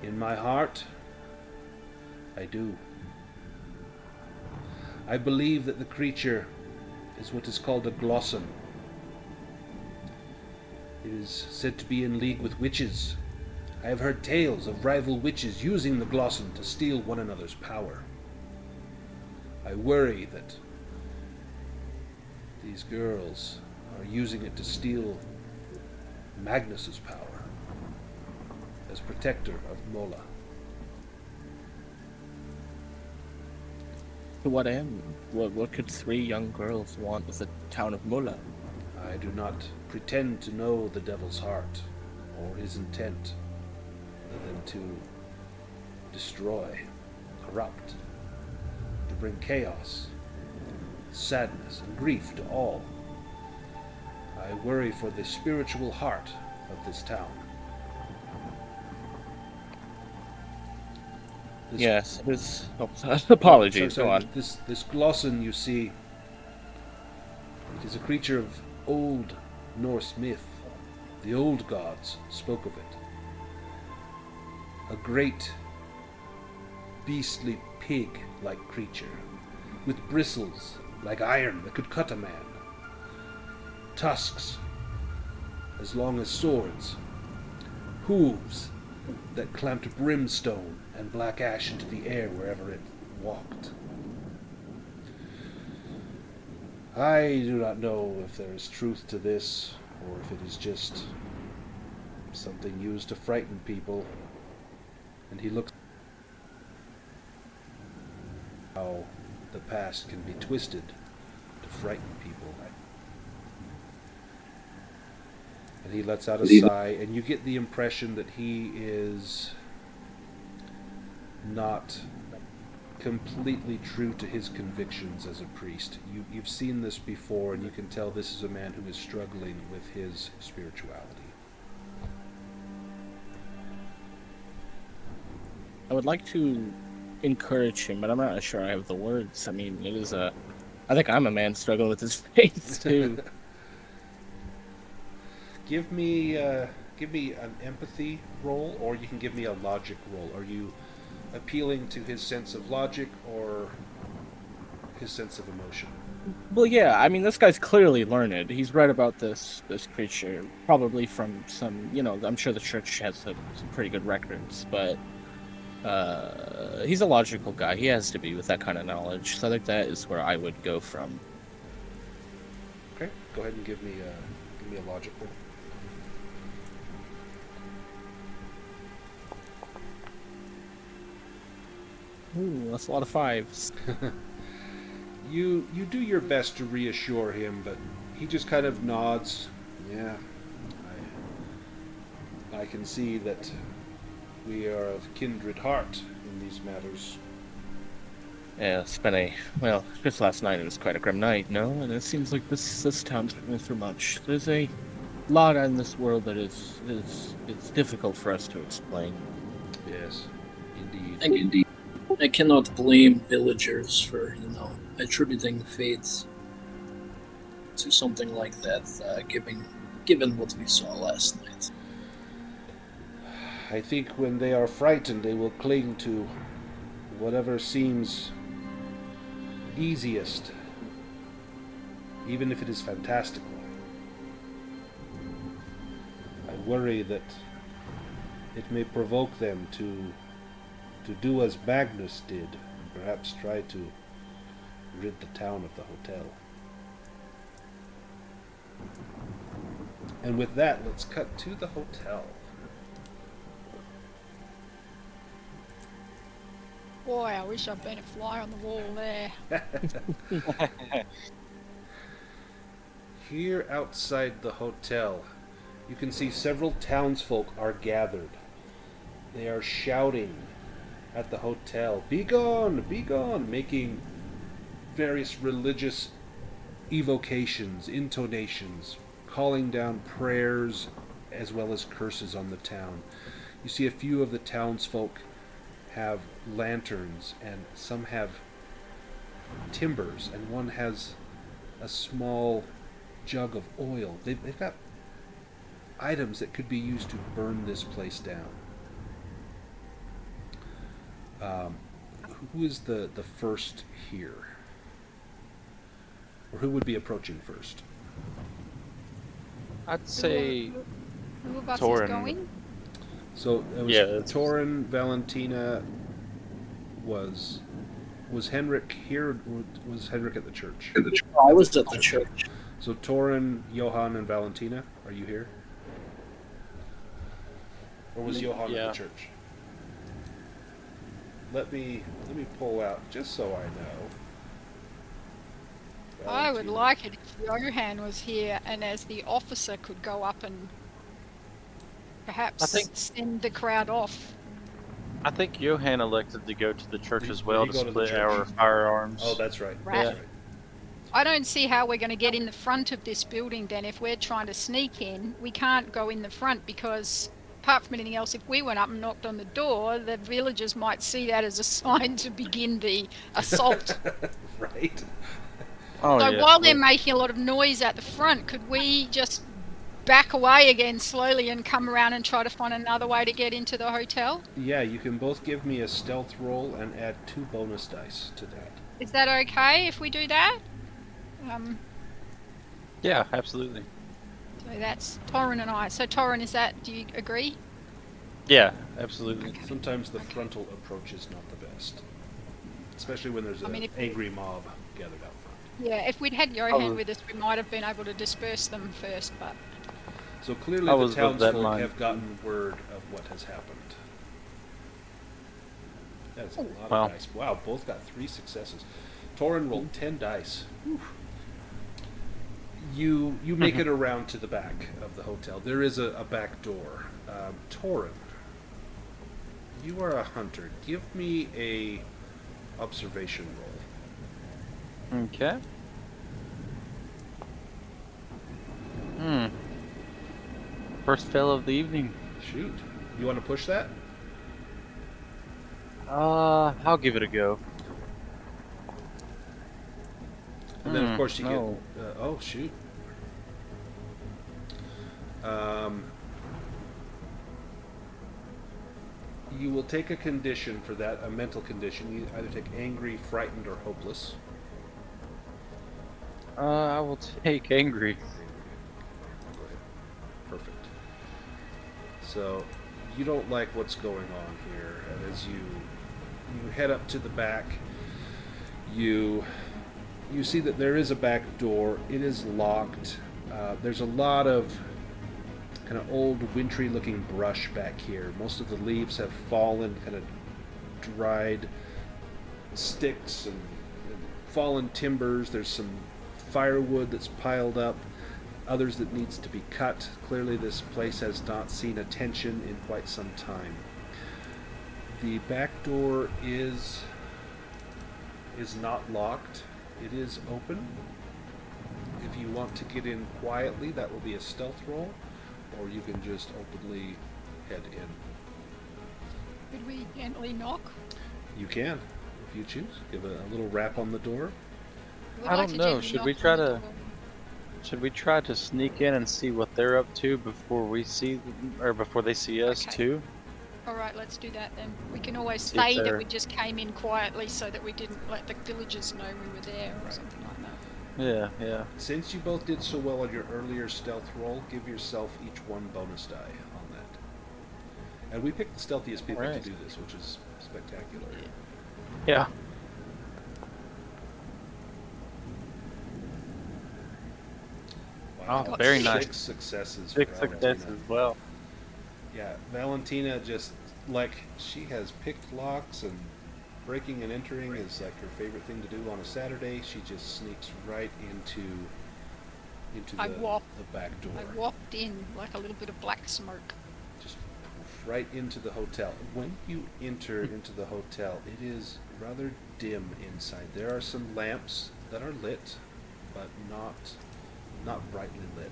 S1: In my heart, I do. I believe that the creature is what is called a glosson. It is said to be in league with witches. I have heard tales of rival witches using the glosson to steal one another's power. I worry that these girls are using it to steal Magnus's power as protector of Mola.
S4: To what end? What could 3 young girls want with the town of Mola?
S1: I do not pretend to know the devil's heart or his intent, other than to destroy, corrupt, to bring chaos, sadness, and grief to all. I worry for the spiritual heart of this town.
S4: Yes, this... Oh, apologies,
S1: Sorry,
S4: go on.
S1: This glosson, you see, it is a creature of old Norse myth. The old gods spoke of it. A great, beastly pig-like creature, with bristles like iron that could cut a man, tusks as long as swords, hooves that clamped brimstone and black ash into the air wherever it walked. I do not know if there is truth to this, or if it is just something used to frighten people. And he looks how the past can be twisted to frighten people. And he lets out a sigh, and you get the impression that he is not completely true to his convictions as a priest. You've seen this before, and you can tell this is a man who is struggling with his spirituality.
S4: I would like to encourage him, but I'm not sure I have the words. I mean, it is a... I think I'm a man struggling with his faith, too.
S1: Give me an empathy roll, or you can give me a logic roll. Are you appealing to his sense of logic or his sense of emotion?
S4: Well, yeah, I mean, this guy's clearly learned. He's read about this creature, probably from some, I'm sure the church has some pretty good records, but he's a logical guy. He has to be with that kind of knowledge, so I think that is where I would go from.
S1: Okay, go ahead and give me a logic roll.
S4: Ooh, that's a lot of fives.
S1: You do your best to reassure him, but he just kind of nods. Yeah, I can see that we are of kindred heart in these matters.
S4: Yeah, it's been just last night it was quite a grim night, no? And it seems like this town's been through much. There's a lot in this world that it's difficult for us to explain.
S1: Yes, indeed.
S6: Indeed. I cannot blame villagers for, attributing fate to something like that, given what we saw last night.
S1: I think when they are frightened, they will cling to whatever seems easiest, even if it is fantastical. I worry that it may provoke them to do as Magnus did, and perhaps try to rid the town of the hotel. And with that, let's cut to the hotel.
S2: Boy, I wish I'd been a fly on the wall there.
S1: Here outside the hotel, you can see several townsfolk are gathered. They are shouting at the hotel, "Be gone! Be gone!" making various religious evocations, intonations, calling down prayers as well as curses on the town. You see a few of the townsfolk have lanterns, and some have timbers, and one has a small jug of oil. They've got items that could be used to burn this place down. Who is the first here? Or who would be approaching first?
S5: I'd say
S2: Who of us
S5: Torin.
S2: is going?
S1: So it was
S5: that's-
S1: Torin, Valentina. Was Henrik here, or was Henrik at the church?
S6: I was at the church.
S1: So Torin, Johan, and Valentina, are you here? Or was Johan at the church? Let me pull out, just so I know.
S2: I would
S1: Valentina.
S2: like it if Johan was here and as the officer could go up and perhaps send the crowd off.
S5: I think Johan elected to go to the church as
S1: Did
S5: well
S1: he
S5: to
S1: go to the
S5: split our
S1: church?
S5: firearms.
S1: Oh, that's right.
S2: Right.
S1: That's right.
S2: I don't see how we're going to get in the front of this building then. If we're trying to sneak in, we can't go in the front because, apart from anything else, if we went up and knocked on the door, the villagers might see that as a sign to begin the assault.
S1: Right.
S5: Oh,
S2: So
S5: yeah.
S2: while they're making a lot of noise at the front, could we just back away again slowly and come around and try to find another way to get into the hotel?
S1: Yeah, you can both give me a stealth roll and add 2 bonus dice to that.
S2: Is that okay if we do that?
S5: Yeah, absolutely.
S2: So that's Torrin and I. So Torrin, do you agree?
S5: Yeah, absolutely.
S1: Sometimes the frontal approach is not the best, especially when there's an angry mob gathered out front.
S2: Yeah, if we'd had Johan with us, we might have been able to disperse them first, but...
S1: So clearly
S5: I
S1: the
S5: was of that
S1: townsfolk
S5: mind.
S1: have gotten word of what has happened. That's a lot
S5: Wow.
S1: of dice. Wow, both got 3 successes. Torrin rolled 10 dice. Whew. You make it around to the back of the hotel. There is a back door. Torin, you are a hunter. Give me a observation roll.
S5: Okay. First fail of the evening.
S1: Shoot. You want to push that?
S5: I'll give it a go.
S1: And then, of course, you
S5: no.
S1: get... oh, shoot. You will take a condition for that, a mental condition. You either take angry, frightened, or hopeless.
S5: I will take angry.
S1: Go ahead. Perfect. So, you don't like what's going on here. And as you head up to the back, you see that there is a back door. It is locked. There's a lot of kind of old, wintry-looking brush back here. Most of the leaves have fallen, kind of dried sticks and fallen timbers. There's some firewood that's piled up, others that needs to be cut. Clearly this place has not seen attention in quite some time. The back door is not locked. It is open. If you want to get in quietly, that will be a stealth roll, or you can just openly head in.
S2: Could we gently knock?
S1: You can, if you choose. Give a little rap on the door.
S2: We'd
S5: I
S2: like
S5: don't
S2: to
S5: know.
S2: gently
S5: Should
S2: knock
S5: we
S2: on
S5: try
S2: the
S5: to-
S2: door.
S5: Should we try to sneak in and see what they're up to before we see them, or before they see us
S2: Okay.
S5: too?
S2: All right, let's do that then. We can always
S5: See if
S2: say that
S5: they're-
S2: we just came in quietly so that we didn't let the villagers know we were there or something like that.
S5: Yeah.
S1: Since you both did so well on your earlier stealth roll, give yourself each one bonus die on that. And we picked the stealthiest people
S5: Alright.
S1: to do this, which is spectacular.
S5: Yeah.
S1: Wow,
S5: Oh, very nice.
S1: 6 successes.
S5: Six
S1: for
S5: success
S1: Valentina.
S5: as well.
S1: Yeah, Valentina just, like, she has picked locks, and breaking and entering is like her favorite thing to do on a Saturday. She just sneaks right into
S2: I
S1: the
S2: walk-
S1: back door.
S2: I walked in like a little bit of black smoke.
S1: Just right into the hotel. When you enter into the hotel, it is rather dim inside. There are some lamps that are lit, but not brightly lit.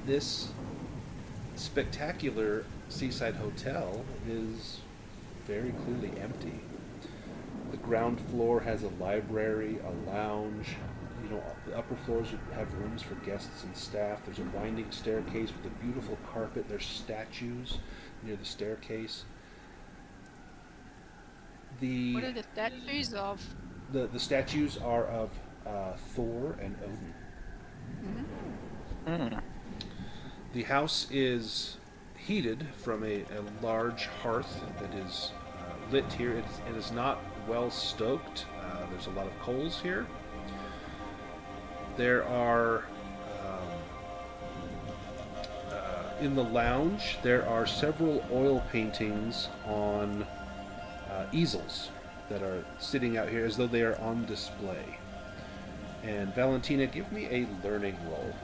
S1: This spectacular seaside hotel is very clearly empty. The ground floor has a library, a lounge. You know, the upper floors have rooms for guests and staff. There's a winding staircase with a beautiful carpet. There's statues near the staircase.
S2: What are the statues of?
S1: The statues are of Thor and Odin.
S2: Mm-hmm.
S1: The house is heated from a large hearth that is lit here. It is not well stoked. There's a lot of coals here. There are, in the lounge, there are several oil paintings on easels that are sitting out here as though they are on display. And Valentina, give me a learning roll.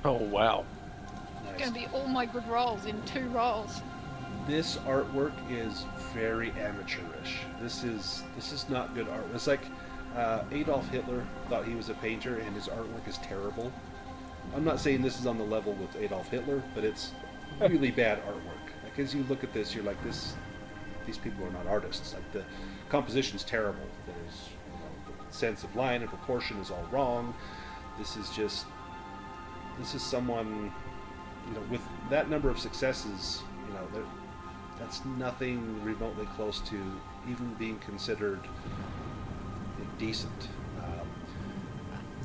S5: Oh wow.
S1: Nice.
S2: Going to be all my good rolls in 2 rolls.
S1: This artwork is very amateurish. This is not good art. It's like Adolf Hitler thought he was a painter and his artwork is terrible. I'm not saying this is on the level with Adolf Hitler, but it's really bad artwork. Like, as you look at this, you're like, these people are not artists. Like, the composition's terrible. There's, the sense of line and proportion is all wrong. This is someone, with that number of successes, that's nothing remotely close to even being considered decent.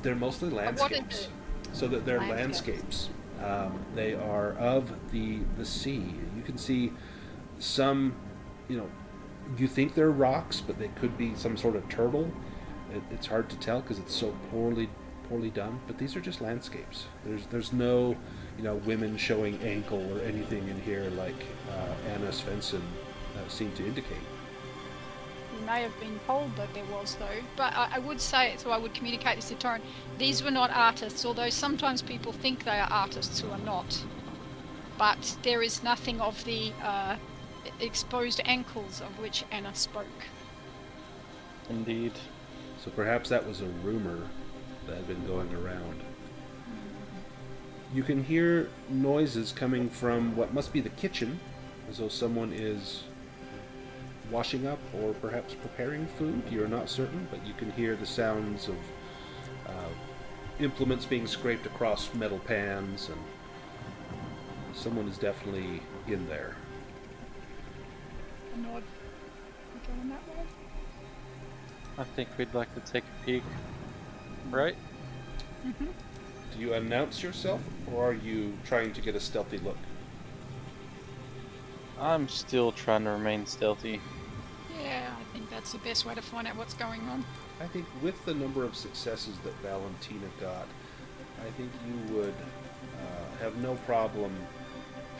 S1: They're mostly landscapes. So that they're landscapes. They are of the sea. You can see some, you think they're rocks, but they could be some sort of turtle. It's hard to tell because it's so poorly poorly done, but these are just landscapes. There's no, women showing ankle or anything in here like Anna Svensson seemed to indicate.
S2: You may have been told that there was, though. But I would say, so I would communicate this to Torrin, these were not artists, although sometimes people think they are artists who are not. But there is nothing of the exposed ankles of which Anna spoke.
S5: Indeed.
S1: So perhaps that was a rumor that had been going around. You can hear noises coming from what must be the kitchen, as though someone is washing up or perhaps preparing food. You're not certain, but you can hear the sounds of implements being scraped across metal pans, and someone is definitely in there.
S2: A nod. Going that way?
S5: I think we'd like to take a peek. Right?
S2: Mm-hmm.
S1: Do you announce yourself, or are you trying to get a stealthy look?
S5: I'm still trying to remain stealthy.
S2: Yeah, I think that's the best way to find out what's going on.
S1: I think with the number of successes that Valentina got, I think you would have no problem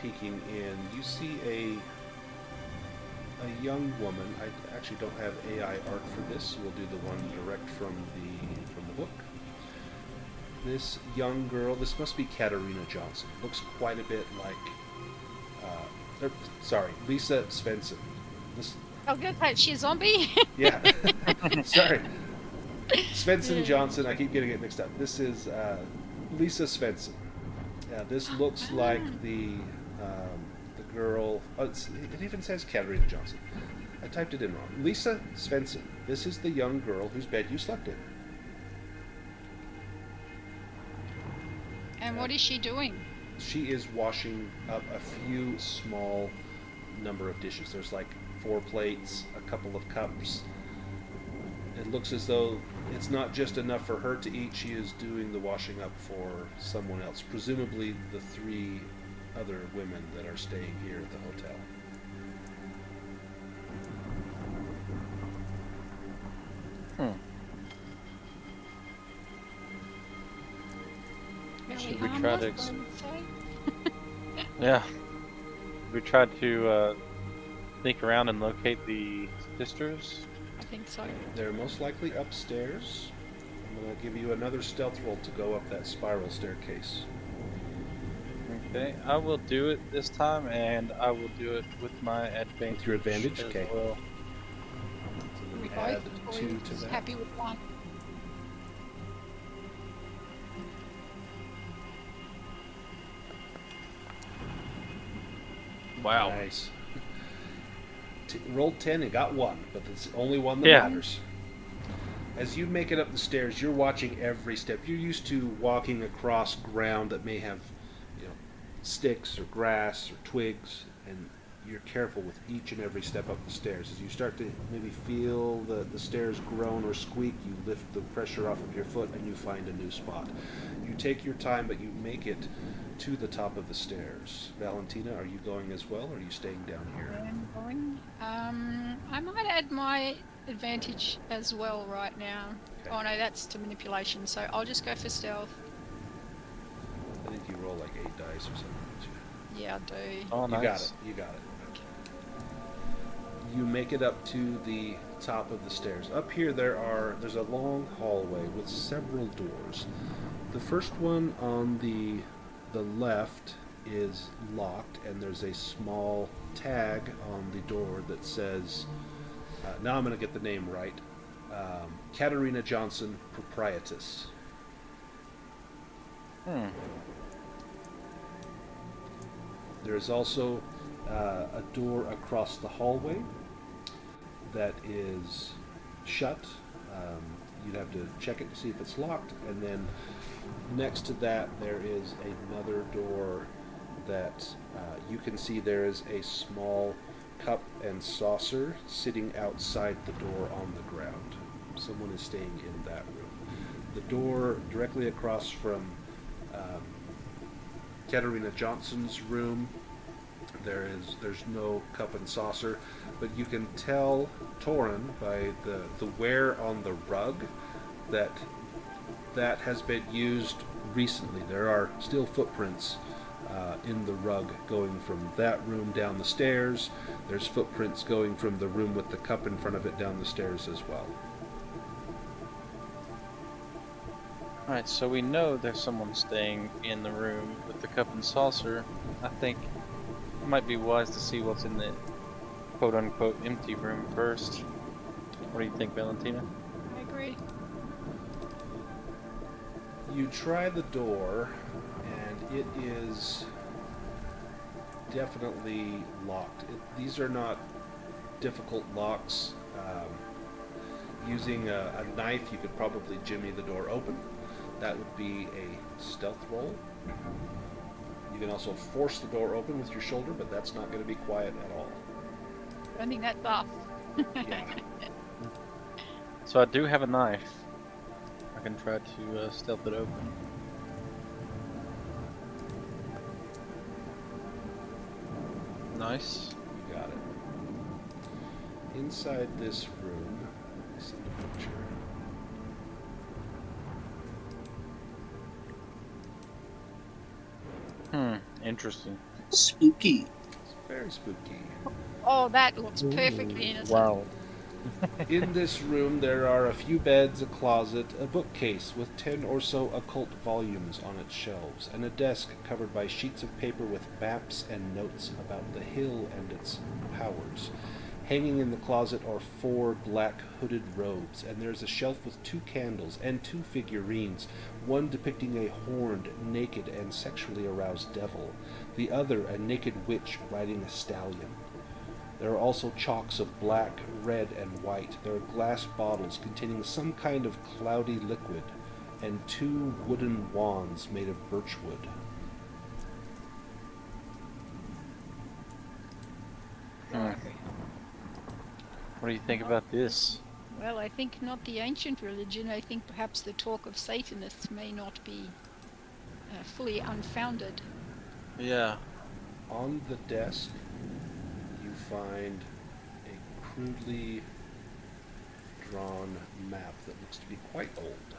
S1: peeking in. You see a young woman. I actually don't have AI art for this. We'll do the one direct from the book. This young girl, this must be Katarina Johnson. Looks quite a bit like, Lisa Svensson.
S2: Oh, good. Is she a zombie?
S1: Yeah. Sorry. Svensson Johnson, I keep getting it mixed up. This is Lisa Svensson. Yeah, this looks like the girl. Oh, it even says Katarina Johnson. I typed it in wrong. Lisa Svensson. This is the young girl whose bed you slept in.
S2: And what is she doing?
S1: She is washing up a few small number of dishes. There's like 4 plates, a couple of cups. It looks as though it's not just enough for her to eat. She is doing the washing up for someone else, presumably the 3 other women that are staying here at the hotel.
S2: Really
S5: Should we try to
S2: harmless, I would say.
S5: Yeah. We tried to sneak around and locate the sisters.
S2: I think so.
S1: They're most likely upstairs. I'm going to give you another stealth roll to go up that spiral staircase.
S5: Okay, I will do it this time, and I will do it with my advantage.
S1: With your advantage?
S5: as
S1: Okay.
S5: well.
S2: We
S1: Add
S2: both
S1: 2
S2: or
S1: to
S2: just
S1: that.
S2: happy with one.
S5: Wow.
S1: Nice. Rolled 10 and got 1, but it's only one that
S5: Yeah.
S1: matters. As you make it up the stairs, you're watching every step. You're used to walking across ground that may have, sticks or grass or twigs, and you're careful with each and every step up the stairs. As you start to maybe feel the stairs groan or squeak, you lift the pressure off of your foot and you find a new spot. You take your time, but you make it to the top of the stairs. Valentina, are you going as well, or are you staying down here?
S2: I'm going. I might add my advantage as well right now.
S1: Okay.
S2: Oh no, that's to manipulation, so I'll just go for stealth.
S1: I think you roll like 8 dice or something.
S2: Yeah, I do.
S5: Oh, nice.
S1: You got it. You got it. You make it up to the top of the stairs. Up here there's a long hallway with several doors. The first one on the left is locked, and there's a small tag on the door that says, now I'm going to get the name right, Katarina Johnson, Proprietress. There's also a door across the hallway that is shut. You'd have to check it to see if it's locked, and then next to that there is another door that you can see there is a small cup and saucer sitting outside the door on the ground. Someone is staying in that room. The door directly across from Katarina Johnson's room, there's no cup and saucer, but you can tell, Torrin, by the wear on the rug, that that has been used recently. There are still footprints in the rug going from that room down the stairs. There's footprints going from the room with the cup in front of it down the stairs as well.
S5: Alright, so we know there's someone staying in the room with the cup and saucer. I think it might be wise to see what's in the quote-unquote empty room first. What do you think, Valentina?
S2: I agree.
S1: You try the door, and it is definitely locked. These are not difficult locks. Using a knife, you could probably jimmy the door open. That would be a stealth roll. You can also force the door open with your shoulder, but that's not going to be quiet at all.
S2: I think that's off.
S1: Yeah.
S5: So I do have a knife. I can try to stealth it open. Nice.
S1: You got it. Inside this room, let me see the picture.
S5: Interesting.
S6: Spooky.
S1: It's very spooky.
S2: Oh, that looks perfectly innocent.
S4: Wow.
S1: In this room, there are a few beds, a closet, a bookcase with 10 or so occult volumes on its shelves, and a desk covered by sheets of paper with maps and notes about the hill and its powers. Hanging in the closet are 4 black hooded robes, and there's a shelf with 2 candles and 2 figurines, one depicting a horned, naked, and sexually aroused devil, the other a naked witch riding a stallion. There are also chalks of black, red, and white. There are glass bottles containing some kind of cloudy liquid, and 2 wooden wands made of birchwood.
S5: What do you think about this?
S2: Well, I think not the ancient religion. I think perhaps the talk of Satanists may not be fully unfounded.
S5: Yeah.
S1: On the desk, you find a crudely drawn map that looks to be quite old.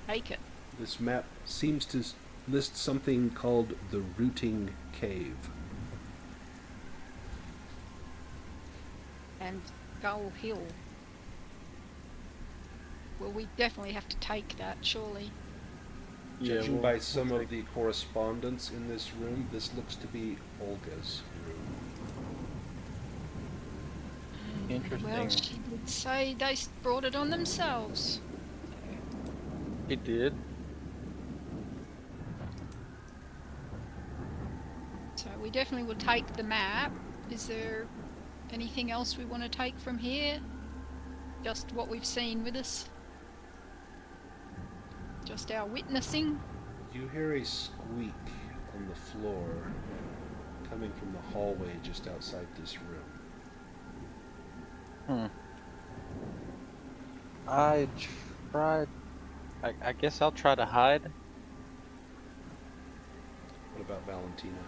S2: Take it.
S1: This map seems to list something called the Rooting Cave.
S2: And Gull Hill. Well, we definitely have to take that, surely.
S1: Judging by some of the correspondence in this room, this looks to be Olga's room.
S5: Interesting.
S2: Well, she did say they brought it on themselves.
S5: He did.
S2: So we definitely will take the map. Is there anything else we want to take from here? Just what we've seen with us? Just our witnessing?
S1: You hear a squeak on the floor coming from the hallway just outside this room.
S5: I guess I'll try to hide.
S1: What about Valentina?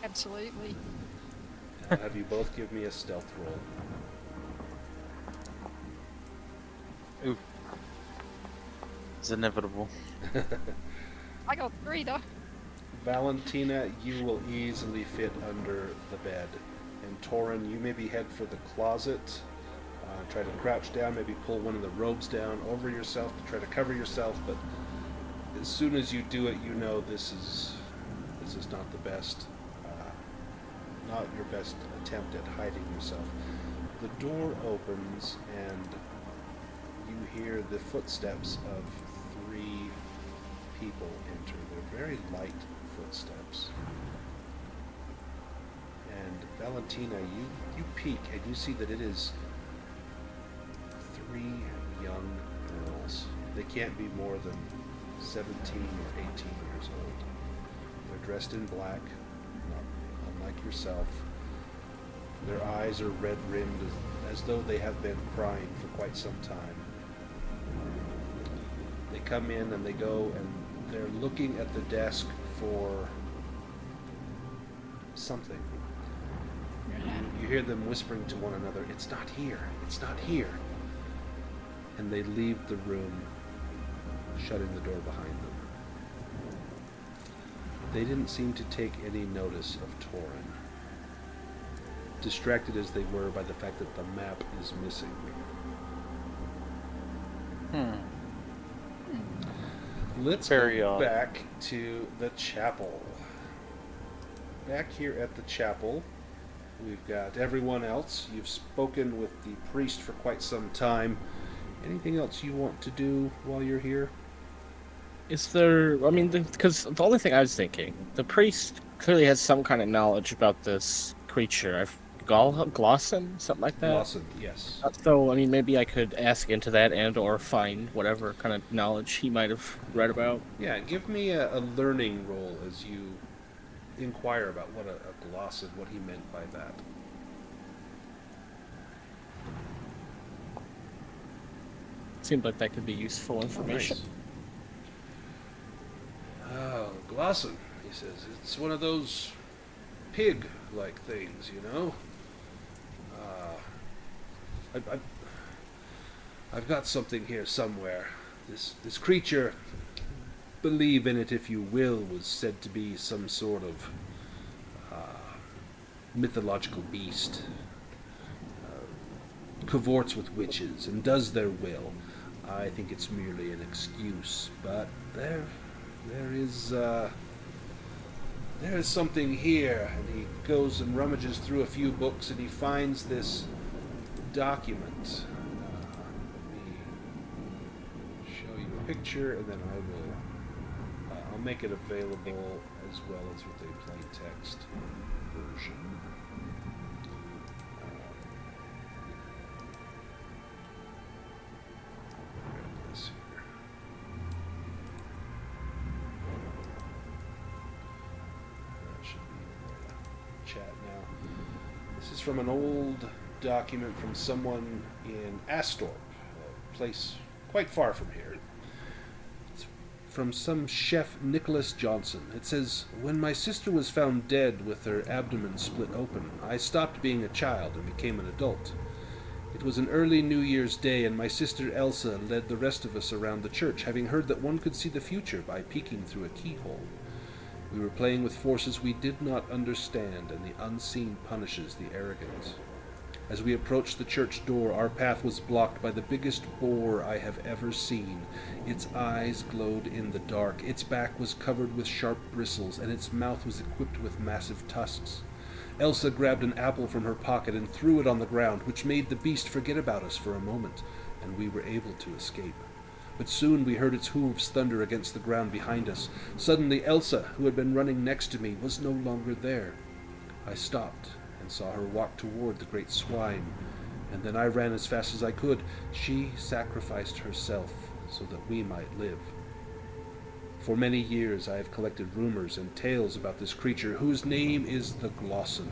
S2: Absolutely.
S1: Have you both give me a stealth roll?
S5: Oof. It's inevitable.
S2: I got 3 though.
S1: Valentina, you will easily fit under the bed. And Torin, you maybe head for the closet. Try to crouch down, maybe pull one of the robes down over yourself to try to cover yourself, but as soon as you do it, you know this is not the best, not your best attempt at hiding yourself. The door opens and you hear the footsteps of 3 people enter. They're very light footsteps. And Valentina, you peek and you see that it is 3 young girls. They can't be more than 17 or 18 years old. They're dressed in black, not unlike yourself. Their eyes are red-rimmed as though they have been crying for quite some time. They come in and they go and they're looking at the desk for something. You hear them whispering to one another, "It's not here, it's not here." And they leave the room, shutting the door behind them. They didn't seem to take any notice of Torin, distracted as they were by the fact that the map is missing. Let's
S5: Very
S1: go
S5: odd.
S1: back to the chapel. Back here at the chapel, we've got everyone else. You've spoken with the priest for quite some time. Anything else you want to do while you're here?
S4: Is there? I mean, because the only thing I was thinking, the priest clearly has some kind of knowledge about this creature. Glosson, something like that.
S1: Lawson, yes.
S4: So, I mean, maybe I could ask into that and/or find whatever kind of knowledge he might have read about.
S1: Yeah, give me a learning roll as you inquire about what a glosson, what he meant by that.
S4: Seemed like that could be useful information.
S1: Nice. Oh, glosson, he says. It's one of those pig-like things, you know? I've got something here somewhere. This creature, believe in it if you will, was said to be some sort of mythological beast. Cavorts with witches and does their will. I think it's merely an excuse, but there is something here. And he goes and rummages through a few books, and he finds this document. Let me show you a picture, and then I'll make it available as well as with a plain text version. From an old document from someone in Astorp, a place quite far from here. It's from some chef Nicholas Johnson. It says, "When my sister was found dead with her abdomen split open, I stopped being a child and became an adult. It was an early New Year's Day, and my sister Elsa led the rest of us around the church, having heard that one could see the future by peeking through a keyhole. We were playing with forces we did not understand, and the unseen punishes the arrogant. As we approached the church door, our path was blocked by the biggest boar I have ever seen. Its eyes glowed in the dark, its back was covered with sharp bristles, and its mouth was equipped with massive tusks. Elsa grabbed an apple from her pocket and threw it on the ground, which made the beast forget about us for a moment, and we were able to escape. But soon we heard its hooves thunder against the ground behind us. Suddenly Elsa, who had been running next to me, was no longer there. I stopped and saw her walk toward the great swine, and then I ran as fast as I could. She sacrificed herself so that we might live. For many years I have collected rumors and tales about this creature, whose name is the Glosson.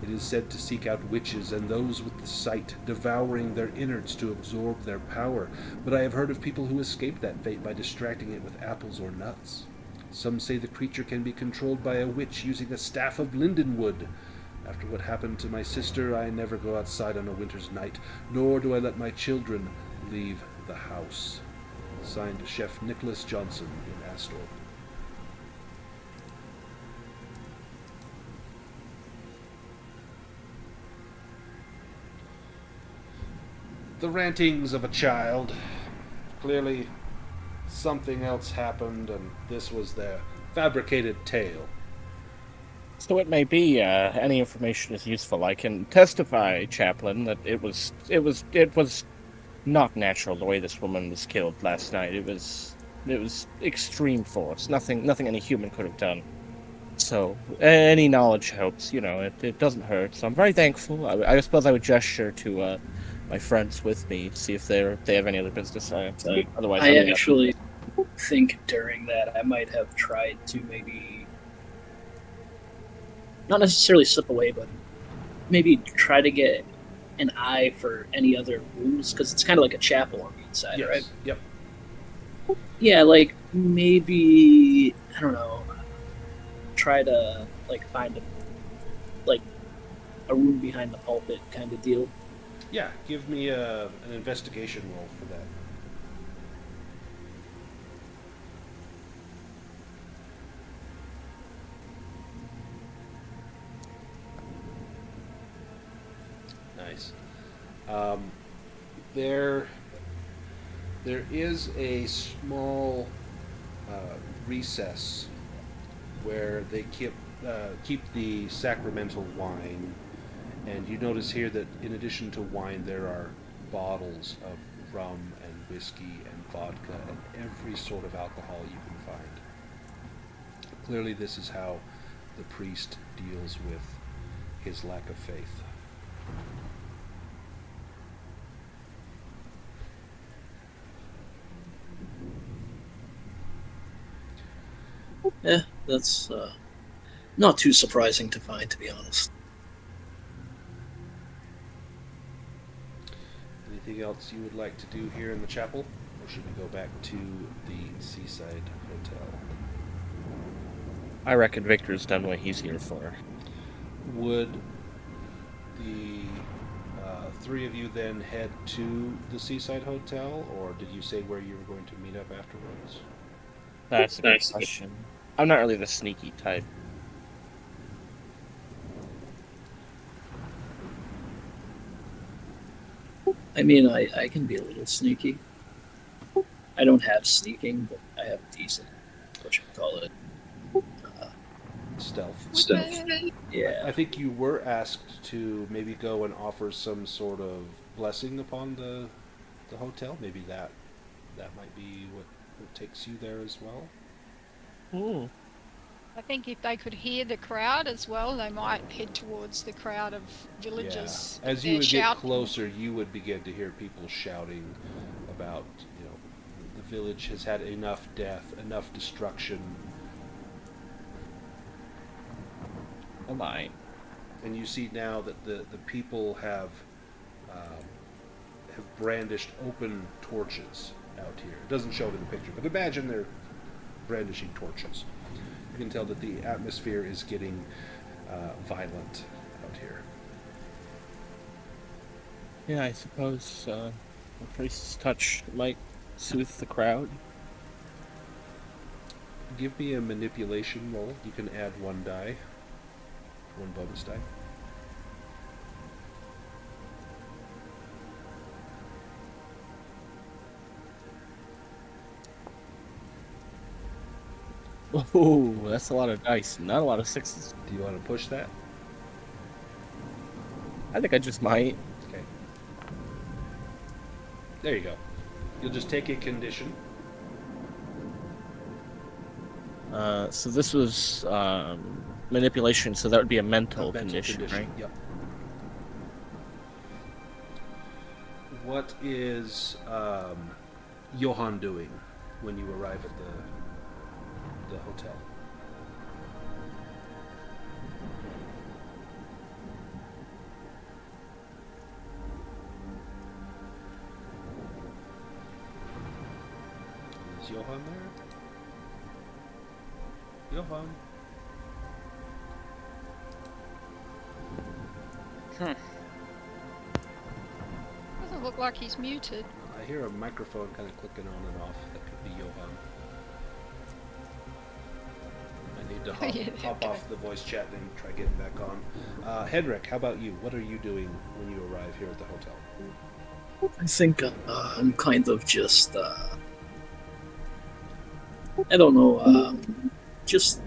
S1: It is said to seek out witches and those with the sight, devouring their innards to absorb their power, but I have heard of people who escaped that fate by distracting it with apples or nuts. Some say the creature can be controlled by a witch using a staff of lindenwood. After what happened to my sister, I never go outside on a winter's night, nor do I let my children leave the house. Signed, Chef Nicholas Johnson in Astorp." The rantings of a child. Clearly something else happened, and this was their fabricated tale.
S4: So it may be any information is useful. I can testify, Chaplain, that it was not natural the way this woman was killed last night. It was extreme force. Nothing any human could have done. So any knowledge helps. It doesn't hurt. So I'm very thankful. I suppose I would gesture to my friends with me, see if they have any other business. Otherwise,
S6: I actually think during that I might have tried to maybe not necessarily slip away, but maybe try to get an eye for any other rooms, because it's kind of like a chapel on the inside,
S1: Yes.
S6: right?
S1: Yep.
S6: Yeah, like maybe, I don't know, try to like find a room behind the pulpit kind of deal.
S1: Yeah, give me an investigation roll for that. Nice. There is a small recess where they keep the sacramental wine, and you notice here that in addition to wine, there are bottles of rum and whiskey and vodka and every sort of alcohol you can find. Clearly, this is how the priest deals with his lack of faith.
S6: Yeah, that's not too surprising to find, to be honest.
S1: Anything else you would like to do here in the chapel? Or should we go back to the Seaside Hotel?
S4: I reckon Victor's done what he's here for.
S1: Would the three of you then head to the Seaside Hotel, or did you say where you were going to meet up afterwards?
S4: That's a good question. I'm not really the sneaky type.
S6: I mean, I can be a little sneaky. I don't have sneaking, but I have decent, what you call it,
S1: Stealth.
S6: stuff. Yeah.
S1: I think you were asked to maybe go and offer some sort of blessing upon the hotel. Maybe that might be what takes you there as well.
S4: Ooh.
S2: I think if they could hear the crowd as well, they might head towards the crowd of villagers.
S1: Yeah. As
S2: They're
S1: you would get
S2: shouting.
S1: closer, you would begin to hear people shouting about, the village has had enough death, enough destruction.
S4: Oh my.
S1: And you see now that the people have brandished open torches out here. It doesn't show it in the picture, but imagine they're brandishing torches. You can tell that the atmosphere is getting violent out here.
S4: Yeah, I suppose the priest's touch might soothe the crowd.
S1: Give me a manipulation roll. You can add one die. One bonus die.
S4: Oh, that's a lot of dice. Not a lot of sixes.
S1: Do you want to push that?
S4: I think I just might.
S1: Okay. There you go. You'll just take a condition.
S4: So this was manipulation, so that would be a mental,
S1: A mental
S4: condition, right?
S1: Yep. What is Johan doing when you arrive at the hotel? Is Johan there? Johan?
S2: Doesn't look like he's muted.
S1: I hear a microphone kind of clicking on and off. That could be Johan. I need to hop off the voice chat and try getting back on. Henrik, how about you? What are you doing when you arrive here at the hotel?
S6: I think I'm kind of just, I don't know, just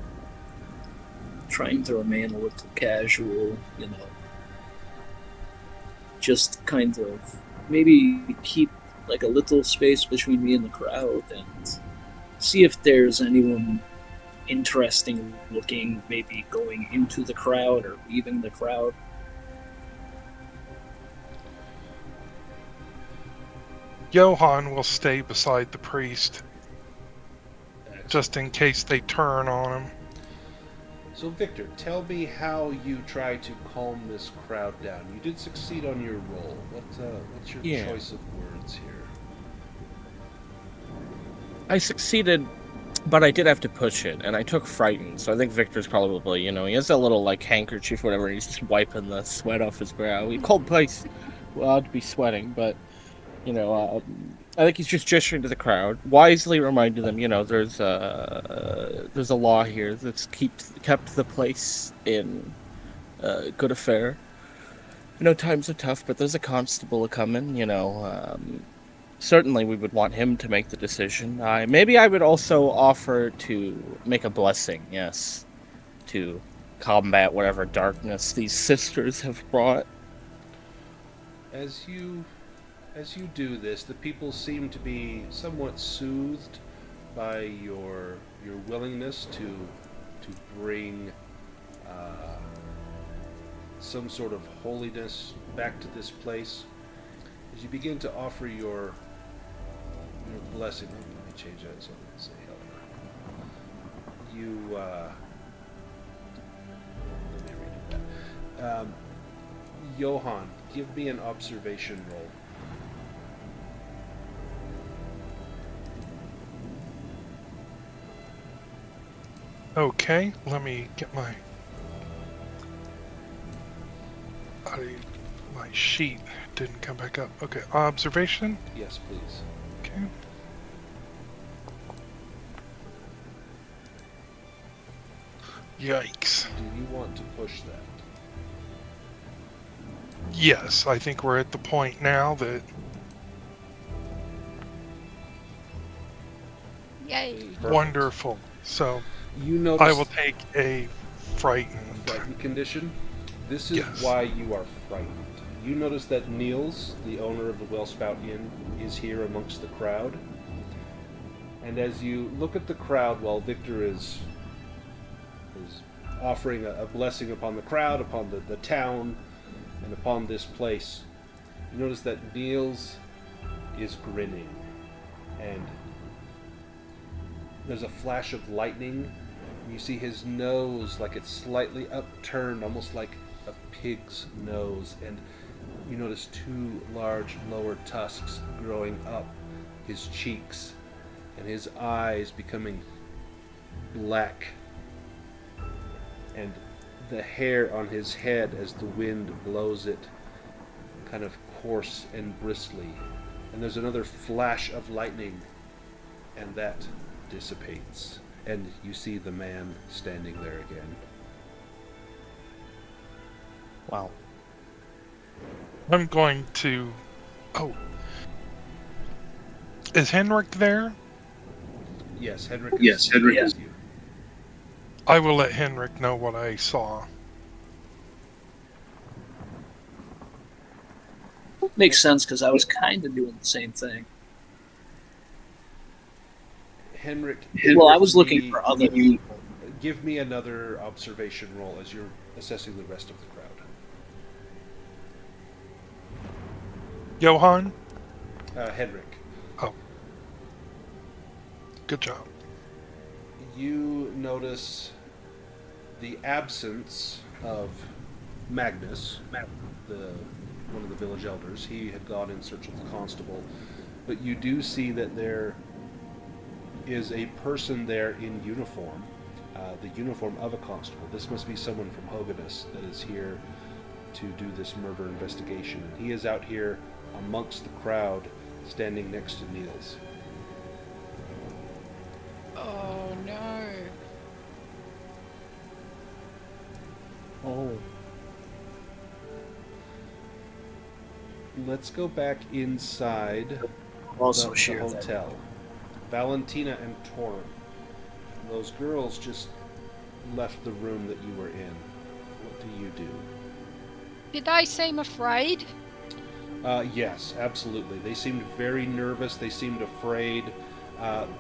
S6: trying to remain a little casual, just kind of maybe keep like a little space between me and the crowd and see if there's anyone interesting looking, maybe going into the crowd or leaving the crowd.
S3: Johan will stay beside the priest, just in case they turn on him.
S1: So Victor, tell me how you try to calm this crowd down. You did succeed on your roll. What's your choice of words here?
S4: I succeeded But I did have to push it, and I took frightened, so I think Victor's probably, he has a little, handkerchief or whatever, and he's just wiping the sweat off his brow. Cold place, to be sweating, but, I think he's just gesturing to the crowd, wisely reminding them, there's a law here that's kept the place in good affair. Times are tough, but there's a constable a-coming, certainly we would want him to make the decision. Maybe I would also offer to make a blessing, yes, to combat whatever darkness these sisters have brought.
S1: As you do this, the people seem to be somewhat soothed by your willingness to bring some sort of holiness back to this place. As you begin to offer your blessing, let me change that so I can say Helena. Let me redo that. Johan, give me an observation roll.
S3: Okay, let me get my sheet didn't come back up. Okay, observation?
S1: Yes, please.
S3: Okay. Yikes.
S1: Do you want to push that?
S3: Yes, I think we're at the point now that...
S2: Yay.
S1: Perfect.
S3: Wonderful. So,
S1: You notice
S3: I will take a frightened.
S1: frightened condition. This is
S3: Yes.
S1: why you are frightened. You notice that Niels, the owner of the Wellspout Inn, is here amongst the crowd. And as you look at the crowd while Victor is offering a blessing upon the crowd, upon the town, and upon this place, you notice that Niels is grinning. And there's a flash of lightning, and you see his nose like it's slightly upturned, almost like a pig's nose, and you notice two large lower tusks growing up his cheeks, and his eyes becoming black, and the hair on his head, as the wind blows it, kind of coarse and bristly. And there's another flash of lightning, and that dissipates, and you see the man standing there again.
S4: Wow.
S3: I'm going to... Oh. Is Henrik there?
S1: Yes, Henrik
S6: Yes, Henrik
S1: is
S6: is-
S1: you.
S3: I will let Henrik know what I saw.
S6: Makes sense because I was kind of doing the same thing.
S1: Henrik,
S6: Well, I was looking
S1: me-
S6: for other people.
S1: Give me another observation roll as you're assessing the rest of the crowd.
S3: Johan?
S1: Henrik,
S3: Good job.
S1: you notice the absence of Magnus, one of the village elders. He had gone in search of the constable, but you do see that there is a person there in uniform, the uniform of a constable. This must be someone from Hoganus that is here to do this murder investigation. And he is out here amongst the crowd, standing next to Niels.
S2: Oh no.
S4: Oh.
S1: Let's go back inside
S6: Also
S1: the
S6: share that.
S1: hotel. Valentina and Torin. Those girls just left the room that you were in. What do you do?
S2: Did they seem afraid?
S1: Yes, absolutely. They seemed very nervous. They seemed afraid.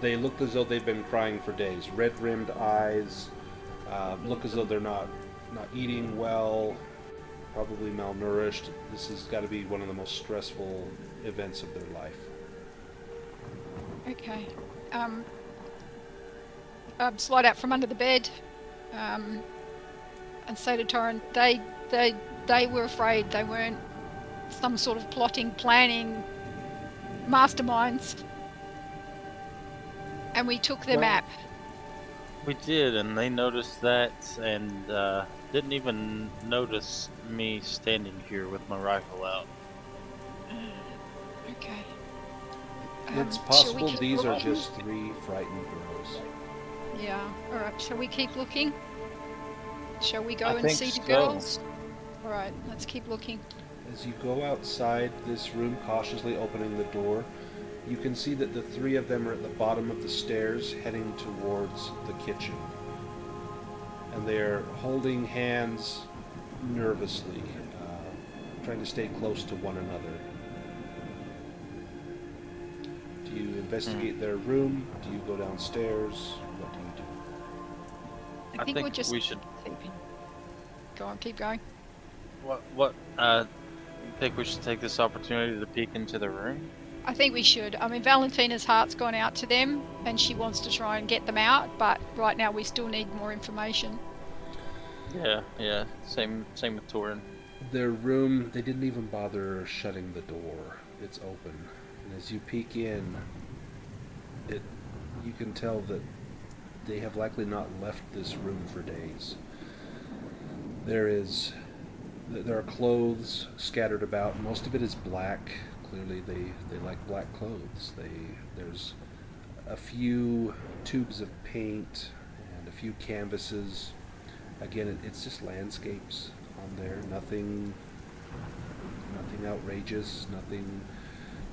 S1: They looked as though they've been crying for days. Red-rimmed eyes. Look as though they're not eating well. Probably malnourished. This has got to be one of the most stressful events of their life.
S2: Okay. Slide out from under the bed, and say to Torrin, they were afraid. They weren't some sort of plotting, planning masterminds. And we took their
S1: Well,
S2: map.
S5: We did, and they noticed that, and didn't even notice me standing here with my rifle out.
S2: Okay.
S1: It's
S2: shall we
S1: possible
S2: keep
S1: these are
S2: looking?
S1: just 3 frightened girls.
S2: Yeah. All right. Shall we keep looking? Shall we go
S5: I
S2: and
S5: think
S2: see the
S5: so.
S2: girls? All right. Let's keep looking.
S1: As you go outside this room, cautiously opening the door, you can see that the 3 of them are at the bottom of the stairs, heading towards the kitchen. And they're holding hands nervously, trying to stay close to one another. Do you investigate their room? Do you go downstairs? What do you do?
S2: I think we're just
S5: we should.
S2: keeping. Go on. Keep going.
S5: What? You think we should take this opportunity to peek into the room?
S2: I think we should. I mean, Valentina's heart's gone out to them, and she wants to try and get them out. But right now, we still need more information.
S5: Yeah. Same with Torin.
S1: Their room, they didn't even bother shutting the door. It's open. And as you peek in, you can tell that they have likely not left this room for days. There are clothes scattered about. Most of it is black. Clearly they like black clothes. There's a few tubes of paint and a few canvases. Again, it's just landscapes on there. Nothing outrageous, nothing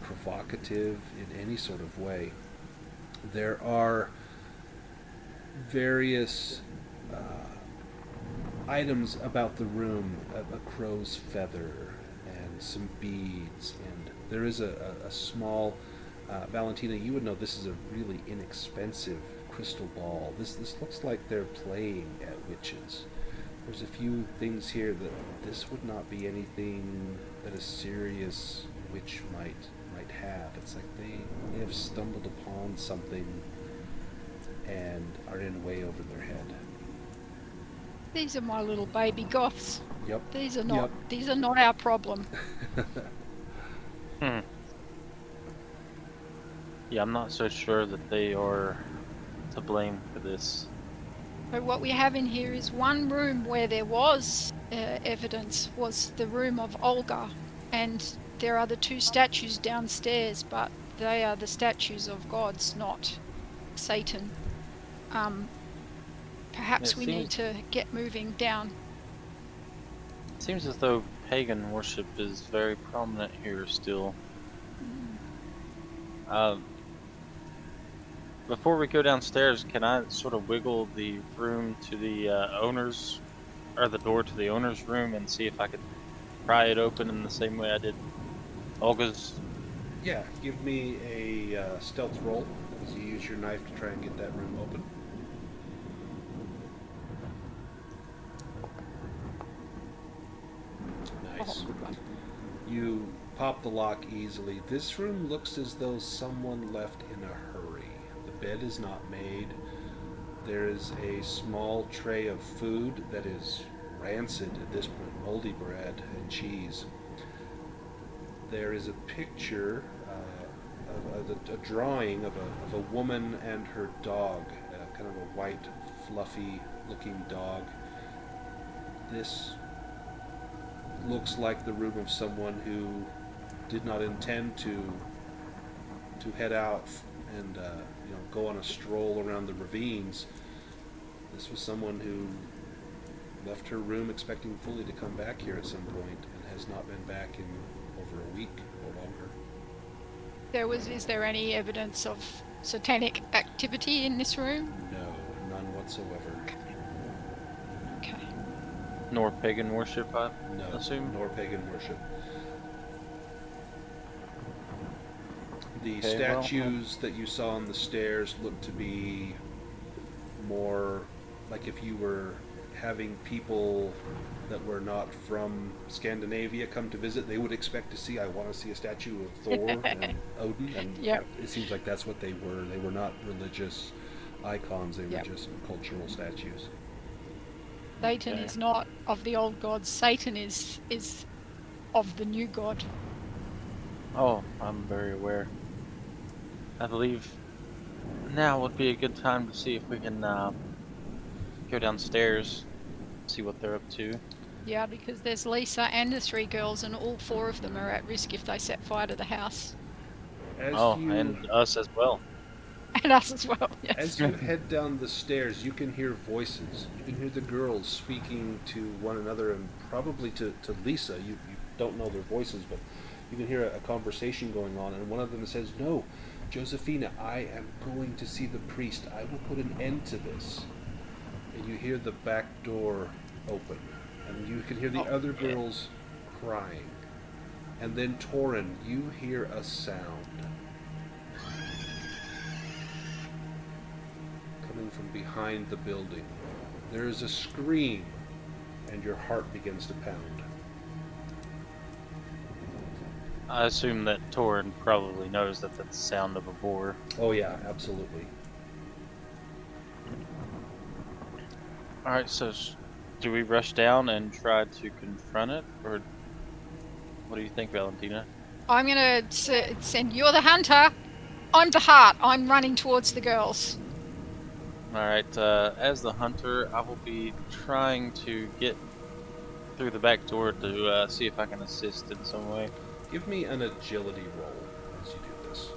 S1: provocative in any sort of way. There are various items about the room, a crow's feather and some beads, and there is a small, Valentina, you would know this is a really inexpensive crystal ball. This looks like they're playing at witches. There's a few things here that this would not be anything that a serious witch might have. It's like they have stumbled upon something and are in way over their head.
S2: These are my little baby goths.
S1: Yep.
S2: These are not our problem.
S5: Yeah, I'm not so sure that they are to blame for this.
S2: So what we have in here is one room where there was evidence, was the room of Olga, and there are the 2 statues downstairs, but they are the statues of gods, not Satan. Perhaps we need to get moving down.
S5: It seems as though pagan worship is very prominent here still. Before we go downstairs, can I sort of wiggle the room to the owner's, or the door to the owner's room, and see if I could pry it open in the same way I did Olga's?
S1: Yeah, give me a stealth roll as you use your knife to try and get that room open. Nice. You pop the lock easily. This room looks as though someone left in a hurry. The bed is not made. There is a small tray of food that is rancid at this point, moldy bread and cheese. There is a picture, a drawing of a woman and her dog, kind of a white, fluffy looking dog. This looks like the room of someone who did not intend to head out and go on a stroll around the ravines. This was someone who left her room expecting fully to come back here at some point and has not been back in over a week or longer.
S2: Is there any evidence of satanic activity in this room?
S1: No, none whatsoever.
S2: Okay.
S5: Nor pagan worship, I
S1: No,
S5: assume?
S1: nor pagan worship. The
S5: Okay,
S1: statues that you saw on the stairs look to be more like if you were having people that were not from Scandinavia come to visit, they would expect to see, I want to see a statue of Thor and Odin, and
S2: Yep.
S1: it seems like that's what they were. They were not religious icons, they were
S2: Yep.
S1: just cultural statues.
S2: Satan
S5: Okay.
S2: is not of the old gods. Satan is of the new god.
S5: Oh, I'm very aware. I believe now would be a good time to see if we can go downstairs, see what they're up to.
S2: Yeah, because there's Lisa and the 3 girls, and all 4 of them are at risk if they set fire to the house.
S1: As
S5: And us as well.
S2: And us as well, yes.
S1: As you head down the stairs, you can hear voices. You can hear the girls speaking to one another, and probably to Lisa. You don't know their voices, but you can hear a conversation going on, and one of them says, "No, Josephina, I am going to see the priest. I will put an end to this." And you hear the back door open, and you can hear the other girls crying. And then, Torin, you hear a sound coming from behind the building. There is a scream, and your heart begins to pound.
S5: I assume that Torin probably knows that that's the sound of a boar.
S1: Oh yeah, absolutely.
S5: Alright, so do we rush down and try to confront it? Or what do you think, Valentina?
S2: I'm going to send, you're the hunter, I'm the heart. I'm running towards the girls.
S5: Alright, as the hunter, I will be trying to get through the back door to see if I can assist in some way.
S1: Give me an agility roll as you do this.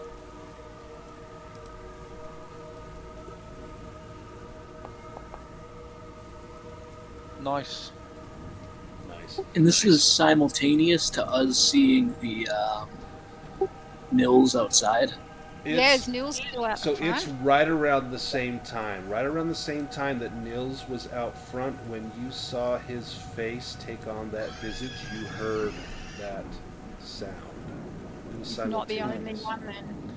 S5: Nice.
S1: Nice.
S6: And this is simultaneous to us seeing the Nils outside.
S2: Yes, Nils still out
S1: So
S2: front.
S1: it's right around the same time. Right around the same time that Nils was out front, when you saw his face take on that visage, you heard that sound. It was
S2: Not the only
S1: simultaneous.
S2: one then.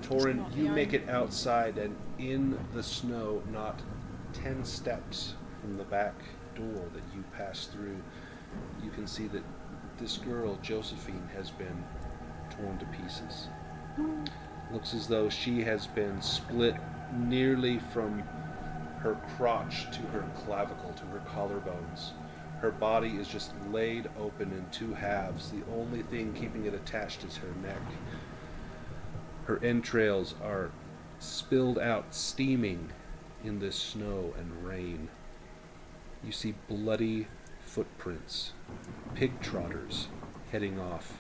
S1: Torin,
S2: not
S1: you
S2: the
S1: make
S2: only-
S1: it outside, and in the snow, not 10 steps from the back door that you pass through, you can see that this girl, Josephine, has been torn to pieces. Looks as though she has been split nearly from her crotch to her clavicle, to her collarbones. Her body is just laid open in 2 halves. The only thing keeping it attached is her neck. Her entrails are spilled out, steaming in this snow and rain. You see bloody footprints, pig trotters heading off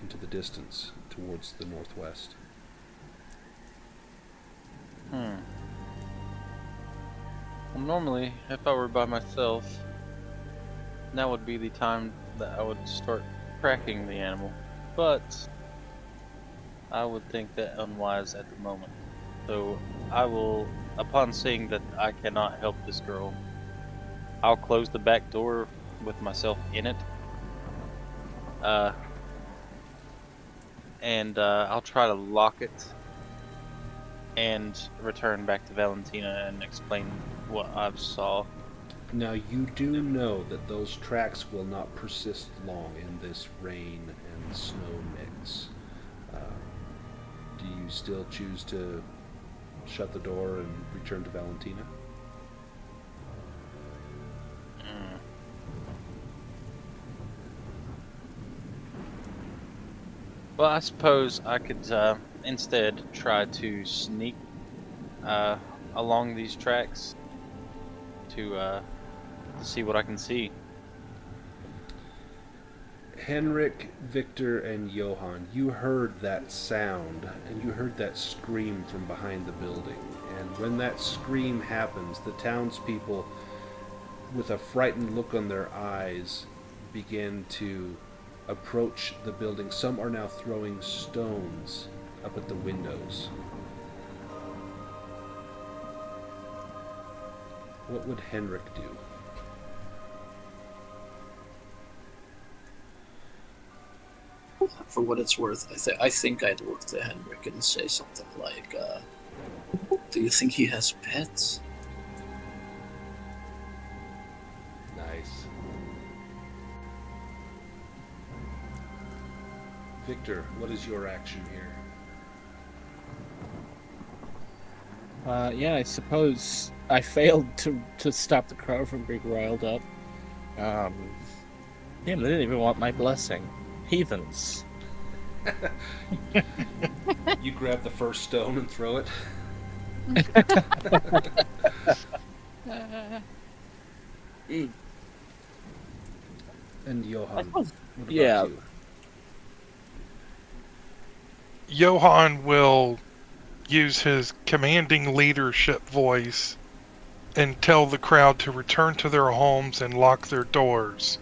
S1: into the distance towards the northwest.
S5: Well, normally, if I were by myself, now would be the time that I would start tracking the animal. But I would think that unwise at the moment. So I will, upon seeing that I cannot help this girl, I'll close the back door with myself in it. And I'll try to lock it and return back to Valentina and explain what I've saw.
S1: Now you do know that those tracks will not persist long in this rain and snow mix. Do you still choose to shut the door and return to Valentina?
S5: Well, I suppose I could instead try to sneak along these tracks to see what I can see.
S1: Henrik, Victor, and Johan, you heard that sound, and you heard that scream from behind the building. And when that scream happens, the townspeople, with a frightened look on their eyes, begin to approach the building. Some are now throwing stones up at the windows. What would Henrik do?
S6: For what it's worth, I think I'd look to Henrik and say something like, "Do you think he has pets?"
S1: Nice. Victor, what is your action here?
S4: Yeah, I suppose I failed to stop the crowd from being riled up. Damn, they didn't even want my blessing. Heathens.
S1: You grab the first stone and throw it. And Johan,
S4: suppose-
S1: what about
S4: yeah.
S1: you?
S3: Johan will use his commanding leadership voice and tell the crowd to return to their homes and lock their doors.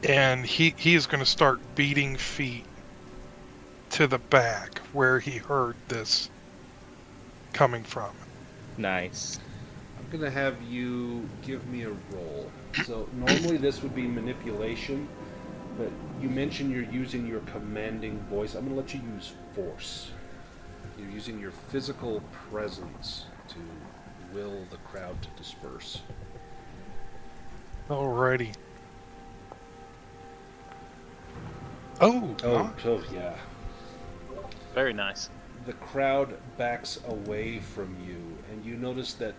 S3: And he is going to start beating feet to the back where he heard this coming from.
S4: Nice.
S1: I'm gonna have you give me a roll. So normally this would be manipulation, but you mentioned you're using your commanding voice. I'm gonna let you use force. You're using your physical presence to will the crowd to disperse.
S3: Alrighty. Oh,
S1: Oh yeah.
S5: Very nice.
S1: The crowd backs away from you, and you notice that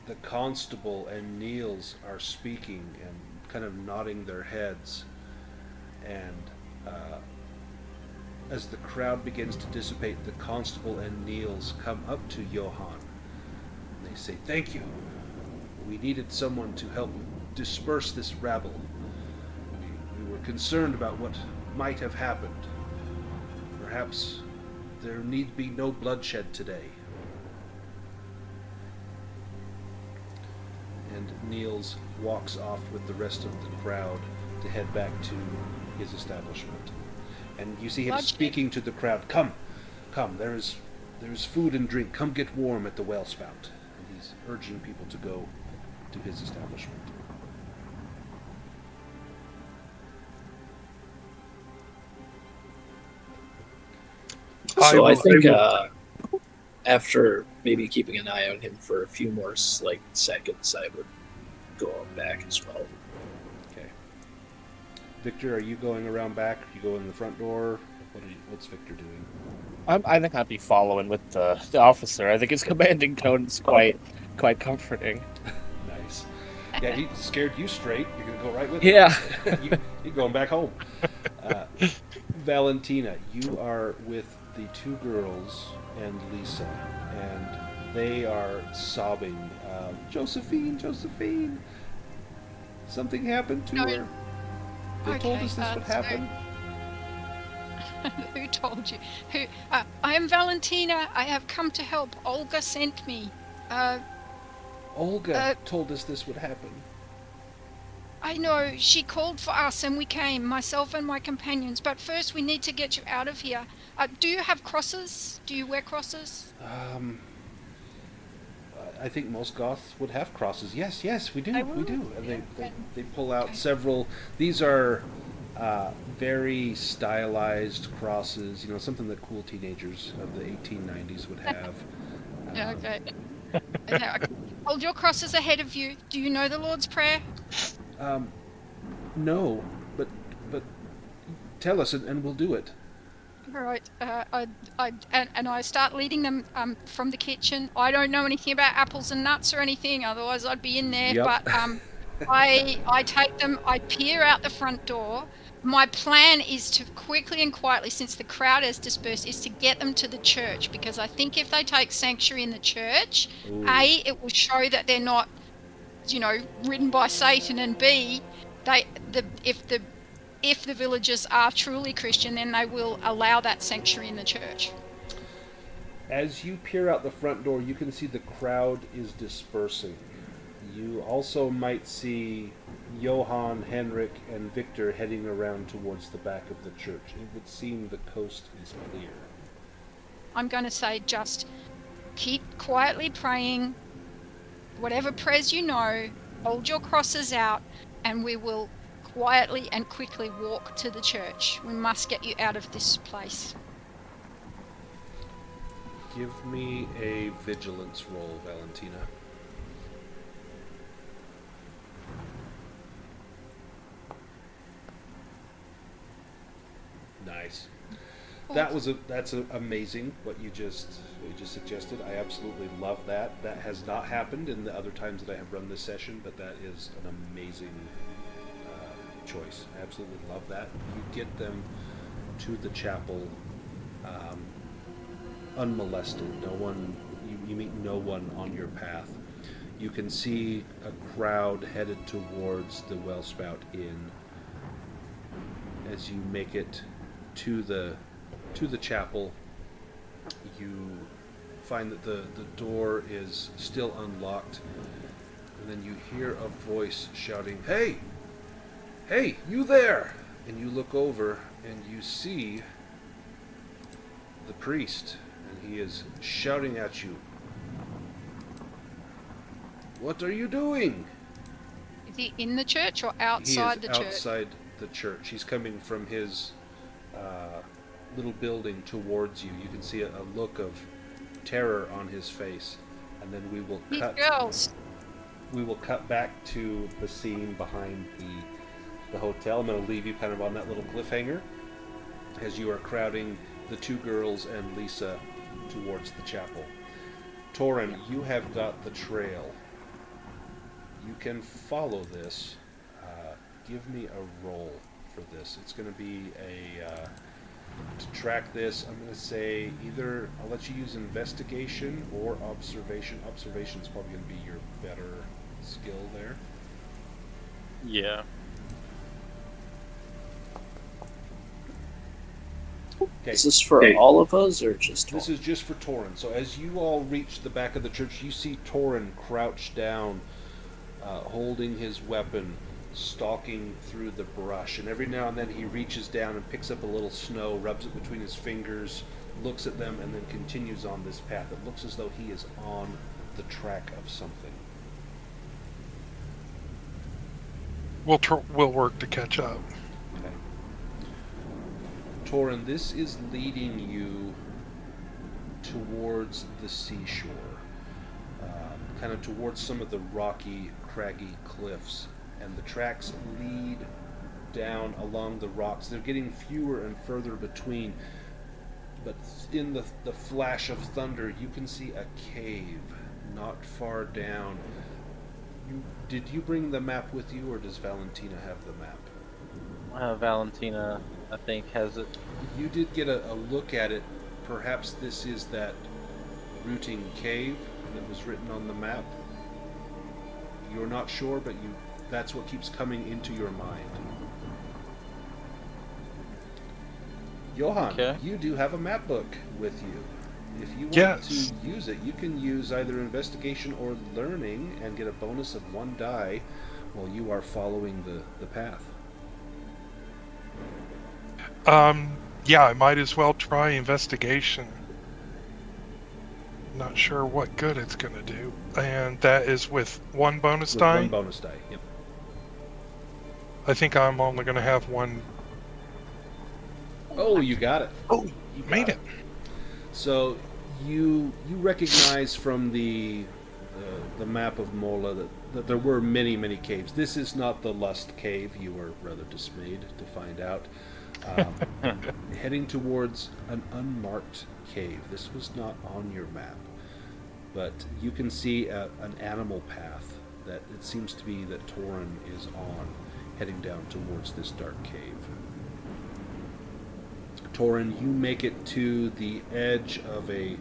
S1: the constable and Niels are speaking and kind of nodding their heads. And as the crowd begins to dissipate, the constable and Niels come up to Johan. And they say, "Thank you. We needed someone to help disperse this rabble. We were concerned about what might have happened. Perhaps there need be no bloodshed today." And Niels walks off with the rest of the crowd to head back to his establishment. And you see him
S2: Bloodshed?
S1: speaking to the crowd. Come, there is food and drink. Come get warm at the well spout." And he's urging people to go to his establishment.
S6: So I
S3: will-
S6: think
S3: will-
S6: after maybe keeping an eye on him for a few more seconds, I would go out back as well.
S1: Okay. Victor, are you going around back? You go in the front door? What's Victor doing?
S4: I think I'd be following with the officer. I think his commanding tone is quite comforting.
S1: Nice. Yeah, he scared you straight. You're going to go right with
S4: Yeah.
S1: him. You're going back home. Valentina, you are with the two girls and Lisa, and they are sobbing. Josephine, something happened to
S2: No.
S1: her. They told
S2: Okay,
S1: us this would
S2: so-
S1: happen.
S2: Who told you? Who? I am Valentina. I have come to help. Olga sent me.
S1: Olga told us this would happen.
S2: I know. She called for us and we came, myself and my companions. But first we need to get you out of here. Do you have crosses? Do you wear crosses?
S1: I think most goths would have crosses. Yes, we do.
S2: I
S1: We
S2: will.
S1: do. And they pull out
S2: Okay.
S1: several. These are very stylized crosses. You know, something that cool teenagers of the 1890s would have.
S2: Yeah, okay. Okay, hold your crosses ahead of you. Do you know the Lord's Prayer?
S1: No, but tell us and we'll do it.
S2: All right. I start leading them from the kitchen. I don't know anything about apples and nuts or anything, otherwise I'd be in there.
S1: Yep.
S2: But I take them. I peer out the front door. My plan is to quickly and quietly, since the crowd has dispersed, is to get them to the church, because I think if they take sanctuary in the church,
S1: Ooh.
S2: A, it will show that they're not, ridden by Satan, and B, if the villagers are truly Christian, then they will allow that sanctuary in the church.
S1: As you peer out the front door, you can see the crowd is dispersing. You also might see Johan, Henrik, and Victor heading around towards the back of the church. It would seem the coast is clear.
S2: I'm going to say just keep quietly praying, whatever prayers you know, hold your crosses out, and we will quietly and quickly walk to the church. We must get you out of this place.
S1: Give me a vigilance roll, Valentina. Nice. That's amazing what you just suggested. I absolutely love that. That has not happened in the other times that I have run this session, but that is an amazing choice. I absolutely love that. You get them to the chapel unmolested. No one. You meet no one on your path. You can see a crowd headed towards the Wellspout Inn. As you make it to the chapel, you find that the door is still unlocked, and then you hear a voice shouting, "Hey! Hey, you there!" And you look over and you see the priest, and he is shouting at you. "What are you doing?"
S2: Is he in the church or outside the church?
S1: He is outside the church. He's coming from his little building towards you. You can see a look of terror on his face, and then we will
S2: These
S1: cut.
S2: girls.
S1: We will cut back to the scene behind the hotel. I'm going to leave you kind of on that little cliffhanger as you are crowding the two girls and Lisa towards the chapel. Torin, you have got the trail. You can follow this. Give me a roll for this. It's going to be to track this, I'm going to say either I'll let you use investigation or observation. Observation is probably going to be your better skill there.
S5: Yeah.
S1: Okay.
S6: Is this for all of us or just
S1: This is just for Torin. So as you all reach the back of the church, you see Torin crouched down, holding his weapon, stalking through the brush. And every now and then he reaches down and picks up a little snow, rubs it between his fingers, looks at them, and then continues on this path. It looks as though he is on the track of something.
S3: We'll work to catch up.
S1: Okay. Torin, this is leading you towards the seashore, kind of towards some of the rocky, craggy cliffs, and the tracks lead down along the rocks. They're getting fewer and further between, but in the flash of thunder, you can see a cave not far down. Did you bring the map with you, or does Valentina have the map?
S5: Valentina, I think, has it.
S1: You did get a look at it. Perhaps this is that rooting cave that was written on the map. You're not sure, but that's what keeps coming into your mind. Johan,
S5: Okay.
S1: you do have a map book with you. If you want
S3: Yes.
S1: to use it, you can use either investigation or learning and get a bonus of 1 die while you are following the path.
S3: Yeah, I might as well try investigation. Not sure what good it's going to do. And that is with 1 bonus
S1: With
S3: die?
S1: 1 bonus die, yep.
S3: I think I'm only going to have 1.
S1: Oh, you got it.
S3: Oh,
S1: You got
S3: made it.
S1: So you recognize from the map of Mola that there were many caves. This is not the Lust Cave. You were rather dismayed to find out. Heading towards an unmarked cave. This was not on your map, but you can see an animal path that it seems to be that Torin is on, heading down towards this dark cave. Torin, you make it to the edge of a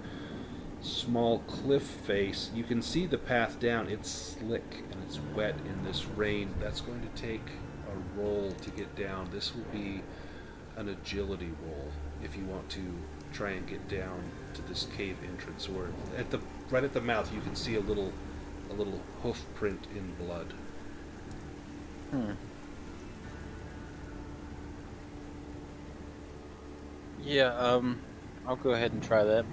S1: small cliff face. You can see the path down. It's slick and it's wet in this rain. That's going to take a roll to get down. This will be an agility roll if you want to try and get down to this cave entrance. Or right at the mouth, you can see a little hoof print in blood.
S5: Yeah, I'll go ahead and try that.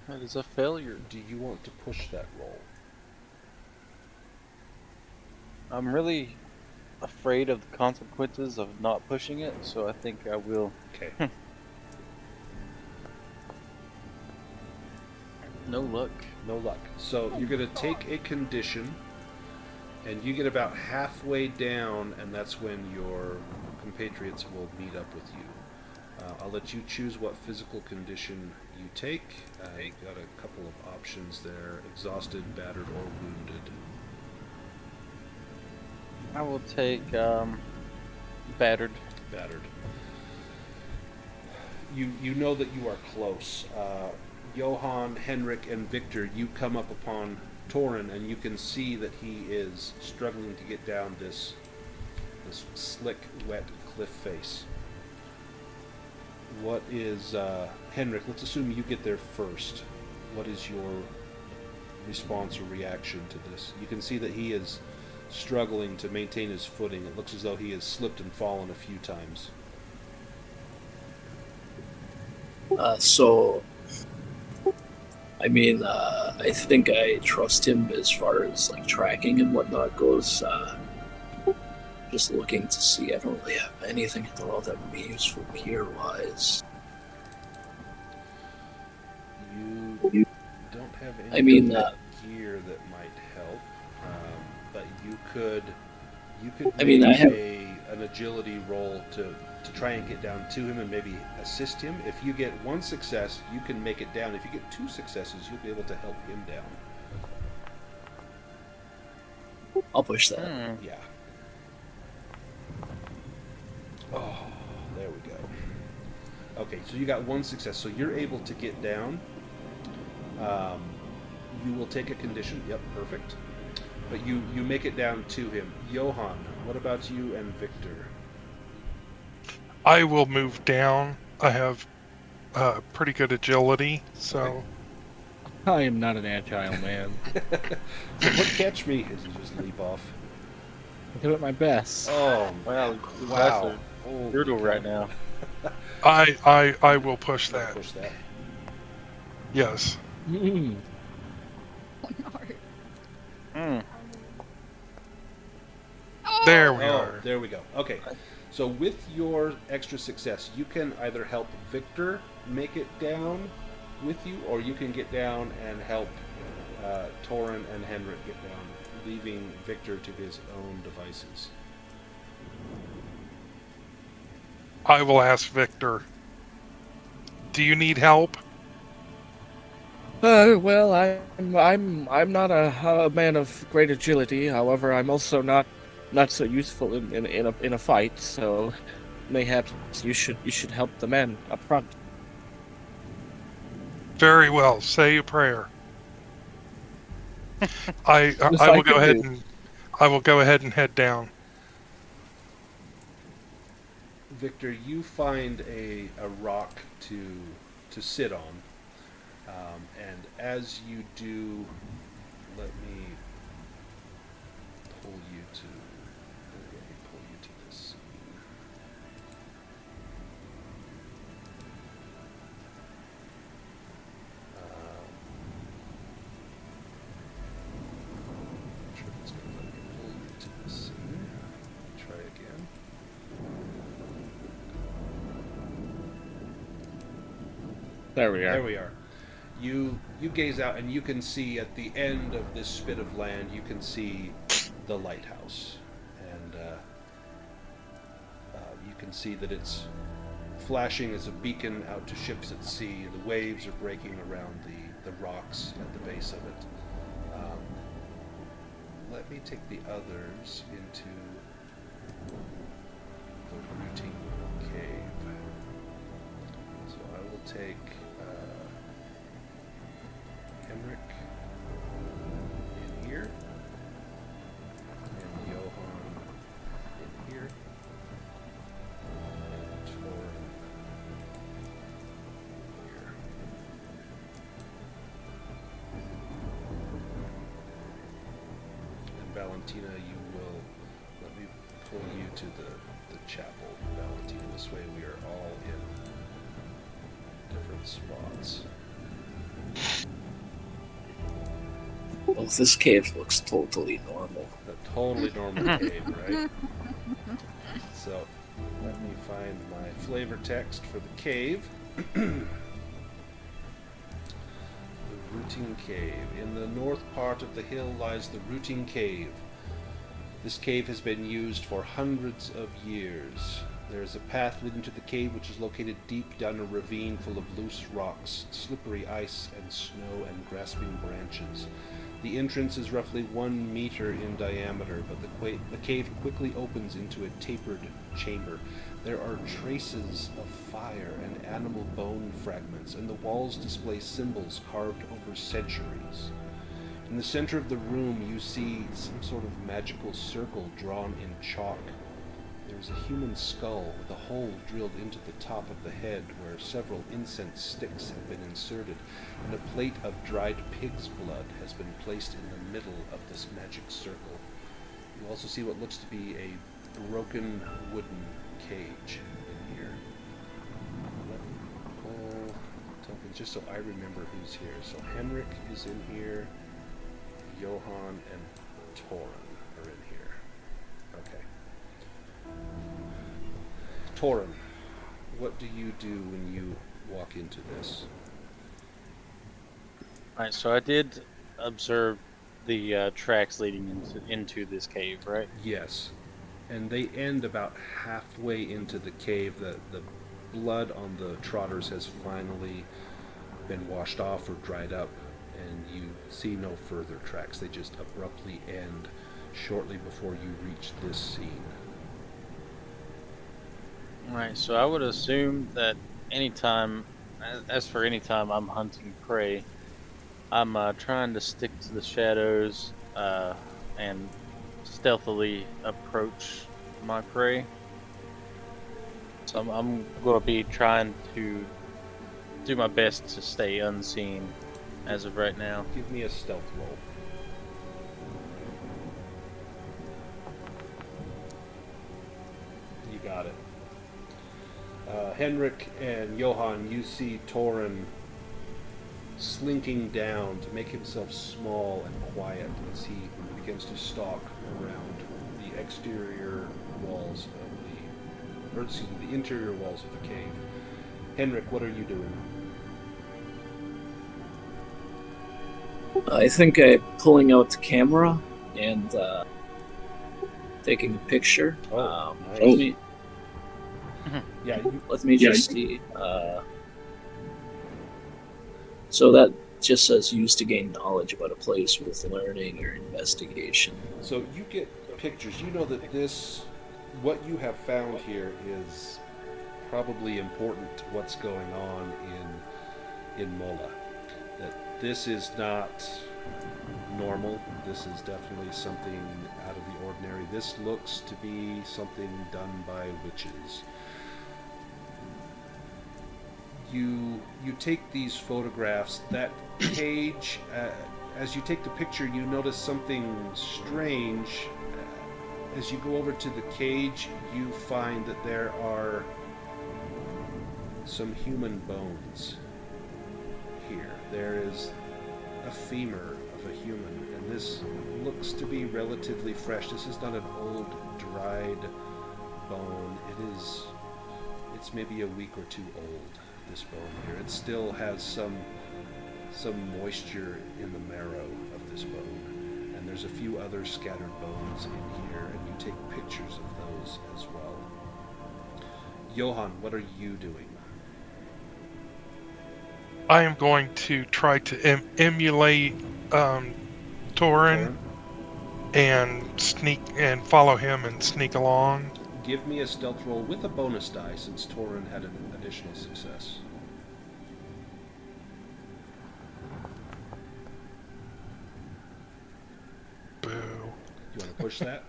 S5: That is a failure.
S1: Do you want to push that roll?
S5: I'm really afraid of the consequences of not pushing it, so I think I will.
S1: Okay.
S5: No luck.
S1: No luck. So you're going to take a condition, and you get about halfway down, and that's when your compatriots will meet up with you. I'll let you choose what physical condition you take. I got a couple of options there: exhausted, battered, or wounded.
S5: I will take battered.
S1: Battered. you know that you are close. Johan, Henrik, and Victor, you come up upon Torin, and you can see that he is struggling to get down this slick, wet cliff face. What is Henrik? Let's assume you get there first. What is your response or reaction to this? You can see that he is struggling to maintain his footing. It looks as though he has slipped and fallen a few times.
S6: I think I trust him as far as like tracking and whatnot goes. Just looking to see. I don't really have anything at all that would be useful gear-wise.
S1: You don't have any gear that might help, but you could make an agility roll to try and get down to him and maybe assist him. If you get one success, you can make it down. If you get 2 successes, you'll be able to help him down.
S6: I'll push that.
S1: Yeah. Oh, there we go. Okay, so you got 1 success, so you're able to get down. You will take a condition. Yep, perfect. But you make it down to him. Johan, what about you and Victor?
S3: I will move down. I have pretty good agility, so...
S1: Okay.
S4: I am not an agile man.
S1: So what catch me is you just leap off.
S4: I'm doing my best.
S1: Oh,
S5: Wow,
S1: wow.
S5: that's brutal right now.
S3: I will push that.
S1: Push that.
S3: Yes.
S4: Mm.
S2: Oh no.
S5: Hmm.
S3: There we
S1: Oh,
S3: are.
S1: there we go. Okay. So with your extra success, you can either help Victor make it down with you, or you can get down and help Torin and Henrik get down, leaving Victor to his own devices.
S3: I will ask Victor. Do you need help?
S4: Well, I'm not a man of great agility. However, I'm also not so useful in a fight. So, mayhaps you should help the men up front.
S3: Very well. Say a prayer. I will go ahead and head down.
S1: Victor, you find a rock to sit on, and as you do, let me pull you to this scene. Not sure if it's going to let me pull you to this scene. Try again.
S4: There we are.
S1: There we are. You gaze out and you can see at the end of this spit of land, you can see the lighthouse, and you can see that it's flashing as a beacon out to ships at sea. The waves are breaking around the rocks at the base of it. Let me take the others into the rooting cave. So I will take Henrik in here, and Johan in here, and Torin here. And Valentina, you will let me pull you to the chapel, Valentina. This way we are all in different spots.
S6: Well, this cave looks totally normal.
S1: A totally normal cave, right? So, let me find my flavor text for the cave. The Rooting Cave. In the north part of the hill lies the Rooting Cave. This cave has been used for hundreds of years. There is a path leading to the cave which is located deep down a ravine full of loose rocks, slippery ice, and snow and grasping branches. The entrance is roughly 1 meter in diameter, but the cave quickly opens into a tapered chamber. There are traces of fire and animal bone fragments, and the walls display symbols carved over centuries. In the center of the room, you see some sort of magical circle drawn in chalk. There's a human skull with a hole drilled into the top of the head where several incense sticks have been inserted, and a plate of dried pig's blood has been placed in the middle of this magic circle. You also see what looks to be a broken wooden cage in here. Let me pull tokens just so I remember who's here. So Henrik is in here, Johan and Torin are in here. Okay. Torin, what do you do when you walk into this?
S5: Alright, so I did observe the tracks leading into this cave, right?
S1: Yes. And they end about halfway into the cave. The blood on the trotters has finally been washed off or dried up, and you see no further tracks. They just abruptly end shortly before you reach this scene.
S5: Right, so I would assume that anytime, as for any time I'm hunting prey, I'm trying to stick to the shadows and stealthily approach my prey. So I'm going to be trying to do my best to stay unseen as of right now.
S1: Give me a stealth roll. You got it. Henrik and Johan, you see Torin slinking down to make himself small and quiet as he begins to stalk around the exterior walls of the interior walls of the cave. Henrik, what are you doing?
S6: I think I'm pulling out the camera and taking a picture.
S1: Nice.
S6: Let me just see. So that just says used to gain knowledge about a place with learning or investigation.
S1: So you get pictures. You know that what you have found here is probably important to what's going on in Mola. That this is not normal. This is definitely something out of the ordinary. This looks to be something done by witches. You take these photographs. That cage, as you take the picture, you notice something strange. As you go over to the cage, you find that there are some human bones here. There is a femur of a human, and this looks to be relatively fresh. This is not an old, dried bone. It's maybe a week or two old, this bone here. It still has some moisture in the marrow of this bone. And there's a few other scattered bones in here, and you take pictures of those as well. Johan, what are you doing?
S3: I am going to try to emulate Torin and sneak and follow him and sneak along.
S1: Give me a stealth roll with a bonus die, since Torin had an additional success.
S3: Boo.
S1: You want to push that?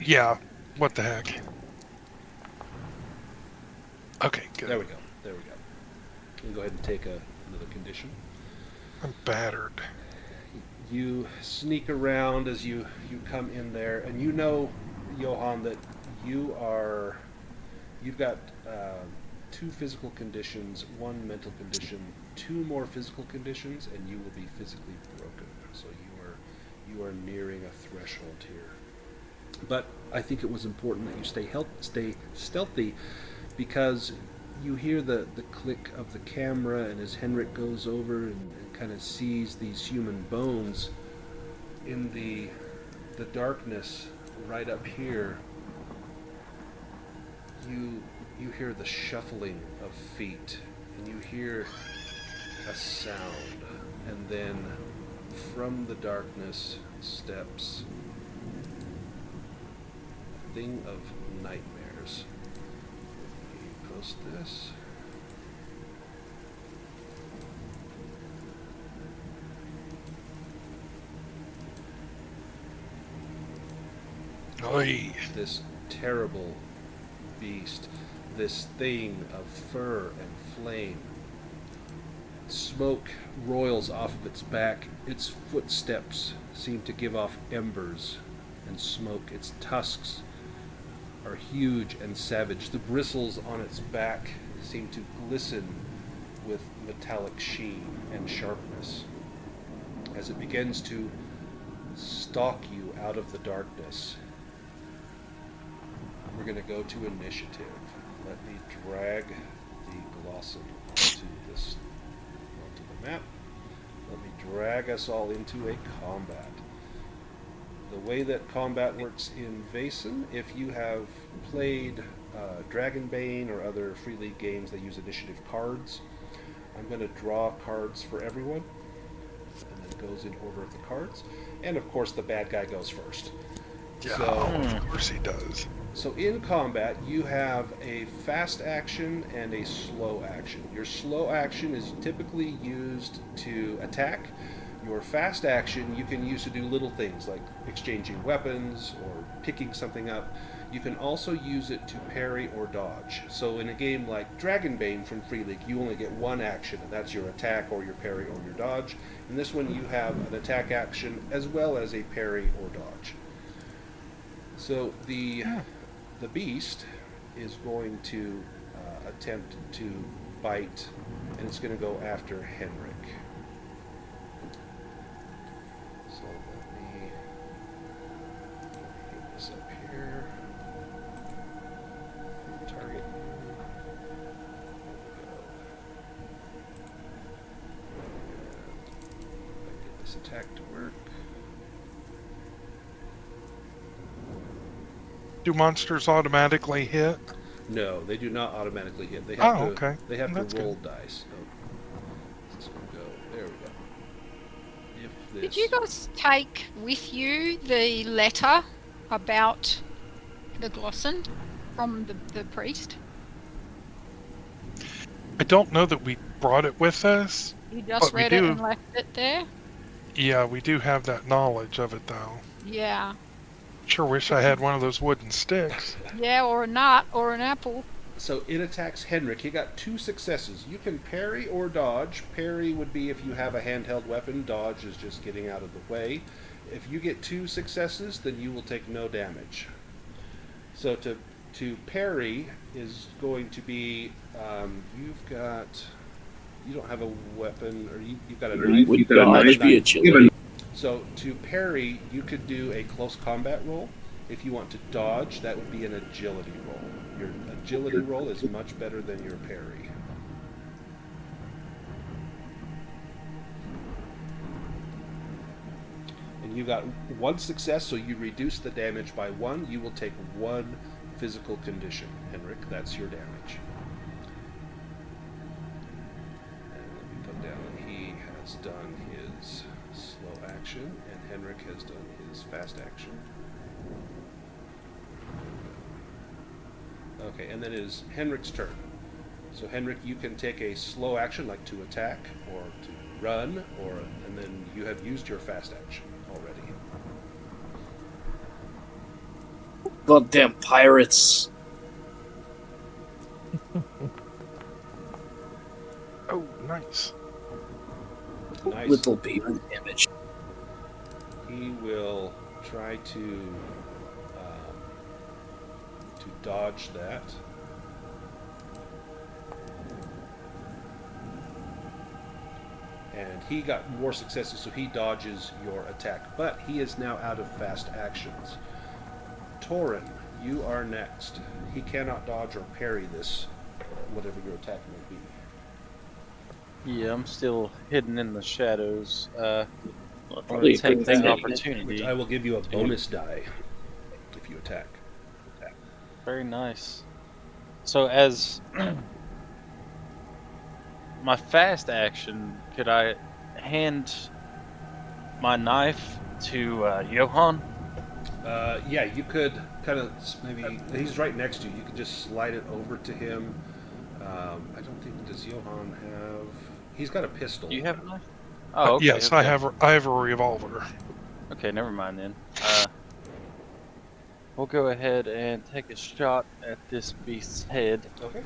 S3: Yeah, what the heck. Okay, good.
S1: There we go. You can go ahead and take another condition.
S3: I'm battered.
S1: You sneak around as you come in there, and you know, Johan, that you've got 2 physical conditions, 1 mental condition, 2 more physical conditions, and you will be physically broken. So you are nearing a threshold here. But I think it was important that you stay stealthy, because you hear the click of the camera, and as Henrik goes over and kind of sees these human bones in the darkness right up here, you hear the shuffling of feet, and you hear a sound, and then from the darkness steps a thing of nightmares. Let me post this.
S3: Oy.
S1: This terrible beast, this thing of fur and flame. Smoke roils off of its back. Its footsteps seem to give off embers and smoke. Its tusks are huge and savage. The bristles on its back seem to glisten with metallic sheen and sharpness. As it begins to stalk you out of the darkness, we're going to go to initiative. Let me drag the glosson onto the map. Let me drag us all into a combat. The way that combat works in Vaesen, if you have played Dragonbane or other Free League games that use initiative cards, I'm going to draw cards for everyone, and then it goes in order of the cards. And of course the bad guy goes first.
S3: Yeah,
S1: So,
S3: of course he does.
S1: So in combat, you have a fast action and a slow action. Your slow action is typically used to attack. Your fast action you can use to do little things like exchanging weapons or picking something up. You can also use it to parry or dodge. So in a game like Dragonbane from Free League, you only get one action, and that's your attack or your parry or your dodge. In this one, you have an attack action as well as a parry or dodge. So the beast is going to attempt to bite, and it's going to go after Henrik. So let me get this up here. Target. Get this attack to work.
S3: Do monsters automatically hit?
S1: No, they do not automatically hit. They have
S3: okay.
S1: They have
S3: That's
S1: to roll
S3: good.
S1: dice. Oh, this is going to go. There we go. If this.
S2: Did you guys take with you the letter about the glosson from the priest?
S3: I don't know that we brought it with us.
S2: You just
S3: But we
S2: read it
S3: do.
S2: and left it there?
S3: Yeah, we do have that knowledge of it, though.
S2: Yeah.
S3: Sure wish I had one of those wooden sticks.
S2: Yeah, or a nut or an apple.
S1: So it attacks Henrik. He got 2 successes. You can parry or dodge. Parry would be if you have a handheld weapon. Dodge is just getting out of the way. If you get 2 successes, then you will take no damage. So to parry is going to be you don't have a weapon, or you've got a knife.
S6: Would dodge be agility?
S1: So to parry, you could do a close combat roll. If you want to dodge, that would be an agility roll. Your agility roll is much better than your parry. And you got 1 success, so you reduce the damage by 1. You will take 1 physical condition, Henrik. That's your damage. And let me put down, he has done his slow action, and Henrik has done his fast action. Okay, and then it is Henrik's turn. So Henrik, you can take a slow action, like to attack or to run, and then you have used your fast action already.
S6: Goddamn pirates!
S3: Oh, nice.
S1: Nice.
S6: Little baby damage.
S1: He will try to dodge that. And he got more successes, so he dodges your attack. But he is now out of fast actions. Torin, you are next. He cannot dodge or parry this, whatever your attack may be.
S5: Yeah, I'm still hidden in the shadows.
S6: Well,
S5: I'm
S6: probably
S5: gonna take
S6: a good
S5: the
S6: thing.
S5: opportunity.
S1: Which I will give you a bonus die if you attack.
S5: Very nice. So as my fast action, could I hand my knife to Johan?
S1: Yeah, you could kind of maybe. He's right next to you. You could just slide it over to him. I don't think does Johan have. He's got a pistol.
S5: Do you have a knife? Oh, okay.
S3: Yes,
S5: okay.
S3: I have a revolver.
S5: Okay, never mind then. We'll go ahead and take a shot at this beast's head.
S1: Okay.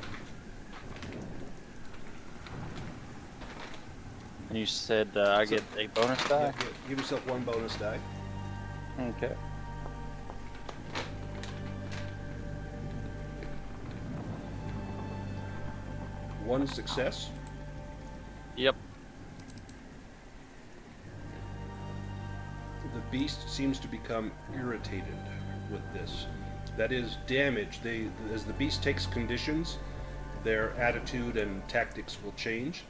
S5: And you said I get a bonus die?
S1: Yeah, give yourself one bonus die.
S5: Okay.
S1: One success.
S5: Yep.
S1: The beast seems to become irritated with this. That is damage. As the beast takes conditions, their attitude and tactics will change.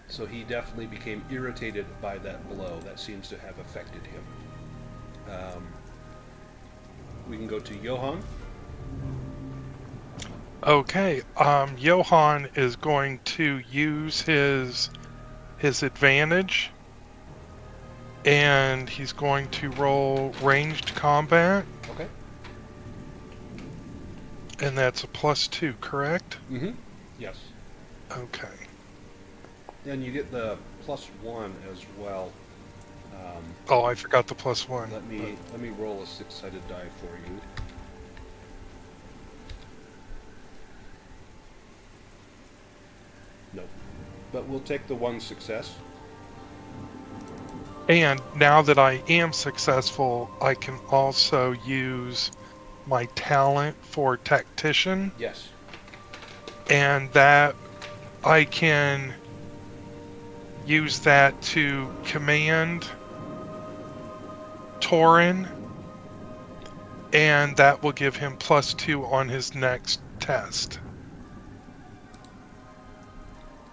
S1: So he definitely became irritated by that blow. That seems to have affected him. We can go to Johan.
S3: Okay, Johan is going to use his advantage, and he's going to roll ranged combat,
S1: Okay.
S3: and that's a +2, correct?
S1: Mm-hmm. Yes.
S3: Okay.
S1: And you get the +1 as well.
S3: Oh, I forgot the +1.
S1: Let me roll a 6-sided die for you. No, but we'll take the one success.
S3: And now that I am successful, I can also use my talent for tactician,
S1: Yes.
S3: and that I can use that to command Torin, and that will give him +2 on his next test.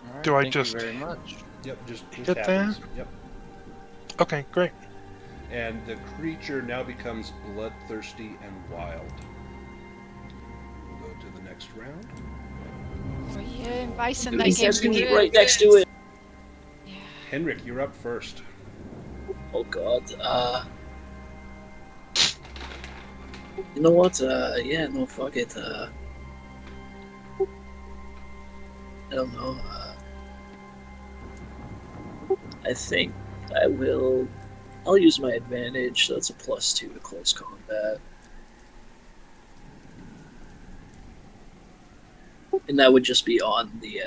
S5: All right,
S3: Do I
S5: thank
S3: just
S5: you very much.
S1: Yep. Just
S3: hit that?
S1: happens. Yep.
S3: Okay, great.
S1: And the creature now becomes bloodthirsty and wild. We'll go to the next round.
S2: Oh yeah, in Vaesen
S6: Dude,
S2: they
S6: he
S2: get
S6: says you
S2: good.
S6: eat right next to it.
S2: Yeah.
S1: Henrik, you're up first.
S6: Oh god. You know what? Yeah, no, fuck it. I don't know. I think I'll use my advantage. So that's a +2 to close combat. And that would just be on the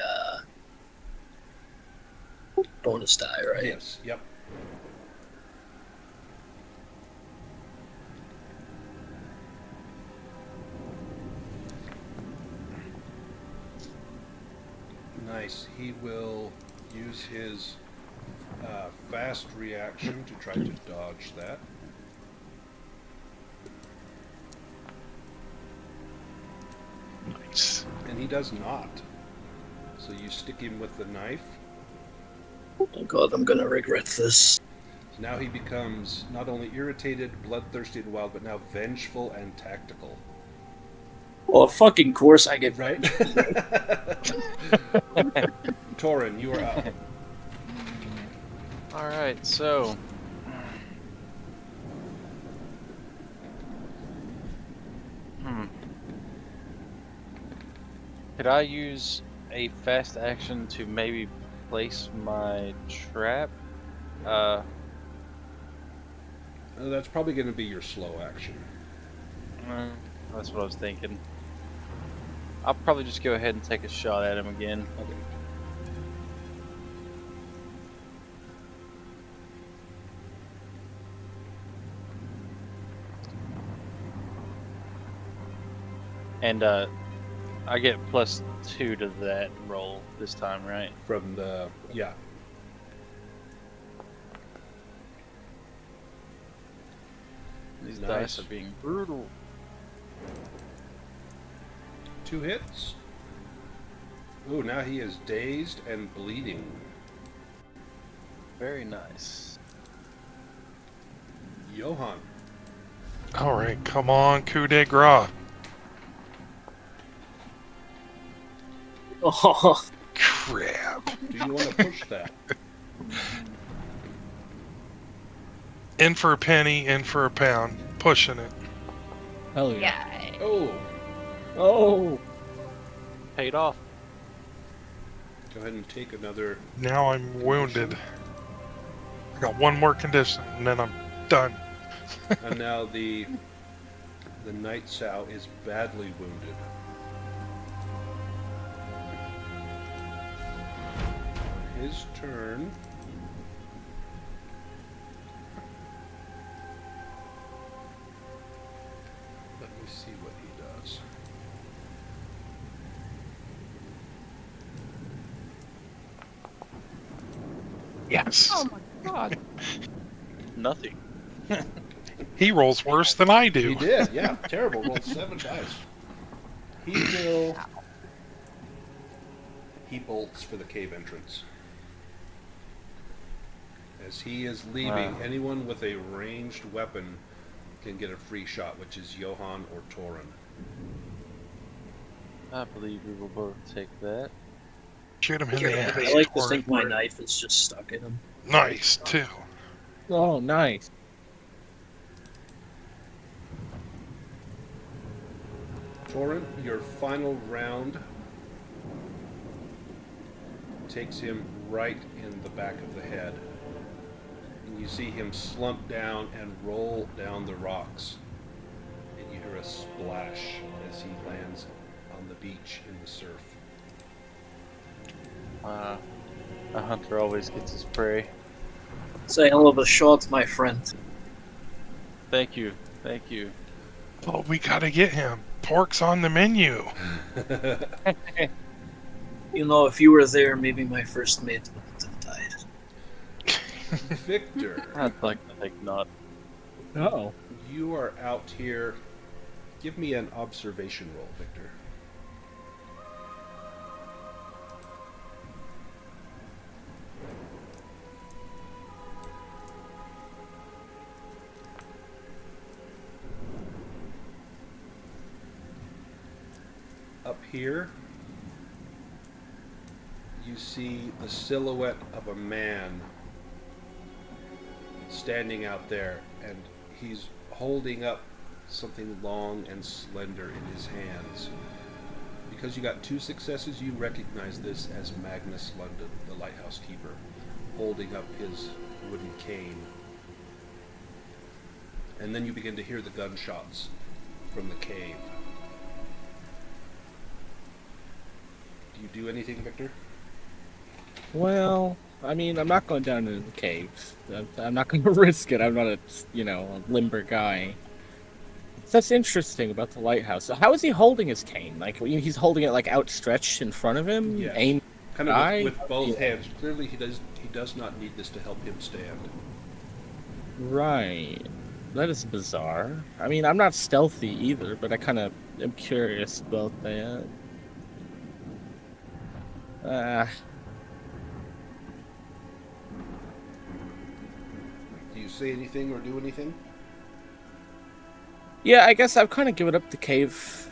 S6: bonus die, right?
S1: Yes. Yep. Nice. He will use his fast reaction to try to dodge that.
S3: Nice.
S1: And he does not. So you stick him with the knife.
S6: Oh god, I'm gonna regret this.
S1: Now he becomes not only irritated, bloodthirsty, and wild, but now vengeful and tactical.
S6: Well, of fucking course I get
S1: Right? Torin, you are up.
S5: Alright, so. Could I use a fast action to maybe place my trap?
S1: That's probably going to be your slow action.
S5: That's what I was thinking. I'll probably just go ahead and take a shot at him again.
S1: Okay.
S5: And I get +2 to that roll this time, right?
S1: From the, yeah.
S5: These
S1: Nice.
S5: dice are being brutal.
S1: 2 hits. Ooh, now he is dazed and bleeding.
S5: Very nice.
S1: Johan.
S3: Alright, come on, coup de grace.
S6: Oh,
S3: crap.
S1: Do you want to push that?
S3: In for a penny, in for a pound. Pushing it.
S4: Hell yeah.
S2: Yeah.
S1: Oh,
S4: Oh.
S5: Paid off.
S1: go ahead and take another.
S3: Now I'm wounded. I got one more condition, and then I'm done.
S1: And now the Night Sow is badly wounded. His turn. Let me see what he does.
S3: Yes.
S2: Oh my god.
S5: Nothing.
S3: He rolls worse than I do.
S1: He did, yeah. Terrible. Rolled 7 dice. He bolts for the cave entrance. As he is leaving, anyone with a ranged weapon can get a free shot, which is Johan or Torin.
S5: I believe we will both take that.
S3: Shoot him in the ass.
S6: I like to
S3: Torn.
S6: think my knife is just stuck in him.
S3: Nice, too.
S4: Oh, nice.
S1: Torin, your final round takes him right in the back of the head. And you see him slump down and roll down the rocks. And you hear a splash as he lands on the beach in the surf.
S5: A hunter always gets his prey.
S6: Say hello to Short, my friend.
S5: Thank you. Thank you.
S3: Oh, we gotta get him. Pork's on the menu.
S6: You know, if you were there, maybe my first mate wouldn't have died.
S1: Victor,
S5: I'd like to think not.
S4: Oh.
S1: you are out here. Give me an observation roll, Victor. Up here, you see the silhouette of a man standing out there, and he's holding up something long and slender in his hands. Because you got 2 successes, you recognize this as Magnus London, the lighthouse keeper, holding up his wooden cane. And then you begin to hear the gunshots from the cave. Do you do anything, Victor?
S4: Well, I mean, I'm not going down into the caves. I'm not going to risk it. I'm not a limber guy. That's interesting about the lighthouse. So how is he holding his cane? Like, he's holding it, like, outstretched in front of him?
S1: Yes.
S4: Aimed
S1: Kind of
S4: Guy?
S1: with both hands. Clearly he does not need this to help him stand.
S4: Right. That is bizarre. I mean, I'm not stealthy either, but I kind of am curious about that.
S1: Do you say anything or do anything?
S4: Yeah, I guess I've kind of given up the cave,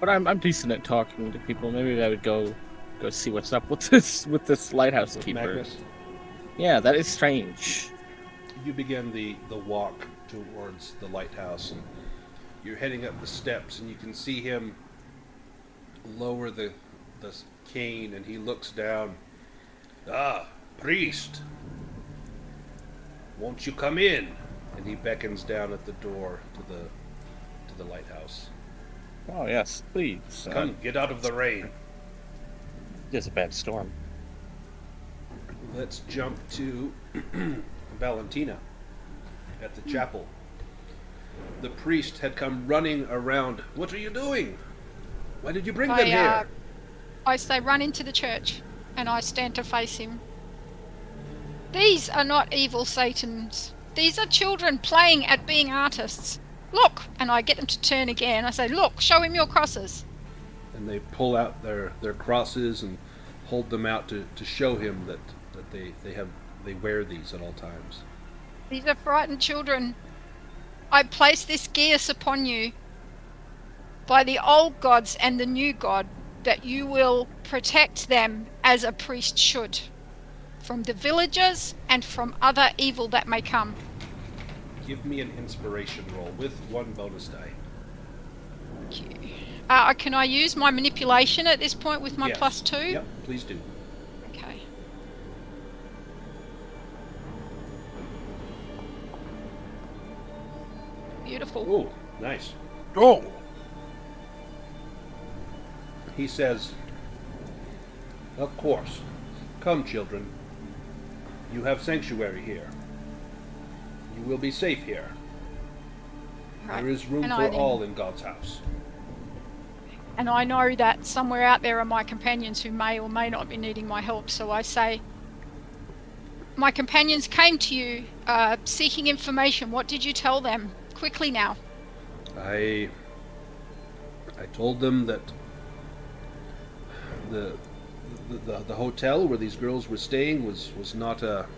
S4: but I'm decent at talking to people. Maybe I would go see what's up with this lighthouse
S1: With
S4: keeper.
S1: Magnus?
S4: Yeah, that is strange.
S1: You begin the walk towards the lighthouse, and you're heading up the steps, and you can see him lower the cane, and he looks down. Ah, priest! Won't you come in? And he beckons down at the door to the lighthouse.
S4: Oh yes, please.
S1: Come, get out of the rain.
S4: It's a bad storm.
S1: Let's jump to Valentina at the chapel. The priest had come running around. What are you doing? Why did you bring them here?
S2: I say run into the church, and I stand to face him. These are not evil Satans. These are children playing at being artists. Look! And I get them to turn again. I say, look, show him your crosses.
S1: And they pull out their crosses and hold them out to show him that they wear these at all times.
S2: These are frightened children. I place this geas upon you by the old gods and the new god, that you will protect them as a priest should, from the villagers and from other evil that may come.
S1: Give me an inspiration roll with 1 bonus die.
S2: Can I use my manipulation at this point with my
S1: Yes.
S2: +2?
S1: Yep, please do.
S2: Okay. Beautiful.
S1: Oh, nice.
S3: Oh,
S1: He says, "Of course. Come, children. You have sanctuary here. You will be safe here.
S2: Right.
S1: There is room
S2: And
S1: for
S2: I then-
S1: all in God's house."
S2: And I know that somewhere out there are my companions who may or may not be needing my help, so I say, my companions came to you seeking information. What did you tell them? Quickly now.
S1: I told them that the hotel where these girls were staying was not a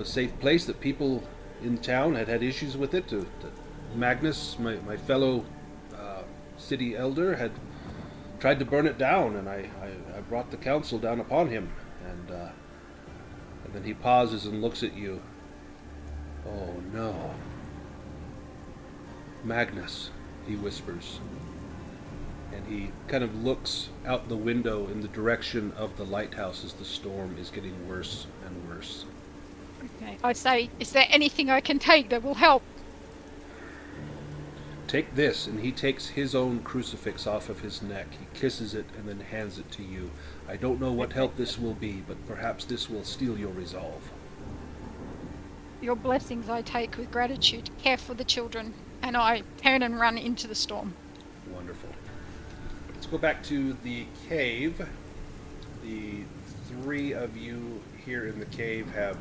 S1: safe place, that people in town had issues with it. That Magnus, my fellow city elder, had tried to burn it down, and I brought the council down upon him. And then he pauses and looks at you. "Oh no. Magnus," he whispers. And he kind of looks out the window in the direction of the lighthouse as the storm is getting worse and worse.
S2: Okay. I say, is there anything I can take that will help?
S1: "Take this," and he takes his own crucifix off of his neck. He kisses it and then hands it to you. "I don't know what help this will be, but perhaps this will steel your resolve."
S2: Your blessings I take with gratitude. Care for the children. And I turn and run into the storm.
S1: Wonderful. Let's go back to the cave. The 3 of you here in the cave have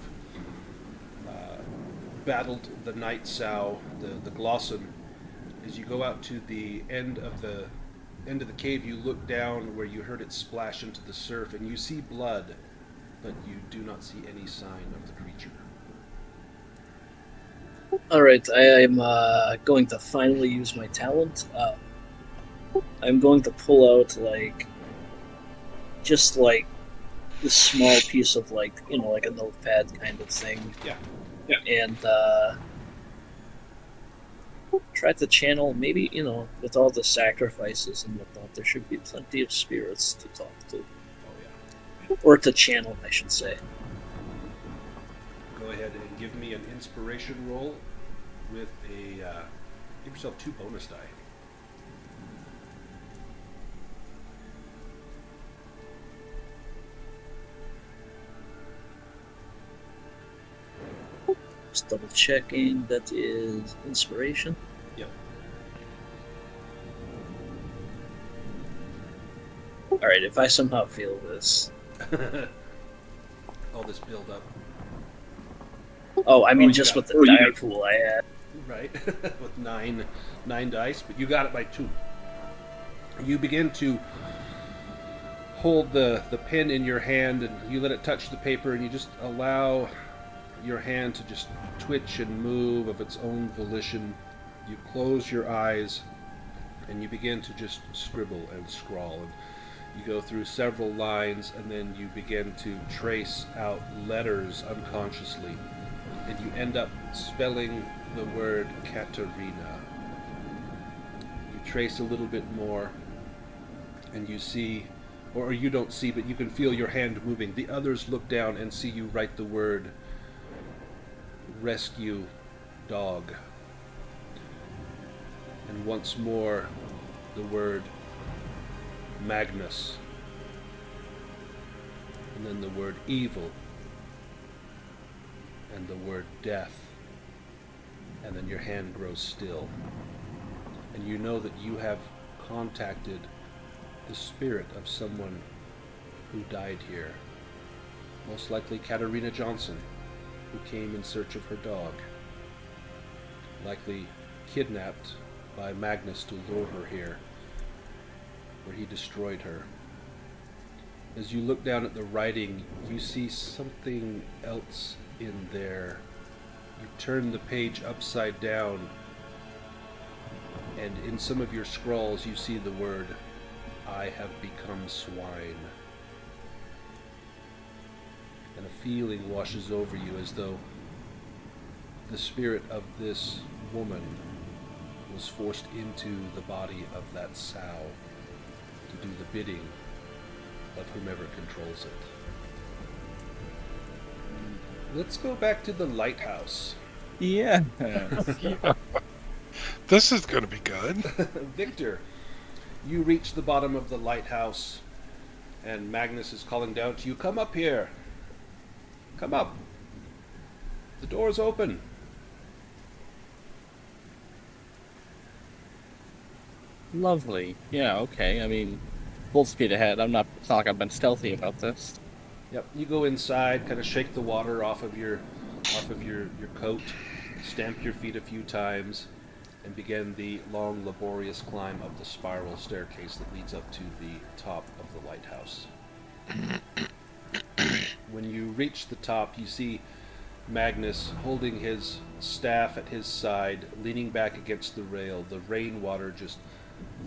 S1: battled the Night Sow, the Glosson. As you go out to the end of the cave, you look down where you heard it splash into the surf, and you see blood, but you do not see any sign of the creature.
S6: Alright, I am going to finally use my talent. I'm going to pull out, just this small piece of, like a notepad kind of thing.
S1: Yeah.
S6: And try to channel, maybe, with all the sacrifices and whatnot, there should be plenty of spirits to talk to.
S1: Oh, yeah.
S6: Or to channel, I should say.
S1: Go ahead and give me an inspiration roll with a... give yourself 2 bonus die.
S6: Just double checking, that is inspiration.
S1: Yep.
S6: Alright, if I somehow feel this.
S1: All this build up.
S6: Oh, I mean,
S1: you
S6: just
S1: got
S6: with
S1: it.
S6: the die pool I had.
S1: Right. With nine dice, but you got it by 2. You begin to hold the pen in your hand, and you let it touch the paper, and you just allow your hand to just twitch and move of its own volition. You close your eyes, and you begin to just scribble and scrawl, and you go through several lines, and then you begin to trace out letters unconsciously, and you end up spelling the word Katarina. You trace a little bit more, and you see, or you don't see, but you can feel your hand moving. The others look down and see you write the word rescue dog. And once more, the word Magnus. And then the word evil. And the word death. And then your hand grows still. And you know that you have contacted the spirit of someone who died here. Most likely Katarina Johnson, who came in search of her dog. Likely kidnapped by Magnus to lure her here, where he destroyed her. As you look down at the writing, you see something else in there. You turn the page upside down, and in some of your scrawls you see the word I have become swine. And a feeling washes over you as though the spirit of this woman was forced into the body of that sow to do the bidding of whomever controls it. Let's go back to the lighthouse.
S4: Yeah.
S3: This is going to be good.
S1: Victor, you reach the bottom of the lighthouse, and Magnus is calling down to you, "Come up here. Come up. The door's open."
S4: Lovely. Yeah, okay. I mean, full speed ahead. It's not like I've been stealthy about this.
S1: Yep. You go inside, kind of shake the water off of your coat, stamp your feet a few times, and begin the long, laborious climb up the spiral staircase that leads up to the top of the lighthouse. When you reach the top, you see Magnus holding his staff at his side, leaning back against the rail, the rainwater just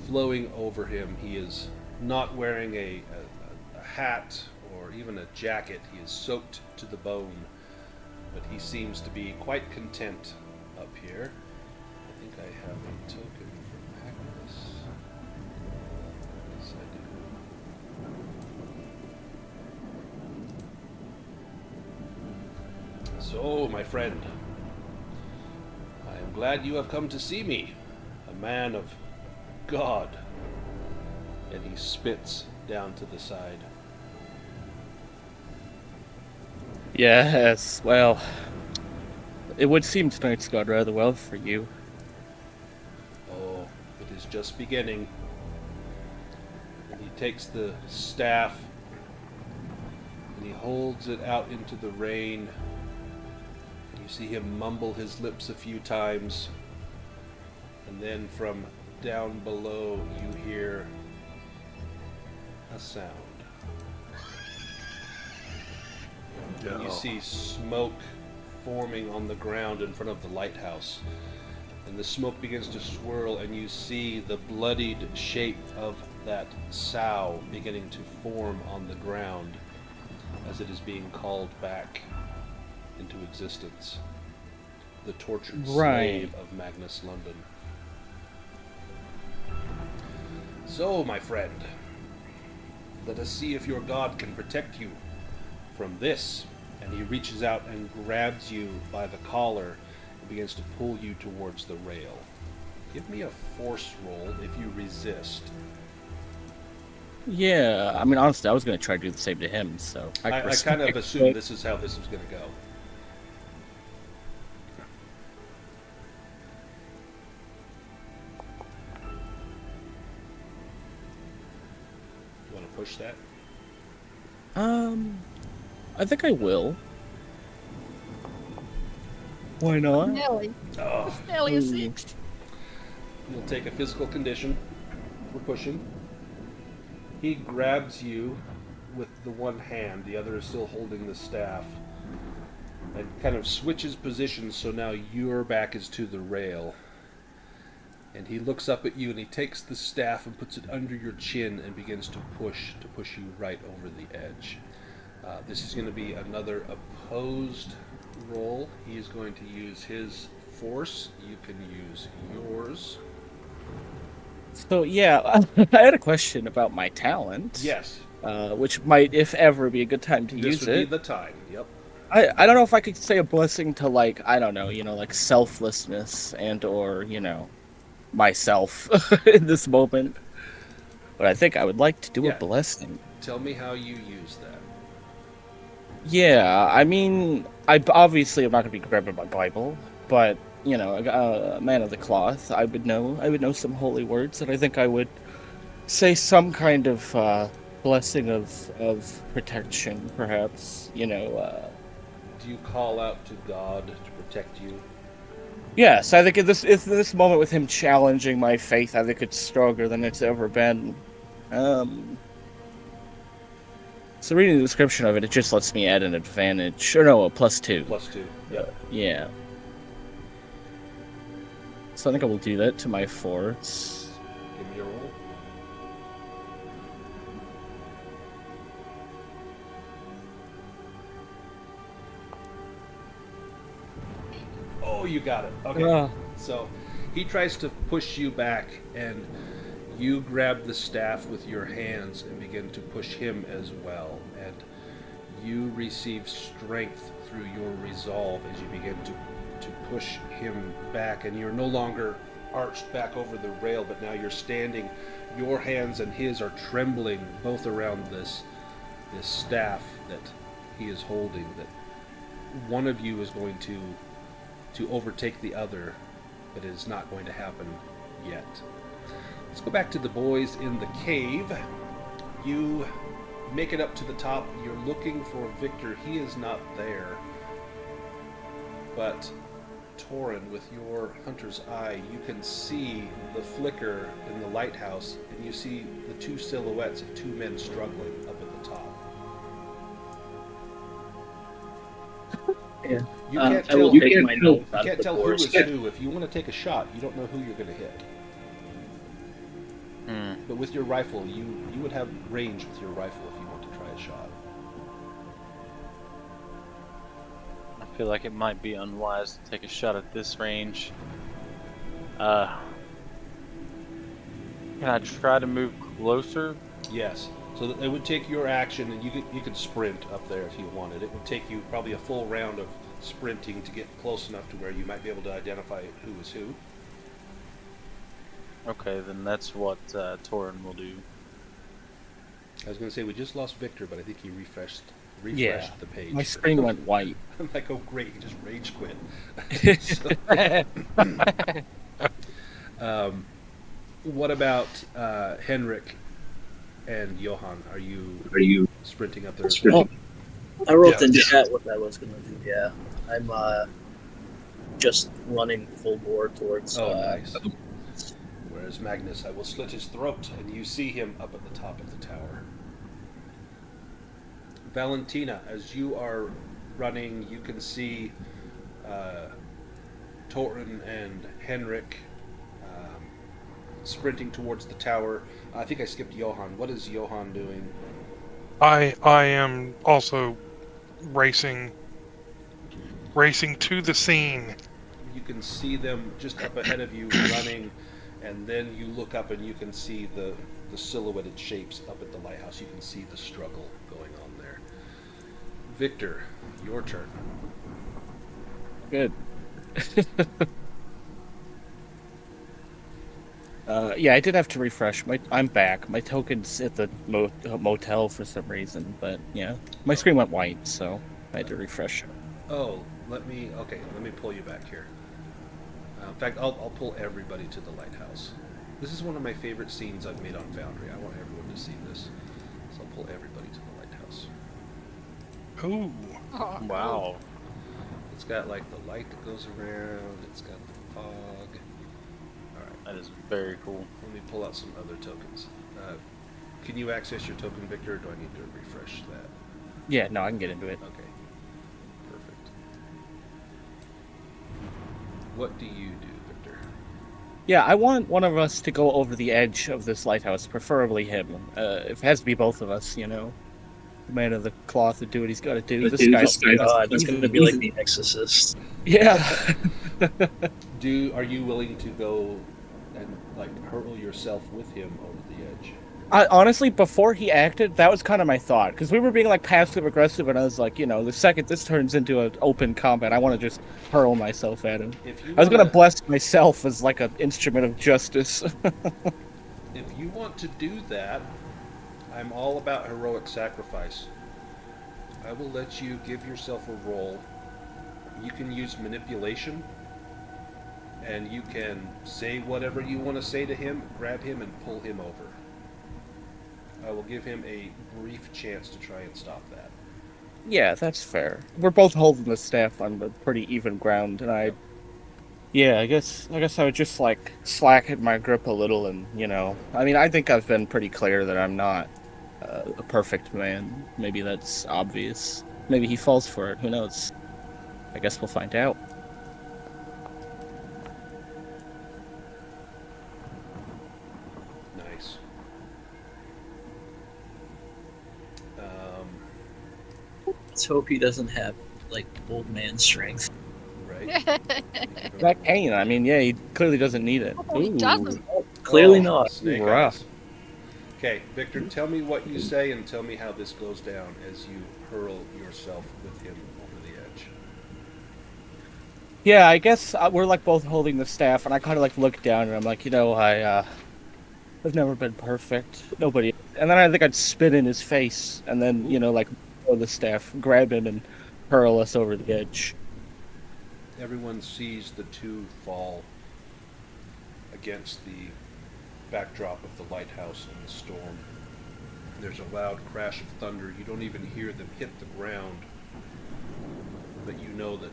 S1: flowing over him. He is not wearing a hat or even a jacket. He is soaked to the bone, but he seems to be quite content up here. I think I have a token for Magnus. Yes, I do. So, my friend, I am glad you have come to see me, a man of God. And he spits down to the side.
S4: Yes, well, it would seem tonight's gone rather well for you.
S1: Oh, it is just beginning. And he takes the staff and he holds it out into the rain. You see him mumble his lips a few times, and then from down below you hear a sound. And you see smoke forming on the ground in front of the lighthouse. And the smoke begins to swirl, and you see the bloodied shape of that sow beginning to form on the ground as it is being called back into existence. The tortured slave of Magnus London. So, my friend, let us see if your god can protect you from this. And he reaches out and grabs you by the collar and begins to pull you towards the rail. Give me a force roll if you resist.
S4: Yeah, I mean, honestly, I was going to try to do the same to him, so...
S1: I kind of assumed this is how this was going to go. You want to push that?
S4: I think I will. Why not?
S2: Nelly.
S1: Oh,
S2: It's Nelly a 6.
S1: you'll take a physical condition for pushing. He grabs you with the one hand, the other is still holding the staff, and kind of switches positions so now your back is to the rail. And he looks up at you and he takes the staff and puts it under your chin and begins to push you right over the edge. This is going to be another opposed roll. He is going to use his force. You can use yours.
S4: So, yeah, I had a question about my talent.
S1: Yes.
S4: Which might, if ever, be a good time to use
S1: This would
S4: it.
S1: be the time. Yep.
S4: I don't know if I could say a blessing to, like, I don't know, like selflessness and or, myself in this moment. But I think I would like to do a blessing.
S1: Tell me how you use that.
S4: Yeah, I mean, I obviously am not going to be grabbing my Bible, but, a man of the cloth, I would know some holy words, and I think I would say some kind of blessing of protection, perhaps,
S1: Do you call out to God to protect you?
S4: Yes, I think in this moment with him challenging my faith, I think it's stronger than it's ever been. So reading the description of it, it just lets me add an advantage. Or no, a +2.
S1: +2. Yep.
S4: Yeah. So I think I will do that to my force.
S1: Give me a roll. you got it. Okay. So he tries to push you back, and you grab the staff with your hands and begin to push him as well. And you receive strength through your resolve as you begin to push him back. And you're no longer arched back over the rail, but now you're standing. Your hands and his are trembling both around this staff that he is holding, that one of you is going to overtake the other, but it is not going to happen yet. Let's go back to the boys in the cave. You make it up to the top. You're looking for Victor. He is not there. But Torin, with your hunter's eye, you can see the flicker in the lighthouse, and you see the two silhouettes of two men struggling up at the top.
S6: Yeah.
S1: You can't
S6: I
S1: tell,
S6: will take my note
S1: you
S6: out
S1: can't
S6: of the
S1: tell who
S6: force.
S1: is who. If you want to take a shot, you don't know who you're going to hit. But with your rifle, you would have range with your rifle if you want to try a shot.
S5: I feel like it might be unwise to take a shot at this range. Can I try to move closer?
S1: Yes. So it would take your action, and you could sprint up there if you wanted. It would take you probably a full round of sprinting to get close enough to where you might be able to identify who is who.
S5: Okay, then that's what Torin will do.
S1: I was going to say we just lost Victor, but I think he refreshed
S4: Yeah.
S1: the page.
S4: My screen went white.
S1: I'm like, oh great, he just rage quit. What about Henrik and Johan? Are you sprinting up there?
S6: Well, I wrote
S3: Yeah.
S6: in chat what I was gonna do. Yeah, I'm just running full bore towards.
S1: Oh, nice. Whereas Magnus, I will slit his throat, and you see him up at the top of the tower. Valentina, as you are running, you can see Torin and Henrik sprinting towards the tower. I think I skipped Johan. What is Johan doing?
S3: I am also racing to the scene.
S1: You can see them just up ahead of you running, and then you look up and you can see the silhouetted shapes up at the lighthouse. You can see the struggle going on there. Victor, your turn.
S4: Good. Yeah, I did have to refresh. I'm back. My token's at the motel for some reason, but yeah, my screen went white, so I had to refresh.
S1: Oh, let me pull you back here. In fact, I'll pull everybody to the lighthouse. This is one of my favorite scenes I've made on Foundry. I want everyone to see this. So I'll pull everybody to the lighthouse.
S3: Ooh.
S2: Oh,
S5: Wow.
S1: It's got like the light that goes around, it's got the fog. Alright,
S5: That is very cool.
S1: let me pull out some other tokens. Can you access your token, Victor, or do I need to refresh that?
S4: Yeah, no, I can get into it.
S1: Okay. Perfect. What do you do, Victor?
S4: Yeah, I want one of us to go over the edge of this lighthouse, preferably him. It has to be both of us, you know. The man of the cloth to do what he's got to do. This guy's
S6: That's gonna be like the Exorcist.
S4: Yeah.
S1: Are you willing to go and like hurl yourself with him over the edge?
S4: Honestly, before he acted, that was kind of my thought. Because we were being like passive aggressive, and I was like, you know, the second this turns into an open combat, I want to just hurl myself at him. I was going to bless myself as like an instrument of justice.
S1: If you want to do that, I'm all about heroic sacrifice. I will let you give yourself a roll. You can use manipulation, and you can say whatever you want to say to him, grab him, and pull him over. I will give him a brief chance to try and stop that.
S4: Yeah, that's fair. We're both holding the staff on the pretty even ground, and I guess I would just like slacken my grip a little, and you know, I mean, I think I've been pretty clear that I'm not a perfect man. Maybe that's obvious. Maybe he falls for it. Who knows? I guess we'll find out.
S1: Nice.
S6: Let's hope he doesn't have like old man strength.
S1: Right.
S4: That cane, I mean, yeah, he clearly doesn't need it.
S2: Oh, he doesn't.
S6: Clearly
S1: Oh,
S6: not.
S1: Snake
S4: Rough.
S1: eyes. Okay, Victor, tell me what you say and tell me how this goes down as you hurl yourself with him over the edge.
S4: Yeah, I guess we're like both holding the staff, and I kind of like look down, and I'm like, I've never been perfect. Nobody. And then I think I'd spit in his face, and then like throw the staff, grab him, and hurl us over the edge.
S1: Everyone sees the two fall against the backdrop of the lighthouse in the storm. There's a loud crash of thunder. You don't even hear them hit the ground, but you know that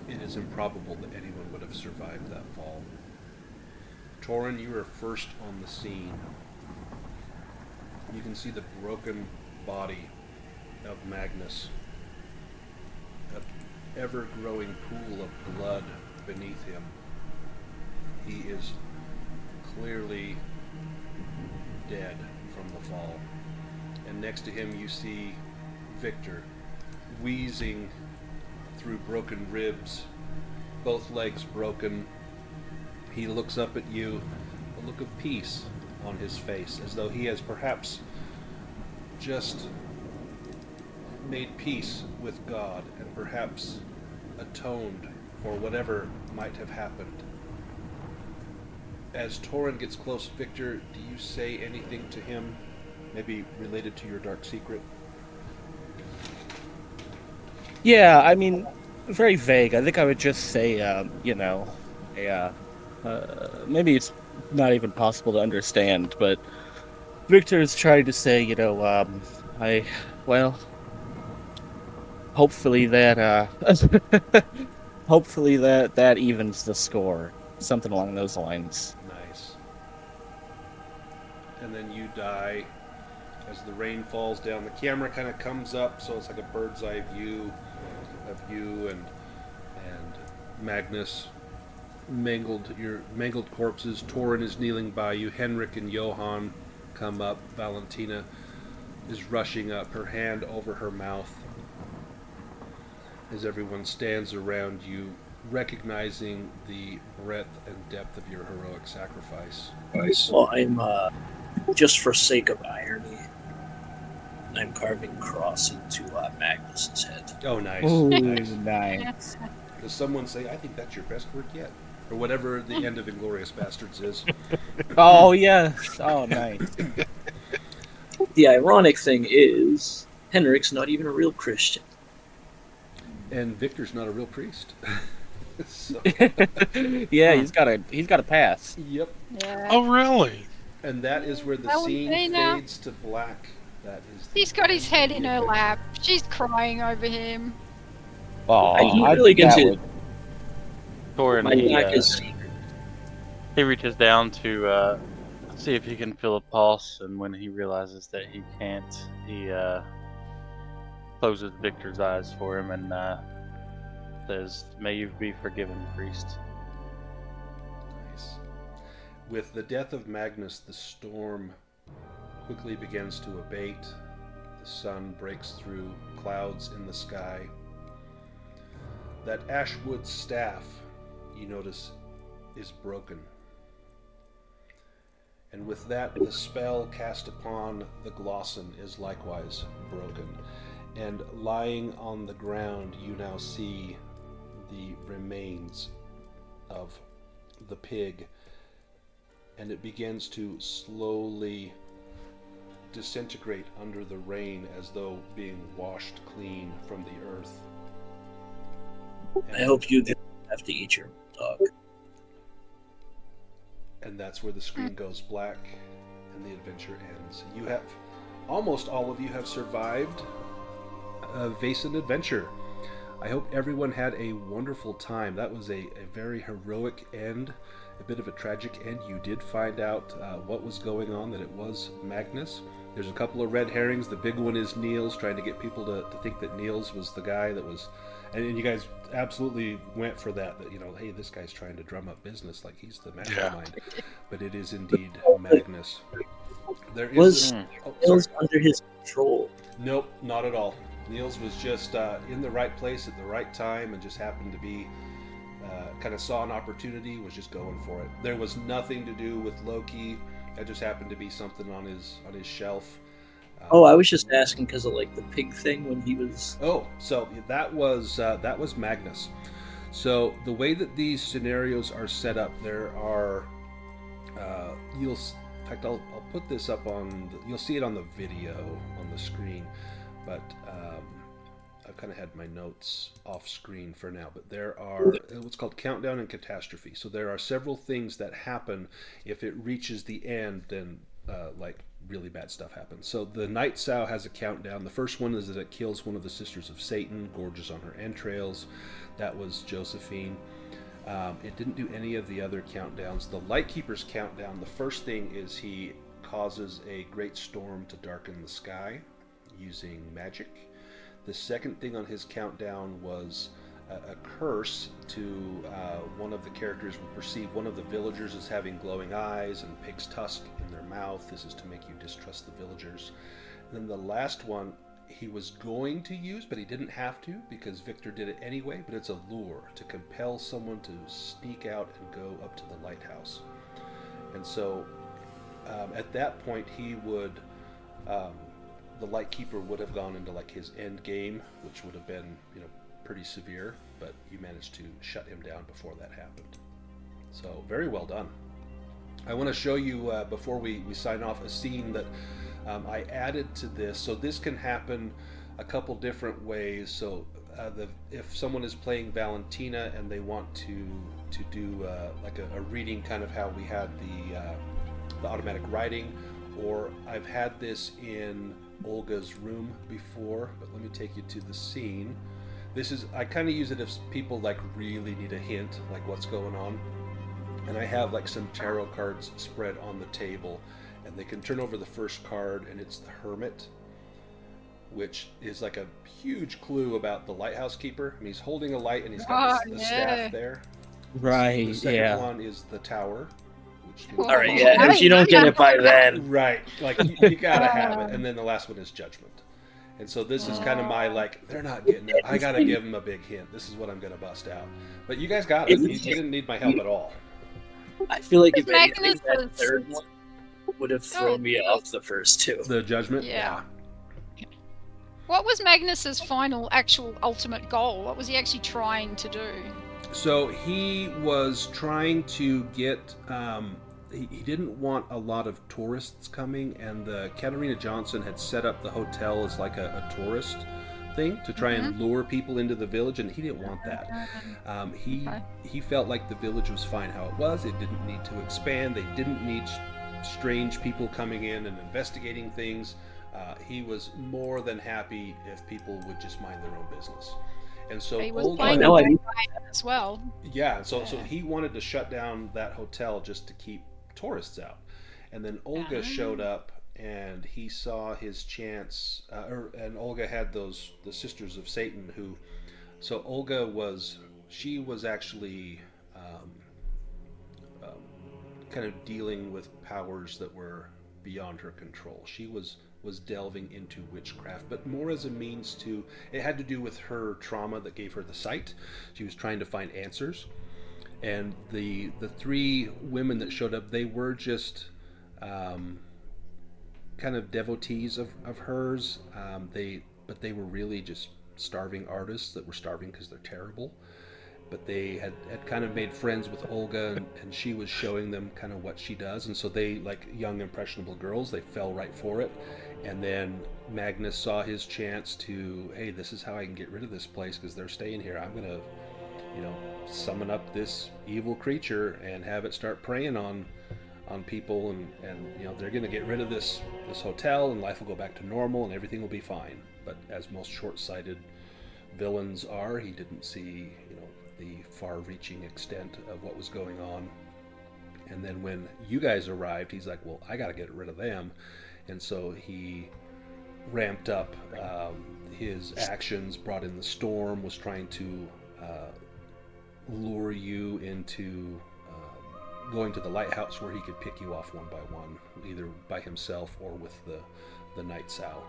S1: it is improbable that anyone would have survived that fall. Torin, you are first on the scene. You can see the broken body of Magnus, an ever-growing pool of blood beneath him. He is clearly dead from the fall. And next to him you see Victor, wheezing through broken ribs, both legs broken. He looks up at you, a look of peace on his face, as though he has perhaps just made peace with God and perhaps atoned for whatever might have happened. As Torin gets close, Victor, do you say anything to him, maybe related to your dark secret?
S4: Yeah, I mean, very vague. I think I would just say, maybe it's not even possible to understand, but Victor's trying to say, hopefully that evens the score. Something along those lines.
S1: Nice. And then you die as the rain falls down. The camera kind of comes up, so it's like a bird's eye view of you and Magnus. Your mangled corpses. Torin is kneeling by you. Henrik and Johan come up. Valentina is rushing up, her hand over her mouth, as everyone stands around you, recognizing the breadth and depth of your heroic sacrifice.
S6: Well, I'm just for sake of irony, I'm carving a cross into Magnus's head.
S1: Oh, nice.
S4: Ooh,
S1: Nice.
S4: nice.
S1: Does someone say, I think that's your best work yet? Or whatever the end of Inglourious Bastards is.
S4: Oh, yes. Oh, nice.
S6: The ironic thing is, Henrik's not even a real Christian.
S1: And Victor's not a real priest. So,
S4: Yeah, he's got a pass.
S1: yep.
S2: Yeah.
S3: Oh, really?
S1: And that is where the
S2: Well,
S1: scene
S2: they know.
S1: fades to black. That is.
S2: He's got his head in her lap. She's crying over him.
S4: Oh,
S6: I didn't really get to.
S5: Torin,
S6: My back is.
S5: he reaches down to see if he can feel a pulse, and when he realizes that he can't, he closes Victor's eyes for him and says, "May you be forgiven, priest."
S1: Nice. With the death of Magnus, the storm quickly begins to abate. The sun breaks through clouds in the sky. That ashwood staff, you notice, is broken. And with that, the spell cast upon the Glosson is likewise broken. And lying on the ground, you now see the remains of the pig. And it begins to slowly disintegrate under the rain as though being washed clean from the earth.
S6: I hope you didn't have to eat your dog.
S1: And that's where the screen goes black and the adventure ends. You have, almost all of you have survived a Vaesen adventure. I hope everyone had a wonderful time. That was a very heroic end, a bit of a tragic end. You did find out what was going on, that it was Magnus. There's a couple of red herrings. The big one is Niels, trying to get people to think that Niels was the guy that was... And you guys absolutely went for that, hey, this guy's trying to drum up business like he's the mastermind. Yeah. But it is indeed Magnus. There
S6: was Niels under his control?
S1: Nope, not at all. Niels was just in the right place at the right time and just happened to be kind of saw an opportunity, was just going for it. There was nothing to do with Loki. That just happened to be something on his shelf.
S6: Oh, I was just asking because of like the pig thing when he was.
S1: Oh, so that was Magnus. So the way that these scenarios are set up, there are in fact, I'll put this up you'll see it on the video on the screen, but I've kind of had my notes off screen for now. But there are what's called countdown and catastrophe. So there are several things that happen. If it reaches the end, then like really bad stuff happens. So the Night Sow has a countdown. The first one is that it kills one of the sisters of Satan, gorges on her entrails. That was Josephine. It didn't do any of the other countdowns. The Lightkeeper's countdown, the first thing is he causes a great storm to darken the sky using magic. The second thing on his countdown was a curse to one of the characters would perceive one of the villagers as having glowing eyes and pig's tusk in their mouth. This is to make you distrust the villagers. And then the last one he was going to use, but he didn't have to because Victor did it anyway, but it's a lure to compel someone to sneak out and go up to the lighthouse. And so at that point he would the Lightkeeper would have gone into like his end game, which would have been, pretty severe, but you managed to shut him down before that happened. So very well done. I want to show you before we sign off a scene that I added to this. So this can happen a couple different ways. So if someone is playing Valentina and they want to do like a reading, kind of how we had the automatic writing, or I've had this in Olga's room before, but let me take you to the scene. I kind of use it if people like really need a hint, like what's going on. And I have like some tarot cards spread on the table, and they can turn over the first card, and it's the Hermit, which is like a huge clue about the lighthouse keeper. I mean, he's holding a light and he's got the staff there.
S4: Right,
S1: The second one is the Tower.
S6: All right, yeah. If you don't get it by then,
S1: right, like you gotta have it. And then the last one is Judgment. And so this is kind of my like, they're not getting it. I gotta give them a big hint. This is what I'm gonna bust out. But you guys got it. You didn't need my help at all.
S6: I feel like if anything,
S2: Magnus
S6: that
S2: was-
S6: third one would have thrown me off the first two.
S1: The Judgment.
S2: Yeah. What was Magnus's final, actual, ultimate goal? What was he actually trying to do?
S1: So he was trying to get. He didn't want a lot of tourists coming, and the Katarina Johnson had set up the hotel as like a tourist thing to try and lure people into the village, and he didn't want that. He felt like the village was fine how it was. It didn't need to expand. They didn't need strange people coming in and investigating things. He was more than happy if people would just mind their own business. And so
S2: He was
S1: Olga,
S2: playing
S6: know I
S2: the
S6: need-
S2: as well.
S1: yeah, so he wanted to shut down that hotel just to keep tourists out. And then Olga showed up, and he saw his chance. And Olga had the sisters of Satan who. So Olga was actually kind of dealing with powers that were beyond her control. She was delving into witchcraft, but more as a means to. It had to do with her trauma that gave her the sight. She was trying to find answers. And the three women that showed up, they were just kind of devotees of hers. But they were really just starving artists that were starving because they're terrible. But they had kind of made friends with Olga, and she was showing them kind of what she does. And so they, like young impressionable girls, they fell right for it. And then Magnus saw his chance to, hey, this is how I can get rid of this place because they're staying here. I'm going to, summon up this evil creature and have it start preying on people, and they're going to get rid of this hotel, and life will go back to normal and everything will be fine. But as most short-sighted villains are, he didn't see the far-reaching extent of what was going on. And then when you guys arrived, he's like, well, I got to get rid of them. And so he ramped up his actions, brought in the storm, was trying to lure you into going to the lighthouse where he could pick you off one by one, either by himself or with the Night Sow.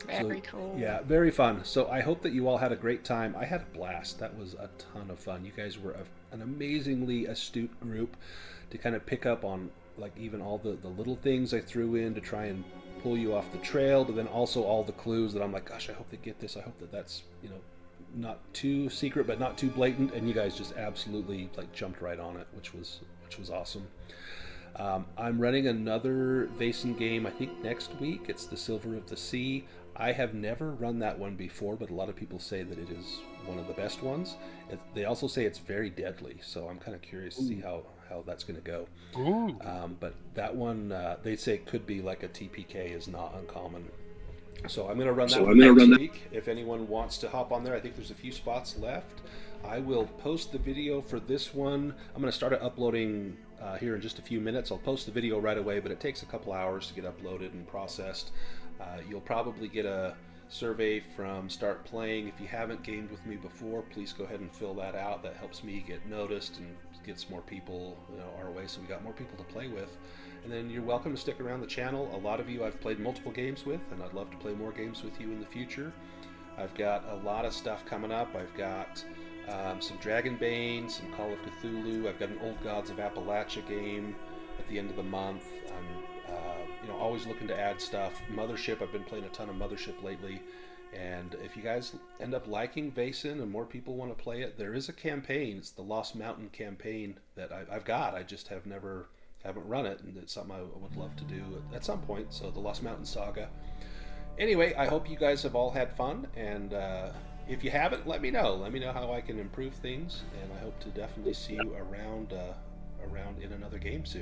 S2: Very cool.
S1: Yeah, very fun. So I hope that you all had a great time. I had a blast. That was a ton of fun. You guys were an amazingly astute group to kind of pick up on like even all the little things I threw in to try and pull you off the trail, but then also all the clues that I'm like, gosh, I hope they get this. I hope that that's, you know, not too secret but not too blatant, and you guys just absolutely like jumped right on it, which was awesome. I'm running another Vaesen game I think next week. It's the Silver of the Sea. I have never run that one before, but a lot of people say that it is one of the best ones. They also say it's very deadly, so I'm kind of curious to see how that's going to go.
S3: Ooh.
S1: But that one, they say it could be like a TPK is not uncommon. So I'm going to run that one next week. If anyone wants to hop on there, I think there's a few spots left. I will post the video for this one. I'm going to start uploading here in just a few minutes. I'll post the video right away, but it takes a couple hours to get uploaded and processed. You'll probably get a survey from Start Playing. If you haven't gamed with me before, please go ahead and fill that out. That helps me get noticed and gets more people, you know, our way, so we got more people to play with. And then you're welcome to stick around the channel. A lot of you I've played multiple games with, and I'd love to play more games with you in the future. I've got a lot of stuff coming up. I've got some Dragonbane, some Call of Cthulhu. I've got an Old Gods of Appalachia game at the end of the month. I'm you know, always looking to add stuff. Mothership, I've been playing a ton of Mothership lately. And if you guys end up liking Vaesen and more people want to play it, there is a campaign. It's the Lost Mountain campaign that I've got. I just haven't run it, and it's something I would love to do at some point. So the Lost Mountain Saga. Anyway, I hope you guys have all had fun, and if you haven't, let me know. Let me know how I can improve things, and I hope to definitely see you around in another game soon.